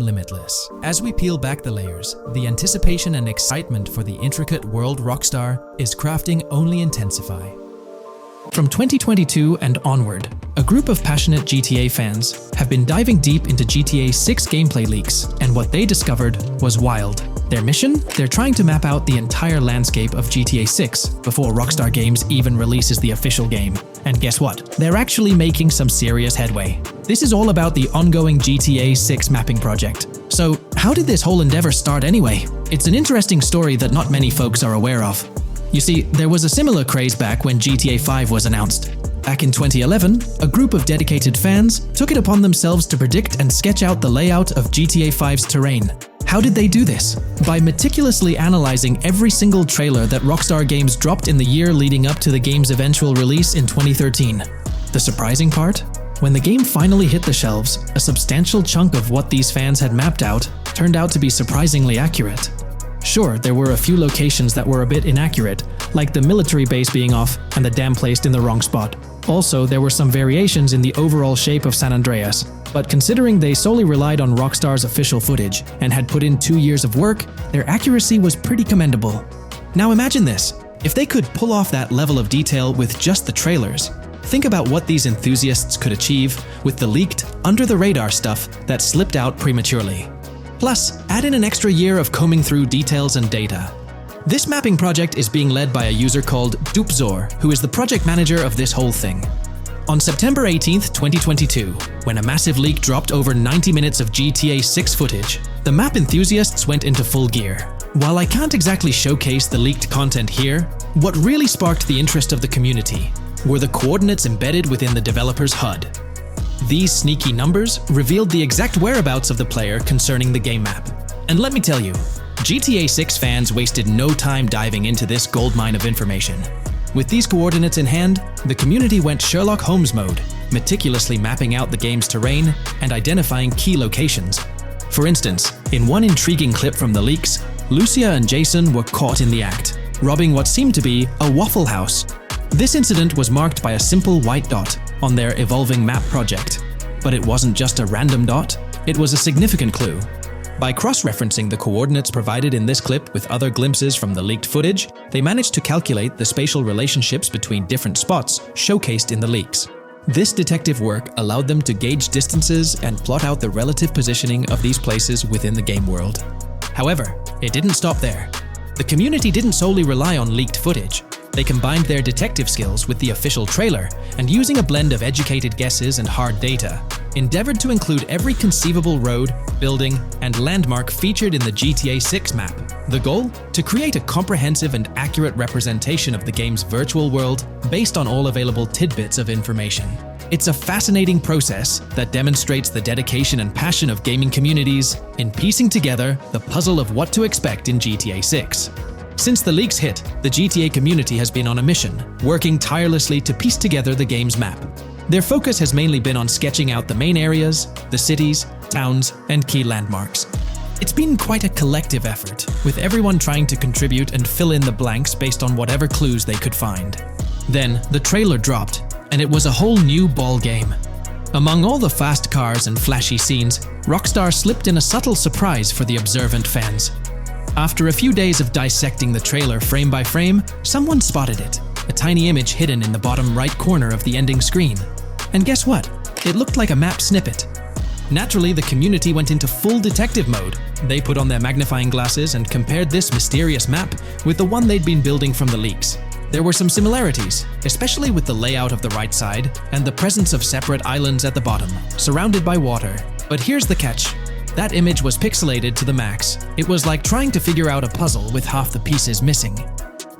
limitless. As we peel back the layers, the anticipation and excitement for the intricate world Rockstar is crafting only intensify. From 2022 and onward, a group of passionate GTA fans have been diving deep into GTA 6 gameplay leaks, and what they discovered was wild. Their mission? They're trying to map out the entire landscape of GTA 6 before Rockstar Games even releases the official game. And guess what? They're actually making some serious headway. This is all about the ongoing GTA 6 mapping project. So, how did this whole endeavor start anyway? It's an interesting story that not many folks are aware of. You see, there was a similar craze back when GTA 5 was announced. Back in 2011, a group of dedicated fans took it upon themselves to predict and sketch out the layout of GTA 5's terrain. How did they do this? By meticulously analyzing every single trailer that Rockstar Games dropped in the year leading up to the game's eventual release in 2013. The surprising part? When the game finally hit the shelves, a substantial chunk of what these fans had mapped out turned out to be surprisingly accurate. Sure, there were a few locations that were a bit inaccurate, like the military base being off and the dam placed in the wrong spot. Also, there were some variations in the overall shape of San Andreas, but considering they solely relied on Rockstar's official footage and had put in 2 years of work, their accuracy was pretty commendable. Now imagine this, if they could pull off that level of detail with just the trailers, think about what these enthusiasts could achieve with the leaked, under-the-radar stuff that slipped out prematurely. Plus, add in an extra year of combing through details and data. This mapping project is being led by a user called Dupzor, who is the project manager of this whole thing. On September 18th, 2022, when a massive leak dropped over 90 minutes of GTA 6 footage, the map enthusiasts went into full gear. While I can't exactly showcase the leaked content here, what really sparked the interest of the community were the coordinates embedded within the developer's HUD. These sneaky numbers revealed the exact whereabouts of the player concerning the game map. And let me tell you, GTA 6 fans wasted no time diving into this goldmine of information. With these coordinates in hand, the community went Sherlock Holmes mode, meticulously mapping out the game's terrain and identifying key locations. For instance, in one intriguing clip from the leaks, Lucia and Jason were caught in the act, robbing what seemed to be a Waffle House. This incident was marked by a simple white dot on their evolving map project. But it wasn't just a random dot, it was a significant clue. By cross-referencing the coordinates provided in this clip with other glimpses from the leaked footage, they managed to calculate the spatial relationships between different spots showcased in the leaks. This detective work allowed them to gauge distances and plot out the relative positioning of these places within the game world. However, it didn't stop there. The community didn't solely rely on leaked footage. They combined their detective skills with the official trailer and, using a blend of educated guesses and hard data, endeavored to include every conceivable road, building, and landmark featured in the GTA 6 map. The goal? To create a comprehensive and accurate representation of the game's virtual world based on all available tidbits of information. It's a fascinating process that demonstrates the dedication and passion of gaming communities in piecing together the puzzle of what to expect in GTA 6. Since the leaks hit, the GTA community has been on a mission, working tirelessly to piece together the game's map. Their focus has mainly been on sketching out the main areas, the cities, towns, and key landmarks. It's been quite a collective effort, with everyone trying to contribute and fill in the blanks based on whatever clues they could find. Then, the trailer dropped, and it was a whole new ball game. Among all the fast cars and flashy scenes, Rockstar slipped in a subtle surprise for the observant fans. After a few days of dissecting the trailer frame by frame, someone spotted it, a tiny image hidden in the bottom right corner of the ending screen. And guess what? It looked like a map snippet. Naturally, the community went into full detective mode. They put on their magnifying glasses and compared this mysterious map with the one they'd been building from the leaks. There were some similarities, especially with the layout of the right side and the presence of separate islands at the bottom, surrounded by water. But here's the catch. That image was pixelated to the max. It was like trying to figure out a puzzle with half the pieces missing.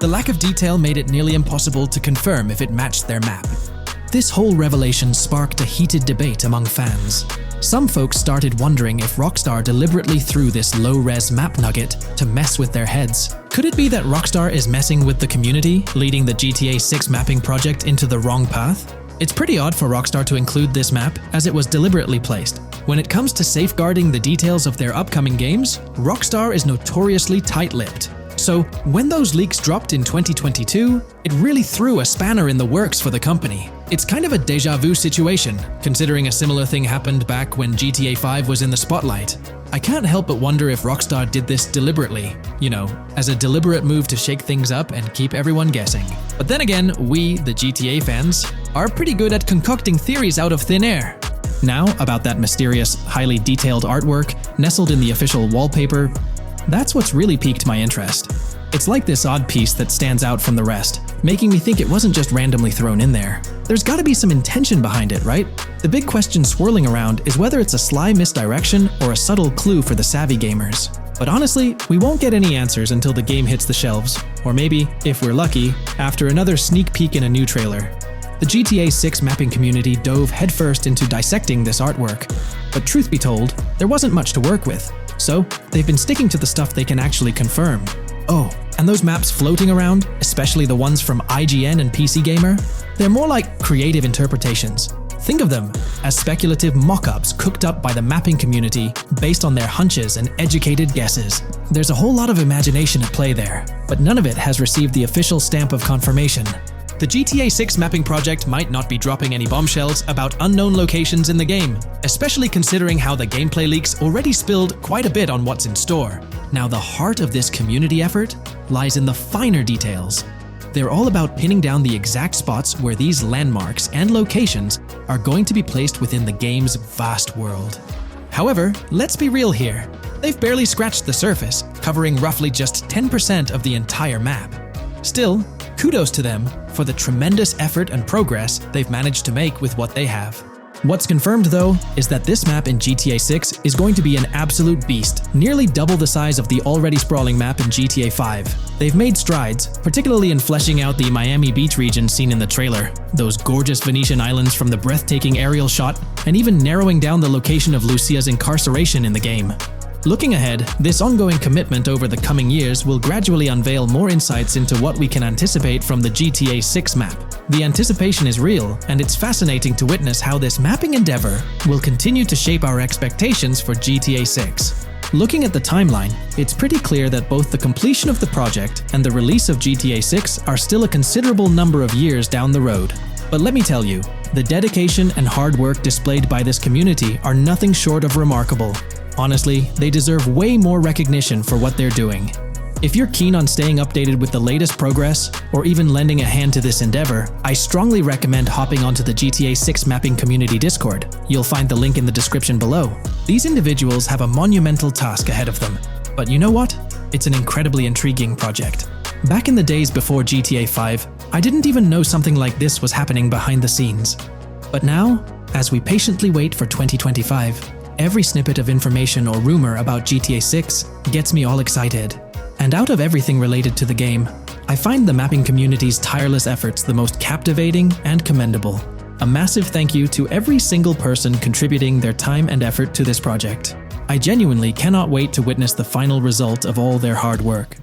The lack of detail made it nearly impossible to confirm if it matched their map. This whole revelation sparked a heated debate among fans. Some folks started wondering if Rockstar deliberately threw this low-res map nugget to mess with their heads. Could it be that Rockstar is messing with the community, leading the GTA 6 mapping project into the wrong path? It's pretty odd for Rockstar to include this map, as it was deliberately placed. When it comes to safeguarding the details of their upcoming games, Rockstar is notoriously tight-lipped. So, when those leaks dropped in 2022, it really threw a spanner in the works for the company. It's kind of a déjà vu situation, considering a similar thing happened back when GTA 5 was in the spotlight. I can't help but wonder if Rockstar did this deliberately, as a deliberate move to shake things up and keep everyone guessing. But then again, we, the GTA fans, are pretty good at concocting theories out of thin air. Now, about that mysterious, highly detailed artwork nestled in the official wallpaper, that's what's really piqued my interest. It's like this odd piece that stands out from the rest, making me think it wasn't just randomly thrown in there. There's gotta be some intention behind it, right? The big question swirling around is whether it's a sly misdirection or a subtle clue for the savvy gamers. But honestly, we won't get any answers until the game hits the shelves, or maybe, if we're lucky, after another sneak peek in a new trailer. The GTA 6 mapping community dove headfirst into dissecting this artwork, but truth be told, there wasn't much to work with, so they've been sticking to the stuff they can actually confirm. Oh, and those maps floating around, especially the ones from IGN and PC Gamer, they're more like creative interpretations. Think of them as speculative mock-ups cooked up by the mapping community based on their hunches and educated guesses. There's a whole lot of imagination at play there, but none of it has received the official stamp of confirmation. The GTA 6 mapping project might not be dropping any bombshells about unknown locations in the game, especially considering how the gameplay leaks already spilled quite a bit on what's in store. Now, the heart of this community effort lies in the finer details. They're all about pinning down the exact spots where these landmarks and locations are going to be placed within the game's vast world. However, let's be real here. They've barely scratched the surface, covering roughly just 10% of the entire map. Still, kudos to them for the tremendous effort and progress they've managed to make with what they have. What's confirmed, though, is that this map in GTA 6 is going to be an absolute beast, nearly double the size of the already sprawling map in GTA 5. They've made strides, particularly in fleshing out the Miami Beach region seen in the trailer, those gorgeous Venetian islands from the breathtaking aerial shot, and even narrowing down the location of Lucia's incarceration in the game. Looking ahead, this ongoing commitment over the coming years will gradually unveil more insights into what we can anticipate from the GTA 6 map. The anticipation is real, and it's fascinating to witness how this mapping endeavor will continue to shape our expectations for GTA 6. Looking at the timeline, it's pretty clear that both the completion of the project and the release of GTA 6 are still a considerable number of years down the road. But let me tell you, the dedication and hard work displayed by this community are nothing short of remarkable. Honestly, they deserve way more recognition for what they're doing. If you're keen on staying updated with the latest progress, or even lending a hand to this endeavor, I strongly recommend hopping onto the GTA 6 mapping community Discord. You'll find the link in the description below. These individuals have a monumental task ahead of them. But you know what? It's an incredibly intriguing project. Back in the days before GTA 5, I didn't even know something like this was happening behind the scenes. But now, as we patiently wait for 2025, every snippet of information or rumor about GTA 6 gets me all excited. And out of everything related to the game, I find the mapping community's tireless efforts the most captivating and commendable. A massive thank you to every single person contributing their time and effort to this project. I genuinely cannot wait to witness the final result of all their hard work.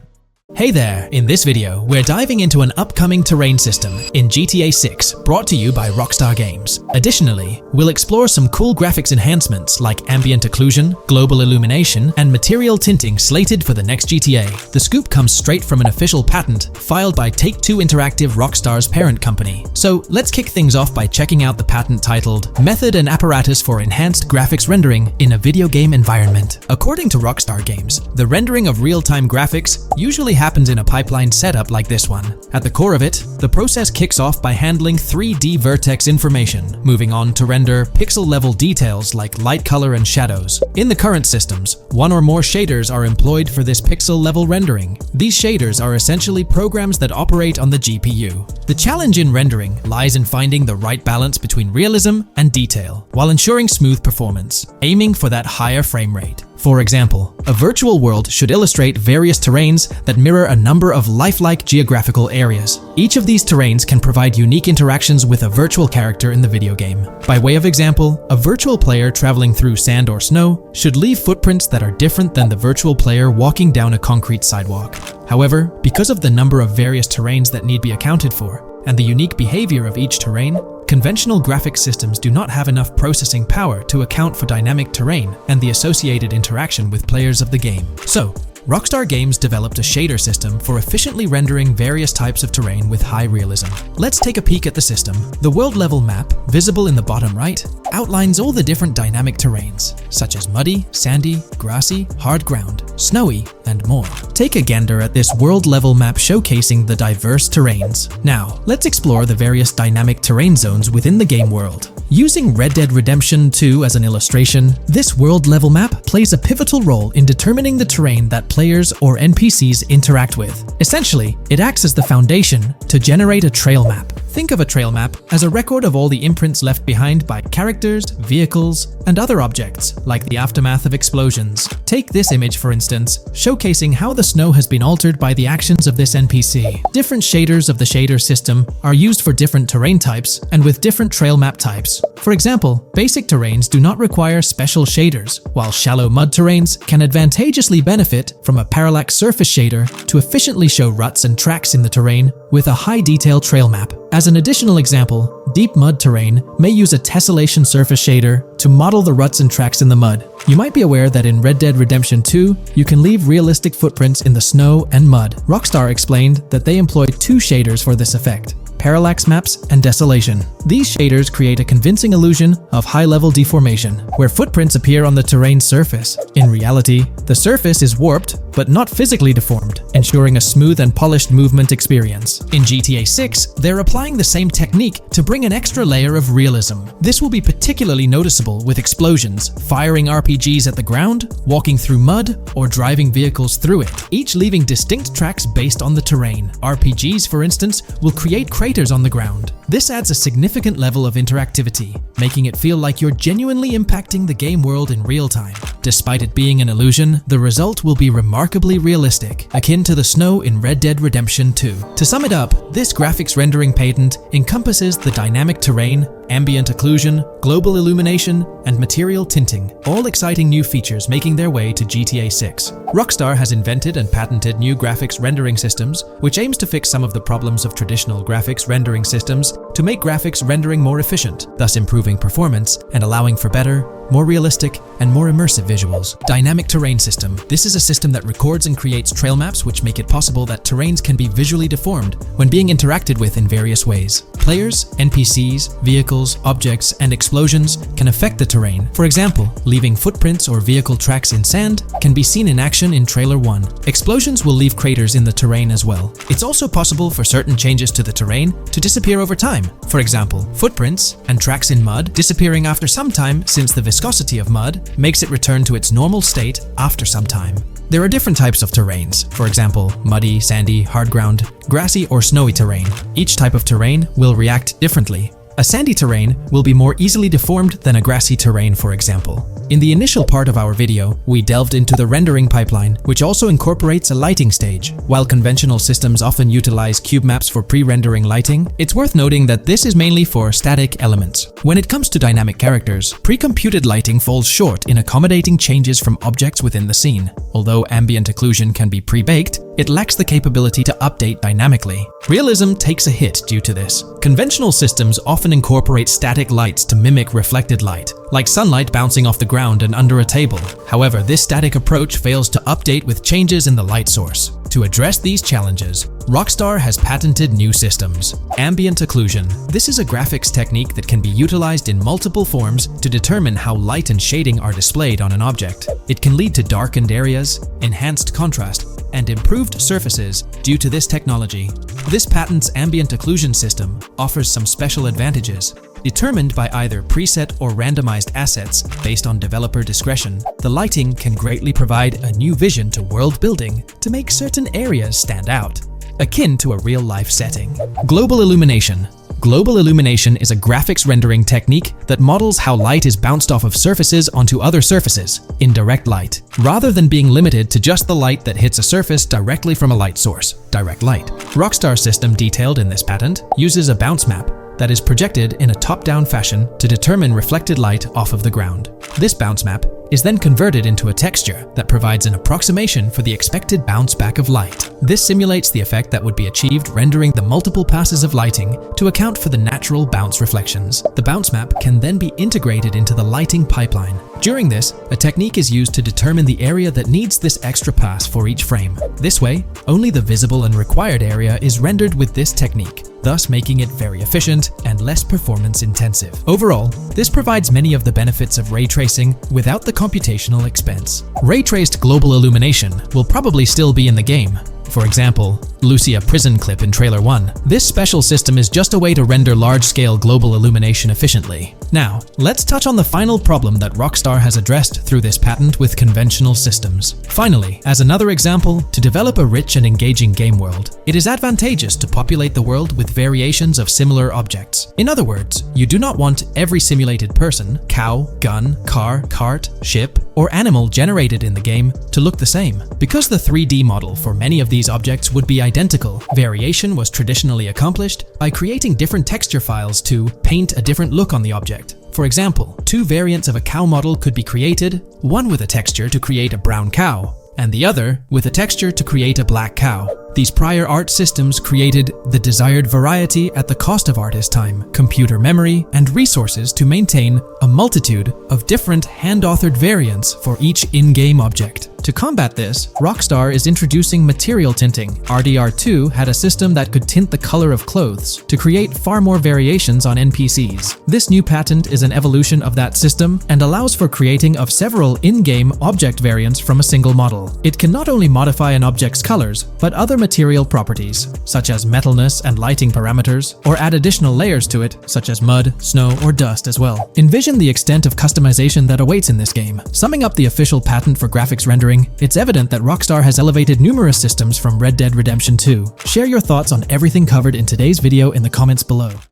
Hey there! In this video, we're diving into an upcoming terrain system in GTA 6 brought to you by Rockstar Games. Additionally, we'll explore some cool graphics enhancements like ambient occlusion, global illumination, and material tinting slated for the next GTA. The scoop comes straight from an official patent filed by Take-Two Interactive, Rockstar's parent company. So let's kick things off by checking out the patent titled Method and Apparatus for Enhanced Graphics Rendering in a Video Game Environment. According to Rockstar Games, the rendering of real-time graphics usually happens in a pipeline setup like this one. At the core of it, the process kicks off by handling 3D vertex information, moving on to render pixel-level details like light color and shadows. In the current systems, one or more shaders are employed for this pixel-level rendering. These shaders are essentially programs that operate on the GPU. The challenge in rendering lies in finding the right balance between realism and detail, while ensuring smooth performance, aiming for that higher frame rate. For example, a virtual world should illustrate various terrains that mirror a number of lifelike geographical areas. Each of these terrains can provide unique interactions with a virtual character in the video game. By way of example, a virtual player traveling through sand or snow should leave footprints that are different than the virtual player walking down a concrete sidewalk. However, because of the number of various terrains that need to be accounted for, and the unique behavior of each terrain, conventional graphics systems do not have enough processing power to account for dynamic terrain and the associated interaction with players of the game. So, Rockstar Games developed a shader system for efficiently rendering various types of terrain with high realism. Let's take a peek at the system. The world level map, visible in the bottom right, outlines all the different dynamic terrains, such as muddy, sandy, grassy, hard ground, snowy, and more. Take a gander at this world-level map showcasing the diverse terrains. Now, let's explore the various dynamic terrain zones within the game world. Using Red Dead Redemption 2 as an illustration, this world-level map plays a pivotal role in determining the terrain that players or NPCs interact with. Essentially, it acts as the foundation to generate a trail map. Think of a trail map as a record of all the imprints left behind by characters, vehicles, and other objects, like the aftermath of explosions. Take this image, for instance, showcasing how the snow has been altered by the actions of this NPC. Different shaders of the shader system are used for different terrain types and with different trail map types. For example, basic terrains do not require special shaders, while shallow mud terrains can advantageously benefit from a parallax surface shader to efficiently show ruts and tracks in the terrain with a high-detail trail map. As an additional example, deep mud terrain may use a tessellation surface shader to model the ruts and tracks in the mud. You might be aware that in Red Dead Redemption 2, you can leave realistic footprints in the snow and mud. Rockstar explained that they employed two shaders for this effect: parallax maps and desolation. These shaders create a convincing illusion of high-level deformation, where footprints appear on the terrain's surface. In reality, the surface is warped but not physically deformed, ensuring a smooth and polished movement experience. In GTA 6, they're applying the same technique to bring an extra layer of realism. This will be particularly noticeable with explosions, firing RPGs at the ground, walking through mud, or driving vehicles through it, each leaving distinct tracks based on the terrain. RPGs, for instance, will create craters on the ground. This adds a significant level of interactivity, making it feel like you're genuinely impacting the game world in real time. Despite it being an illusion, the result will be remarkably realistic, akin to the snow in Red Dead Redemption 2. To sum it up, this graphics rendering patent encompasses the dynamic terrain, ambient occlusion, global illumination, and material tinting, all exciting new features making their way to GTA 6. Rockstar has invented and patented new graphics rendering systems, which aims to fix some of the problems of traditional graphics rendering systems to make graphics rendering more efficient, thus improving performance and allowing for better, more realistic, and more immersive visuals. Dynamic Terrain System. This is a system that records and creates trail maps which make it possible that terrains can be visually deformed when being interacted with in various ways. Players, NPCs, vehicles, objects, and explosions can affect the terrain. For example, leaving footprints or vehicle tracks in sand can be seen in action in Trailer 1. Explosions will leave craters in the terrain as well. It's also possible for certain changes to the terrain to disappear over time. For example, footprints and tracks in mud disappearing after some time, since the viscosity of mud makes it return to its normal state after some time. There are different types of terrains, for example, muddy, sandy, hard ground, grassy, or snowy terrain. Each type of terrain will react differently. A sandy terrain will be more easily deformed than a grassy terrain, for example. In the initial part of our video, we delved into the rendering pipeline, which also incorporates a lighting stage. While conventional systems often utilize cube maps for pre-rendering lighting, it's worth noting that this is mainly for static elements. When it comes to dynamic characters, pre-computed lighting falls short in accommodating changes from objects within the scene. Although ambient occlusion can be pre-baked, it lacks the capability to update dynamically. Realism takes a hit due to this. Conventional systems often incorporate static lights to mimic reflected light, like sunlight bouncing off the ground and under a table. However, this static approach fails to update with changes in the light source. To address these challenges, Rockstar has patented new systems. Ambient occlusion. This is a graphics technique that can be utilized in multiple forms to determine how light and shading are displayed on an object. It can lead to darkened areas, enhanced contrast, and improved surfaces due to this technology. This patent's ambient occlusion system offers some special advantages. Determined by either preset or randomized assets based on developer discretion, the lighting can greatly provide a new vision to world building to make certain areas stand out, akin to a real-life setting. Global illumination. Global illumination is a graphics rendering technique that models how light is bounced off of surfaces onto other surfaces in direct light, rather than being limited to just the light that hits a surface directly from a light source, direct light. Rockstar's system detailed in this patent uses a bounce map that is projected in a top-down fashion to determine reflected light off of the ground. This bounce map is then converted into a texture that provides an approximation for the expected bounce back of light. This simulates the effect that would be achieved rendering the multiple passes of lighting to account for the natural bounce reflections. The bounce map can then be integrated into the lighting pipeline, During this, a technique is used to determine the area that needs this extra pass for each frame. This way, only the visible and required area is rendered with this technique, thus making it very efficient and less performance intensive. Overall, this provides many of the benefits of ray tracing without the computational expense. Ray-traced global illumination will probably still be in the game. For example, Lucia prison clip in Trailer 1. This special system is just a way to render large-scale global illumination efficiently. Now, let's touch on the final problem that Rockstar has addressed through this patent with conventional systems. Finally, as another example, to develop a rich and engaging game world, it is advantageous to populate the world with variations of similar objects. In other words, you do not want every simulated person, cow, gun, car, cart, ship, or animal generated in the game to look the same. Because the 3D model for many of these objects would be identical, variation was traditionally accomplished by creating different texture files to paint a different look on the object. For example, two variants of a cow model could be created, one with a texture to create a brown cow, and the other with a texture to create a black cow. These prior art systems created the desired variety at the cost of artist time, computer memory, and resources to maintain a multitude of different hand-authored variants for each in-game object. To combat this, Rockstar is introducing material tinting. RDR2 had a system that could tint the color of clothes to create far more variations on NPCs. This new patent is an evolution of that system and allows for creating of several in-game object variants from a single model. It can not only modify an object's colors, but other material properties, such as metalness and lighting parameters, or add additional layers to it, such as mud, snow, or dust as well. Envision the extent of customization that awaits in this game. Summing up the official patent for graphics rendering, it's evident that Rockstar has elevated numerous systems from Red Dead Redemption 2. Share your thoughts on everything covered in today's video in the comments below.